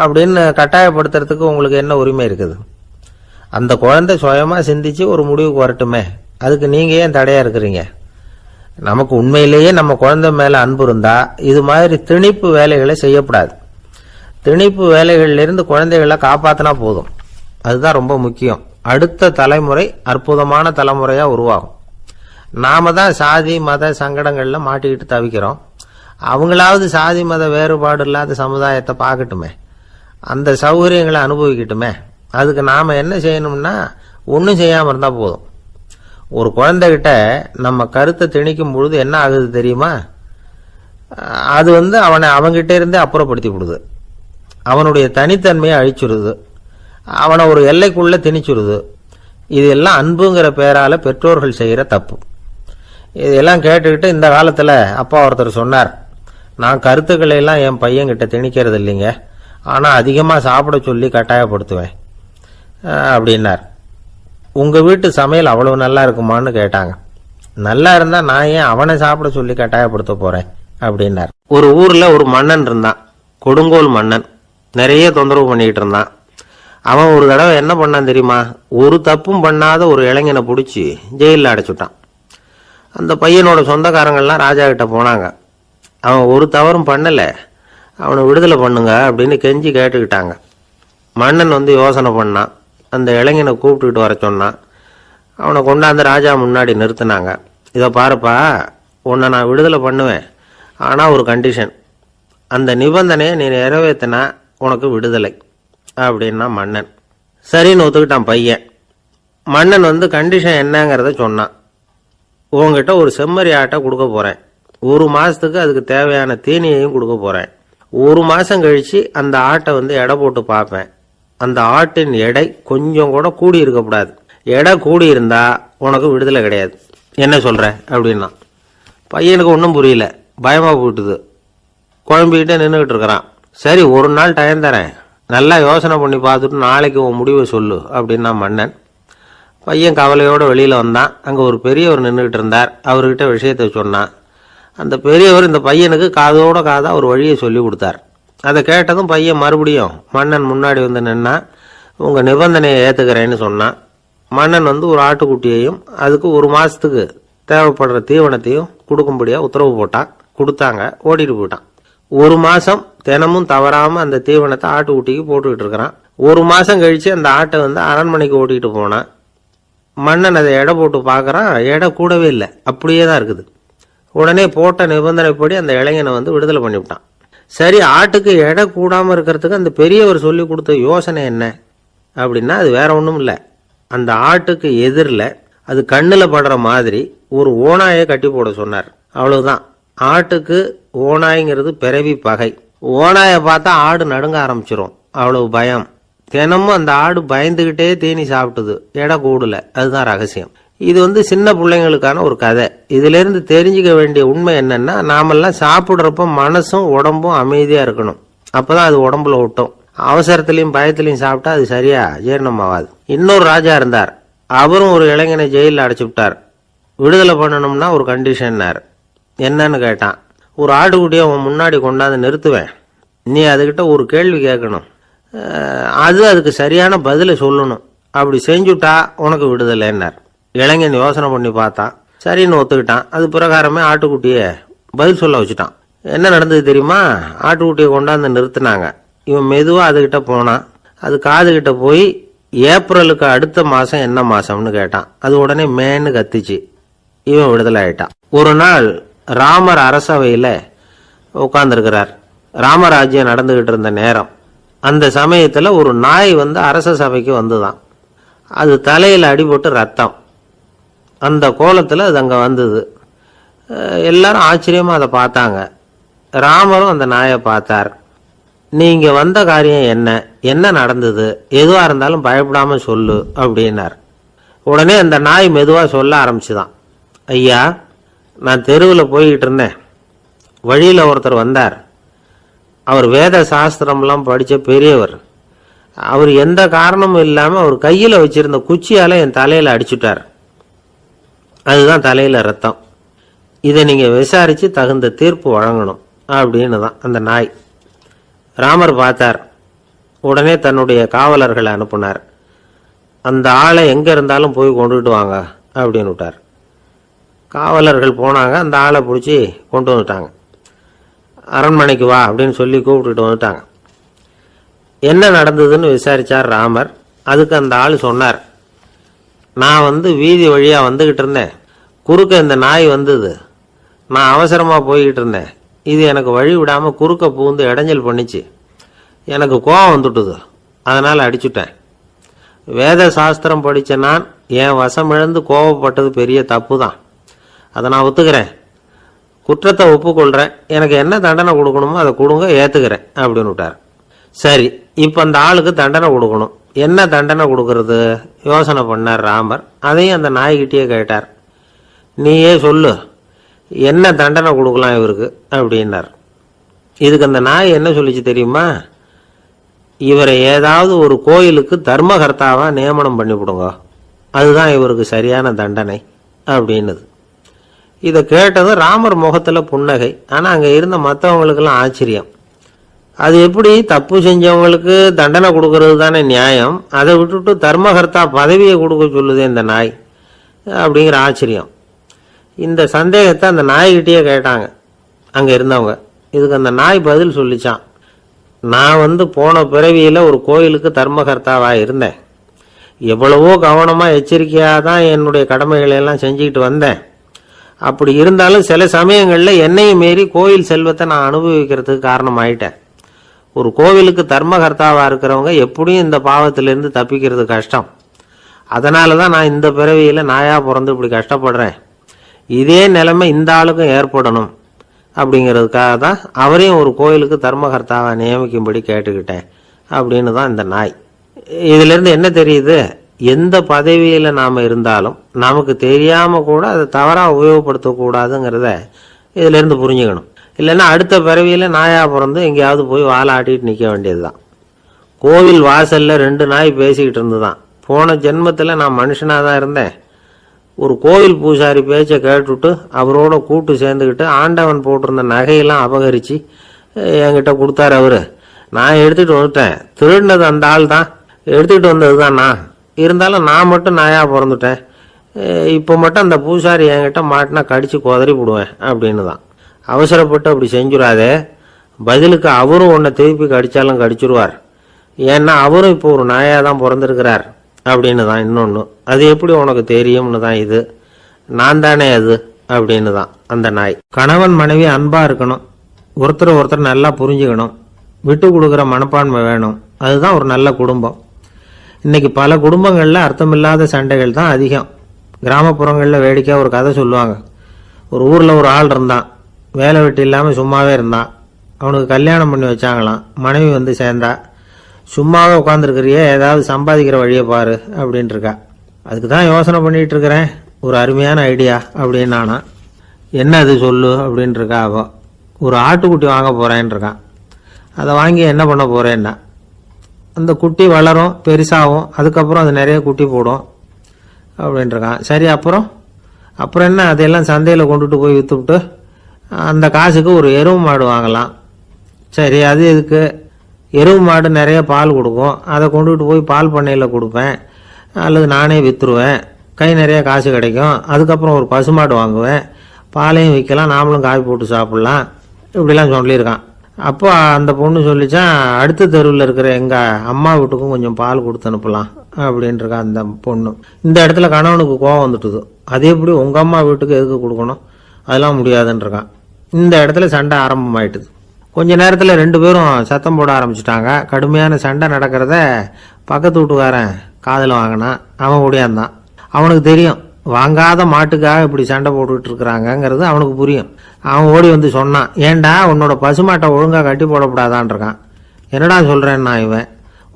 S1: அப்படின்னு கட்டாயப்படுத்துறதுக்கு உங்களுக்கு என்ன உரிமை இருக்குது? அந்த குழந்தை சுயமா சிந்திச்சு ஒரு முடிவுக்கு வரட்டுமே, அதுக்கு நீங்க ஏன் தடையா இருக்கிறீங்க? நமக்கு உண்மையிலேயே நம்ம குழந்தை மேல அன்பு இருந்தா இது மாதிரி திணிப்பு வேலைகளை செய்யக்கூடாது. திணிப்பு வேலைகளிலிருந்து குழந்தைகளை காப்பாத்தினா போதும். அதுதான் ரொம்ப முக்கியம். அடுத்த தலைமுறை அற்புதமான தலைமுறையா உருவாகும். நாம தான் சாதி மத சங்கடங்கள்ல மாட்டிக்கிட்டு தவிக்கிறோம். அவங்களாவது சாதி மத வேறுபாடு இல்லாத சமுதாயத்தை பார்க்கட்டுமே, அந்த சௌகரியங்களை அனுபவிக்கட்டுமே. அதுக்கு நாம என்ன செய்யணும்னா ஒன்றும் செய்யாம இருந்தா போதும். ஒரு குழந்தைகிட்ட நம்ம கருத்தை திணிக்கும் பொழுது என்ன ஆகுது தெரியுமா? அது வந்து அவனை அவங்கிட்ட இருந்தே அப்புறப்படுத்தி விடுது, அவனுடைய தனித்தன்மையை அழிச்சுடுது, அவனை ஒரு எல்லைக்குள்ள திணிச்சுடுது. இதெல்லாம் அன்புங்கிற பேரால பெற்றோர்கள் செய்கிற தப்பு. இதெல்லாம் கேட்டுக்கிட்டு இந்த காலத்தில் அப்பா ஒருத்தர் சொன்னார், நான் கருத்துக்களை எல்லாம் என் பையன்கிட்ட திணிக்கிறது இல்லைங்க, ஆனால் அதிகமாக சாப்பிட சொல்லி கட்டாயப்படுத்துவேன் அப்படின்னார். உங்கள் வீட்டு சமையல் அவ்வளவு நல்லா இருக்குமான்னு கேட்டாங்க. நல்லா இருந்தால் நான் ஏன் அவனை சாப்பிட சொல்லி கட்டாயப்படுத்த போகிறேன் அப்படின்னார். ஒரு ஊரில் ஒரு மன்னன் இருந்தான், கொடுங்கோல் மன்னன். நிறைய தொந்தரவு பண்ணிக்கிட்டு இருந்தான். அவன் ஒரு தடவை என்ன பண்ணான் தெரியுமா? ஒரு தப்பும் பண்ணாத ஒரு இளைஞனை பிடிச்சி ஜெயிலில் அடைச்சுட்டான். அந்த பையனோட சொந்தக்காரங்கள்லாம் ராஜா கிட்ட போனாங்க. அவன் ஒரு தவறும் பண்ணலை, அவனை விடுதலை பண்ணுங்க அப்படின்னு கெஞ்சி கேட்டுக்கிட்டாங்க. மன்னன் வந்து யோசனை பண்ணான். அந்த இளைஞனை கூப்பிட்டுக்கிட்டு வர சொன்னான். அவனை கொண்டாந்து ராஜா முன்னாடி நிறுத்தினாங்க. இதை பாருப்பா, உன்னை நான் விடுதலை பண்ணுவேன், ஆனால் ஒரு கண்டிஷன். அந்த நிபந்தனையை நீ நிறைவேற்றினா உனக்கு விடுதலை அப்படின்னா மன்னன். சரின்னு ஒத்துக்கிட்டான் பையன். மன்னன் வந்து கண்டிஷன் என்னங்கிறத சொன்னான். உங்ககிட்ட ஒரு செம்மறி ஆட்டை கொடுக்க போகிறேன், 1 மாதத்துக்கு அதுக்கு தேவையான தீனியையும் கொடுக்க போகிறேன். 1 மாதம் கழித்து அந்த ஆட்டை வந்து எடை போட்டு பார்ப்பேன், அந்த ஆட்டின் எடை கொஞ்சம் கூட கூடி இருக்கக்கூடாது. எடை கூடி இருந்தா உனக்கு விடுதலை கிடையாது. என்ன சொல்ற அப்படின்னா பையனுக்கு ஒன்றும் புரியல, பயமா போயிட்டுது. குழம்பிக்கிட்டே நின்றுக்கிட்டு இருக்கிறான். சரி, ஒரு நாள் டைம் தரேன், நல்லா யோசனை பண்ணி பார்த்துட்டு நாளைக்கு உன் முடிவை சொல்லு அப்படின்னா மன்னன். பையன் கவலையோடு வெளியில் வந்தான். அங்கே ஒரு பெரியவர் நின்றுக்கிட்டு இருந்தார். அவர்கிட்ட விஷயத்தை சொன்னான். அந்த பெரியவர் இந்த பையனுக்கு காதோட காதாக ஒரு வழியை சொல்லி கொடுத்தார். அதை கேட்டதும் பையன் மறுபடியும் மன்னன் முன்னாடி வந்து நின்னா, உங்கள் நிபந்தனையை ஏற்றுக்கிறேன்னு சொன்னான். மன்னன் வந்து ஒரு ஆட்டுக்குட்டியையும் அதுக்கு ஒரு மாதத்துக்கு தேவைப்படுற தீவனத்தையும் கொடுக்கும்படியாக உத்தரவு போட்டான். கொடுத்தாங்க, ஓடிட்டு போயிட்டான். ஒரு மாதம் தினமும் தவறாமல் அந்த தீவனத்தை ஆட்டுக்குட்டிக்கு போட்டுக்கிட்டு இருக்கிறான். ஒரு மாதம் கழித்து அந்த ஆட்டை வந்து அரண்மனைக்கு ஓட்டிகிட்டு போனான். மன்னன் அதை எடை போட்டு பார்க்குறான், எடை கூடவே இல்லை, அப்படியே தான் இருக்குது. உடனே போட்ட நிபந்தனைப்படி அந்த இளைஞனை வந்து விடுதலை பண்ணிவிட்டான். சரி, ஆட்டுக்கு எடை கூடாமல் இருக்கிறதுக்கு அந்த பெரியவர் சொல்லி கொடுத்த யோசனை என்ன அப்படின்னா, அது வேற ஒன்றும் இல்லை. அந்த ஆட்டுக்கு எதிரில் அது கண்ணில் படுற மாதிரி ஒரு ஓநாயை கட்டி போட சொன்னார். அவ்வளவுதான். ஆட்டுக்கு ஓநாய்ங்கிறது பிறவி பகை. ஓநாயை பார்த்தா ஆடு நடுங்க ஆரம்பிச்சிரும், அவ்வளவு பயம். தினமும் அந்த ஆடு பயந்துகிட்டே தீனி சாப்பிட்டுது, எடை கூடல. அதுதான் ரகசியம். இது வந்து சின்ன பிள்ளைங்களுக்கான ஒரு கதை. இதுல இருந்து தெரிஞ்சுக்க வேண்டிய உண்மை என்னன்னா, நாமெல்லாம் சாப்பிட்றப்ப மனசும் உடம்பும் அமைதியா இருக்கணும். அப்பதான் அது உடம்புல ஒட்டும். அவசரத்திலையும் பயத்திலையும் சாப்பிட்டா அது சரியா ஜீரணமாகாது. இன்னொரு ராஜா இருந்தார். அவரும் ஒரு இளைஞனை ஜெயிலில் அடைச்சு விட்டார். விடுதலை பண்ணணும்னா ஒரு கண்டிஷன்னார். என்னன்னு கேட்டான். ஒரு ஆட்டுக்குட்டியை அவன் முன்னாடி கொண்டாந்து நிறுத்துவேன், நீ அதுகிட்ட ஒரு கேள்வி கேட்கணும், அதுக்கு சரியான பதிலை சொல்லணும். அப்படி செஞ்சுட்டா உனக்கு விடுதலைன்னார். இளைஞன் யோசனை பண்ணி பார்த்தான். சரின்னு ஒத்துக்கிட்டான். அது பிரகாரமே ஆட்டுக்குட்டியை பதில் சொல்ல வச்சுட்டான். என்ன நடந்தது தெரியுமா? ஆட்டுக்குட்டியை கொண்டாந்து நிறுத்தினாங்க. இவன் மெதுவாக அதுகிட்ட போனான். அது காதுகிட்ட போய் ஏப்ரலுக்கு அடுத்த மாதம் என்ன மாதம்னு கேட்டான். அது உடனே மேன்னு கத்திச்சு. இவன் விடுதலை ஆயிட்டான். ஒரு நாள் ராமர் அரசவையில் உட்கார்ந்துருக்கிறார். ராமராஜ்யம் நடந்துகிட்டு இருந்த நேரம். அந்த சமயத்தில் ஒரு நாய் வந்து அரச சபைக்கு வந்துதான். அது தலையில் அடிபட்டு ரத்தம். அந்த கோலத்தில் அது அங்கே வந்தது. எல்லாரும் ஆச்சரியமாக அதை பார்த்தாங்க. ராமரும் அந்த நாயை பார்த்தார். நீங்க வந்த காரியம் என்ன, என்ன நடந்தது, எதுவாக இருந்தாலும் பயப்படாம சொல்லு அப்படின்னார். உடனே அந்த நாய் மெதுவாக சொல்ல ஆரம்பிச்சுதான். ஐயா, நான் தெருவில் போய்கிட்டு இருந்தேன். வழியில் ஒருத்தர் வந்தார். அவர் வேத சாஸ்திரம்லாம் படித்த பெரியவர். அவர் எந்த காரணமும் இல்லாமல் அவர் கையில் வச்சிருந்த குச்சியால் என் தலையில் அடிச்சுட்டார். அதுதான் தலையில் ரத்தம். இதை நீங்கள் விசாரித்து தகுந்த தீர்ப்பு வழங்கணும் அப்படின்னு தான் அந்த நாய். ராமர் பார்த்தார். உடனே தன்னுடைய காவலர்களை அனுப்புனார். அந்த ஆளை எங்கே இருந்தாலும் போய் கொண்டுகிட்டு வாங்க அப்படின்னு விட்டார். காவலர்கள் போனாங்க. அந்த ஆளை பிடிச்சி கொண்டு வந்துட்டாங்க. அரண்மனைக்கு வா அப்படின்னு சொல்லி கூப்பிட்டுட்டு வந்துட்டாங்க. என்ன நடந்ததுன்னு விசாரித்தார் ராமர். அதுக்கு அந்த ஆள் சொன்னார், நான் வந்து வீதி வழியாக வந்துக்கிட்டு இருந்தேன். குறுக்க இந்த நாய் வந்தது. நான் அவசரமாக போய்கிட்டு இருந்தேன். இது எனக்கு வழி விடாமல் குறுக்க பூந்து இடைஞ்சல் பண்ணிச்சு. எனக்கு கோபம் வந்துட்டுது, அதனால் அடிச்சுட்டேன். வேத சாஸ்திரம் படித்த நான் என் வசமிழந்து கோபப்பட்டது பெரிய தப்பு தான். அதை நான் ஒத்துக்கிறேன், குற்றத்தை ஒப்புக்கொள்கிறேன். எனக்கு என்ன தண்டனை கொடுக்கணுமோ அதை கொடுங்க, ஏற்றுக்கிறேன் அப்படின்னு விட்டார். சரி, இப்போ அந்த ஆளுக்கு தண்டனை கொடுக்கணும். என்ன தண்டனை கொடுக்கறது யோசனை பண்ணார் ராமர். அதையும் அந்த நாய்கிட்டே கேட்டார். நீயே சொல்லு, என்ன தண்டனை கொடுக்கலாம் இவருக்கு அப்படின்னார். இதுக்கு அந்த நாய் என்ன சொல்லிச்சு தெரியுமா? இவரை ஏதாவது ஒரு கோயிலுக்கு தர்மகர்த்தாவா நியமனம் பண்ணி விடுங்க, அதுதான் இவருக்கு சரியான தண்டனை அப்படின்னுது. இதை கேட்டதும் ராமர் முகத்தில் புன்னகை. ஆனால் அங்கே இருந்த மற்றவங்களுக்கெல்லாம் ஆச்சரியம். அது எப்படி தப்பு செஞ்சவங்களுக்கு தண்டனை கொடுக்கறது தானே நியாயம், அதை விட்டுட்டு தர்மகர்த்தா பதவியை கொடுக்க சொல்லுது இந்த நாய் அப்படிங்கிற ஆச்சரியம். இந்த சந்தேகத்தை அந்த நாய்கிட்டே கேட்டாங்க அங்கே இருந்தவங்க. இதுக்கு அந்த நாய் பதில் சொல்லிச்சான். நான் வந்து போன பிறவியில் ஒரு கோயிலுக்கு தர்மகர்த்தாவாக இருந்தேன். எவ்வளவோ கவனமாக எச்சரிக்கையாக தான் என்னுடைய கடமைகளை எல்லாம் செஞ்சுக்கிட்டு வந்தேன். அப்படி இருந்தாலும் சில சமயங்களில் என்னையும் மீறி கோயில் செல்வத்தை நான் அனுபவிக்கிறதுக்கு காரணமாயிட்டேன். ஒரு கோவிலுக்கு தர்மகர்த்தாவாக இருக்கிறவங்க எப்படியும் இந்த பாவத்திலேருந்து தப்பிக்கிறது கஷ்டம். அதனால தான் நான் இந்த பிறவியில் நாயாக பிறந்து இப்படி கஷ்டப்படுறேன். இதே நிலைமை இந்த ஆளுக்கும் ஏற்படணும் அப்படிங்கிறதுக்காக தான் அவரையும் ஒரு கோயிலுக்கு தர்மகர்த்தாவை நியமிக்கும்படி கேட்டுக்கிட்டேன் அப்படின்னு தான் இந்த நாய். இதிலிருந்து என்ன தெரியுது? எந்த பதவியில நாம இருந்தாலும் நமக்கு தெரியாம கூட அதை தவறா உபயோகப்படுத்தக்கூடாதுங்கிறத இதுல இருந்து புரிஞ்சுக்கணும். இல்லைன்னா அடுத்த பிறவியில நாயா பிறந்து எங்கேயாவது போய் வாழை ஆட்டிட்டு நிக்க வேண்டியதுதான். கோவில் வாசல்ல 2 நாய் பேசிக்கிட்டு இருந்துதான். போன ஜென்மத்துல நான் மனுஷனா தான் இருந்தேன். ஒரு கோவில் பூசாரி பேச்சை கேட்டுட்டு அவரோட கூட்டு சேர்ந்துக்கிட்டு ஆண்டவன் போட்டிருந்த நகையெல்லாம் அபகரிச்சு என்கிட்ட கொடுத்தாரு அவரு. நான் எடுத்துட்டு வந்துட்டேன். திருடினது அந்த ஆள் தான், எடுத்துக்கிட்டு வந்தது தான் நான். இருந்தாலும் நான் மட்டும் நாயா பிறந்துட்டேன். இப்போ மட்டும் அந்த பூசாரி என்கிட்ட மாட்டினா கடிச்சு குதறி விடுவேன் அப்படின்னு தான். அவசரப்பட்டு அப்படி செஞ்சுடாதே. பதிலுக்கு அவரும் உன்னை திருப்பி கடிச்சாலும் கடிச்சிருவார். ஏன்னா அவரும் இப்போ ஒரு நாயா தான் பிறந்திருக்கிறார் அப்படின்னு தான். இன்னொன்று, அது எப்படி உனக்கு தெரியும்னு தான். இது நான் தானே அது அப்படின்னு தான் அந்த நாய். கணவன் மனைவி அன்பா இருக்கணும், ஒருத்தர் ஒருத்தர் நல்லா புரிஞ்சுக்கணும், விட்டு கொடுக்குற மனப்பான்மை வேணும். அதுதான் ஒரு நல்ல குடும்பம். இன்னைக்கு பல குடும்பங்களில் அர்த்தமில்லாத சண்டைகள் தான் அதிகம். கிராமப்புறங்களில் வேடிக்கையாக ஒரு கதை சொல்லுவாங்க. ஒரு ஊரில் ஒரு ஆள் இருந்தான், வேலை வெட்டி இல்லாமல் சும்மாவே இருந்தான். அவனுக்கு கல்யாணம் பண்ணி வச்சாங்களாம். மனைவி வந்து சேர்ந்தா. சும்மாவே உட்காந்துருக்கிறியே, ஏதாவது சம்பாதிக்கிற வழியை பாரு அப்படின்ட்டு இருக்கா. அதுக்கு தான் யோசனை பண்ணிட்டு இருக்கிறேன், ஒரு அருமையான ஐடியா அப்படின்னு நானா. என்ன அது சொல்லு அப்படின்ட்டு இருக்கா. அவ ஒரு ஆட்டுக்குட்டி வாங்க போறேன்னு இருக்கான். அதை வாங்கி என்ன பண்ண போறேன்னா, அந்த குட்டி வளரும், பெருசாகும், அதுக்கப்புறம் அது நிறைய குட்டி போடும் அப்படின்ட்டு இருக்கான். சரி, அப்புறம் என்ன, அதையெல்லாம் சந்தையில் கொண்டுட்டு போய் விற்றுவிட்டு அந்த காசுக்கு ஒரு எருவு மாடு வாங்கலாம். சரி, அது எதுக்கு? எருவு மாடு நிறைய பால் கொடுக்கும், அதை கொண்டுகிட்டு போய் பால் பண்ணையில் கொடுப்பேன், அல்லது நானே விற்றுருவேன், கை நிறைய காசு கிடைக்கும். அதுக்கப்புறம் ஒரு பசுமாடு வாங்குவேன், பாலையும் விற்கலாம், நாமளும் காய் போட்டு சாப்பிட்லாம், இப்படிலாம் சொல்லியிருக்கான். அப்போ அந்த பொண்ணு சொல்லிச்சான், அடுத்த தெருவில் இருக்கிற எங்கள் அம்மா வீட்டுக்கும் கொஞ்சம் பால் கொடுத்து அனுப்பலாம் அப்படின்ட்டுருக்கா அந்த பொண்ணு. இந்த இடத்துல கணவனுக்கு கோவம் வந்துட்டுது. அது எப்படி உங்கள் அம்மா வீட்டுக்கு எதுக்கு கொடுக்கணும், அதெல்லாம் முடியாதுன்றிருக்கான். இந்த இடத்துல சண்டை ஆரம்பமாயிட்டுது. கொஞ்ச நேரத்தில் 2 பேரும் சத்தம் போட ஆரம்பிச்சிட்டாங்க. கடுமையான சண்டை நடக்கிறத பக்கத்து வீட்டுக்காரன் காதில் வாங்கினான். அவன் ஓடியாந்தான். அவனுக்கு தெரியும், வாங்காத மாட்டுக்காக இப்படி சண்டை போட்டுக்கிட்டு இருக்கிறாங்கங்கிறது அவனுக்கு புரியும். அவன் ஓடி வந்து சொன்னான், ஏண்டா உன்னோட பசுமாட்டை ஒழுங்காக கட்டி போடக்கூடாதான்னு இருக்கான். என்னடா சொல்கிறேன்னா, இவன்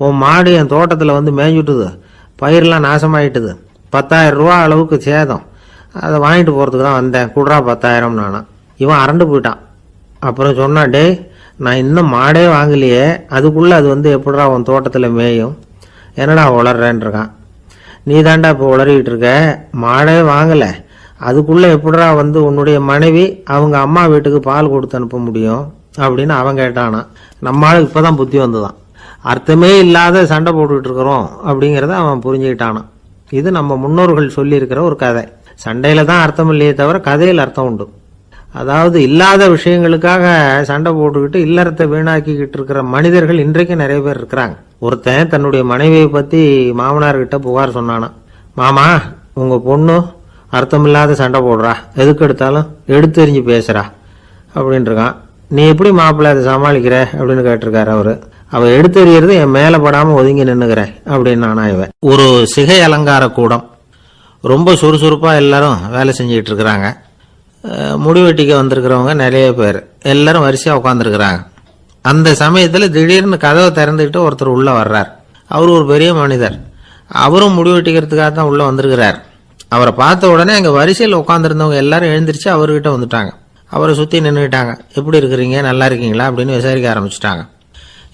S1: உன் மாடு என் தோட்டத்தில் வந்து மேய்ஞ்சுட்டுது, பயிரெலாம் நாசமாயிட்டுது, 10,000 ரூபா அளவுக்கு சேதம், அதை வாங்கிட்டு போகிறதுக்கு தான் வந்தேன், குடுறா 10,000 நானா. இவன் அரண்டு போயிட்டான். அப்புறம் சொன்னான், டே நான் இன்னும் மாடே வாங்கலையே, அதுக்குள்ளே அது வந்து எப்படிடா உன் தோட்டத்தில் மேயும், என்னடா உளர்றேன்னு இருக்கான். நீ தாண்டா இப்போ உளறிக்கிட்டு இருக்க, மாடே வாங்கலை, அதுக்குள்ளே எப்படிடா வந்து உன்னுடைய மனைவி அவங்க அம்மா வீட்டுக்கு பால் கொடுத்து அனுப்ப முடியும் அப்படின்னு அவன் கேட்டானா. நம்மளுக்கு இப்போ தான் புத்தி வந்துதான். அர்த்தமே இல்லாத சண்டை போட்டுக்கிட்டு இருக்கிறோம் அப்படிங்கிறத அவன் புரிஞ்சுக்கிட்டானான். இது நம்ம முன்னோர்கள் சொல்லியிருக்கிற ஒரு கதை. சண்டையில தான் அர்த்தம் இல்லையே தவிர கதையில் அர்த்தம் உண்டு. அதாவது இல்லாத விஷயங்களுக்காக சண்டை போட்டுக்கிட்டு இல்லறத்தை வீணாக்கிக்கிட்டு இருக்கிற மனிதர்கள் இன்றைக்கு நிறைய பேர் இருக்கிறாங்க. ஒருத்தன் தன்னுடைய மனைவியை பற்றி மாமனார்கிட்ட புகார் சொன்னானா, மாமா உங்க பொண்ணு அர்த்தமில்லாத சண்டை போடுறா, எதுக்கு எடுத்தாலும் எடுத்தெறிஞ்சு பேசுறா அப்படின்னு இருக்கான். நீ எப்படி மாப்பிள்ளை அதை சமாளிக்கிற அப்படின்னு கேட்டிருக்காரு அவரு. அவ எடுத்தெறியறது என் மேலே படாமல் ஒதுங்கி நின்னுக்கிறேன் அப்படின்னு நானா. இவன் ஒரு சிகை அலங்கார கூடம், ரொம்ப சுறுசுறுப்பாக எல்லாரும் வேலை செஞ்சுக்கிட்டு இருக்கிறாங்க. முடிவெட்டிக்க வந்திருக்கிறவங்க நிறைய பேர், எல்லாரும் வரிசையாக உட்காந்துருக்கிறாங்க. அந்த சமயத்தில் திடீர்னு கதவை திறந்துக்கிட்டு ஒருத்தர் உள்ளே வர்றார். அவர் ஒரு பெரிய மனிதர். அவரும் முடிவெட்டிக்கிறதுக்காக தான் உள்ளே வந்திருக்கிறார். அவரை பார்த்த உடனே அங்கே வரிசையில் உட்காந்துருந்தவங்க எல்லாரும் எழுந்திரிச்சு அவர்கிட்ட வந்துட்டாங்க. அவரை சுற்றி நின்றுக்கிட்டாங்க. எப்படி இருக்கிறீங்க, நல்லா இருக்கீங்களா அப்படின்னு விசாரிக்க ஆரம்பிச்சிட்டாங்க.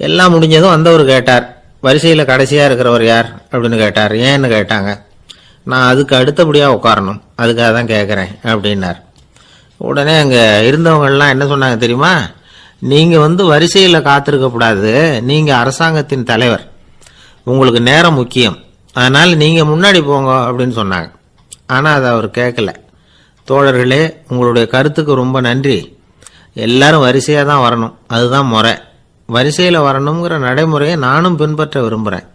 S1: எல்லாம் முடிஞ்சதும் வந்தவர் கேட்டார், வரிசையில் கடைசியாக இருக்கிறவர் யார் அப்படின்னு கேட்டார். ஏன்னு கேட்டாங்க. நான் அதுக்கு அடுத்தபடியாக உட்காரணும், அதுக்காக தான் கேட்குறேன் அப்படின்னார். உடனே அங்கே இருந்தவங்கெல்லாம் என்ன சொன்னாங்க தெரியுமா, நீங்கள் வந்து வரிசையில் காத்திருக்கக்கூடாது, நீங்கள் அரசாங்கத்தின் தலைவர், உங்களுக்கு நேரம் முக்கியம், அதனால் நீங்கள் முன்னாடி போங்க அப்படின்னு சொன்னாங்க. ஆனால் அதை அவர் கேட்கல. தோழர்களே, உங்களுடைய கருத்துக்கு ரொம்ப நன்றி. எல்லாரும் வரிசையாக தான் வரணும், அதுதான் முறை. வரிசையில் வரணுங்கிற நடைமுறையை நானும் பின்பற்ற விரும்புகிறேன்.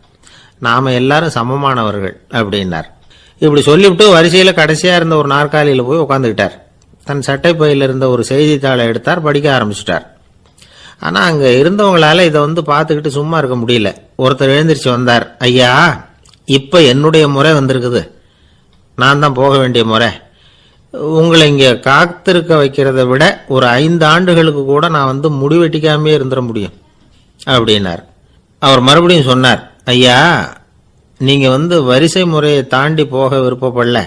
S1: நாம் எல்லாரும் சமமானவர்கள் அப்படின்னார். இப்படி சொல்லிவிட்டு வரிசையில் கடைசியாக இருந்த ஒரு நாற்காலியில் போய் உட்காந்துக்கிட்டார். தன் சட்டை பையில் இருந்த ஒரு செய்தித்தாளை எடுத்தார், படிக்க ஆரம்பிச்சிட்டார். ஆனால் அங்கே இருந்தவங்களால இதை வந்து பார்த்துக்கிட்டு சும்மா இருக்க முடியல. ஒருத்தர் எழுந்திரிச்சு வந்தார். ஐயா, இப்போ என்னுடைய முறை வந்திருக்குது, நான் தான் போக வேண்டிய முறை. உங்களை இங்கே காத்திருக்க வைக்கிறத விட ஒரு 5 ஆண்டுகளுக்கு கூட நான் வந்து முடிவெட்டிக்காமே இருந்துட முடியும் அப்படின்னார். அவர் மறுபடியும் சொன்னார், ஐயா, நீங்க வரிசை முறையை தாண்டி போக விருப்பப்படல,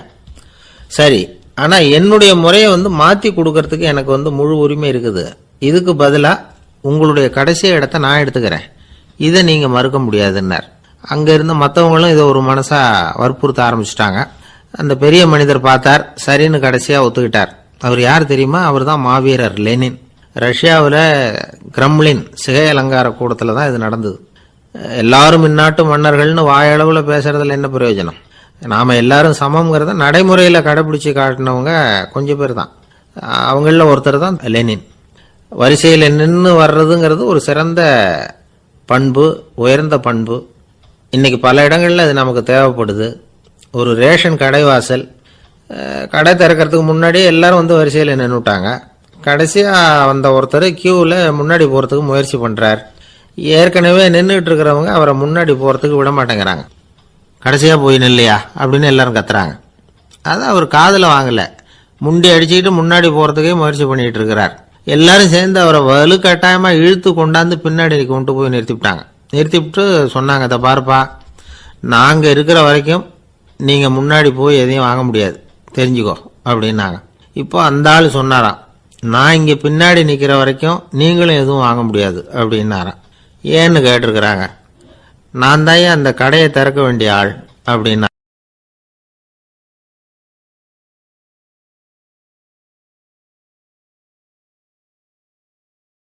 S1: சரி. ஆனா என்னுடைய முறையை மாத்தி கொடுக்கறதுக்கு எனக்கு முழு உரிமை இருக்குது. இதுக்கு பதிலா உங்களுடைய கடைசி இடத்தை நான் எடுத்துக்கிறேன், இதை நீங்க மறுக்க முடியாதுன்னார். அங்க இருந்த மற்றவங்களும் இதை ஒரு மனசா வற்புறுத்த ஆரம்பிச்சுட்டாங்க. அந்த பெரிய மனிதர் பார்த்தார், சரின்னு கடைசியா ஒத்துக்கிட்டார். அவர் யார் தெரியுமா? அவர் தான் மாவீரர் லெனின். ரஷ்யாவில் கிரெம்ளின் சிகை அலங்கார கூடத்தில் தான் இது நடந்தது. எல்லாரும் இந்நாட்டு மன்னர்கள்னு வாயளவில் பேசுறதுல என்ன பிரயோஜனம்? நாம எல்லாரும் சமம்ங்கிறத நடைமுறையில் கடைபிடிச்சு காட்டினவங்க கொஞ்சம் பேர் தான். அவங்களில் ஒருத்தர் தான் லெனின். வரிசையில் நின்று வர்றதுங்கிறது ஒரு சிறந்த பண்பு, உயர்ந்த பண்பு. இன்னைக்கு பல இடங்களில் அது நமக்கு தேவைப்படுது. ஒரு ரேஷன் கடைவாசல், கடை திறக்கிறதுக்கு முன்னாடியே எல்லாரும் வரிசையில் நின்றுட்டாங்க. கடைசியாக வந்த ஒருத்தர் கியூவில் முன்னாடி போகிறதுக்கு முயற்சி பண்ணுறார். ஏற்கனவே நின்றுட்டு இருக்கிறவங்க அவரை முன்னாடி போகிறதுக்கு விட மாட்டேங்கிறாங்க. கடைசியாக போய் நில்லையா அப்படின்னு எல்லாரும் கத்துறாங்க. அது அவர் காதில் வாங்கலை. முண்டி அடிச்சுக்கிட்டு முன்னாடி போகிறதுக்கே முயற்சி பண்ணிகிட்டு இருக்கிறார். எல்லாரும் சேர்ந்து அவரை வலுக்கட்டாயமாக இழுத்து கொண்டாந்து பின்னாடி கொண்டு போய் நிறுத்திவிட்டாங்க. நிறுத்திவிட்டு சொன்னாங்க, இதை பாருப்பா, நாங்கள் இருக்கிற வரைக்கும் நீங்கள் முன்னாடி போய் எதையும் வாங்க முடியாது, தெரிஞ்சுக்கோ அப்படின்னாங்க. இப்போ அந்த ஆள் சொன்னாராம், நான் இங்கே பின்னாடி நிற்கிற வரைக்கும் நீங்களும் எதுவும் வாங்க முடியாது அப்படின்னாராம். ஏன்னு கேட்டிருக்கிறாங்க. நான் தான் அந்த கடையை திறக்க வேண்டிய ஆள் அப்படின்னா.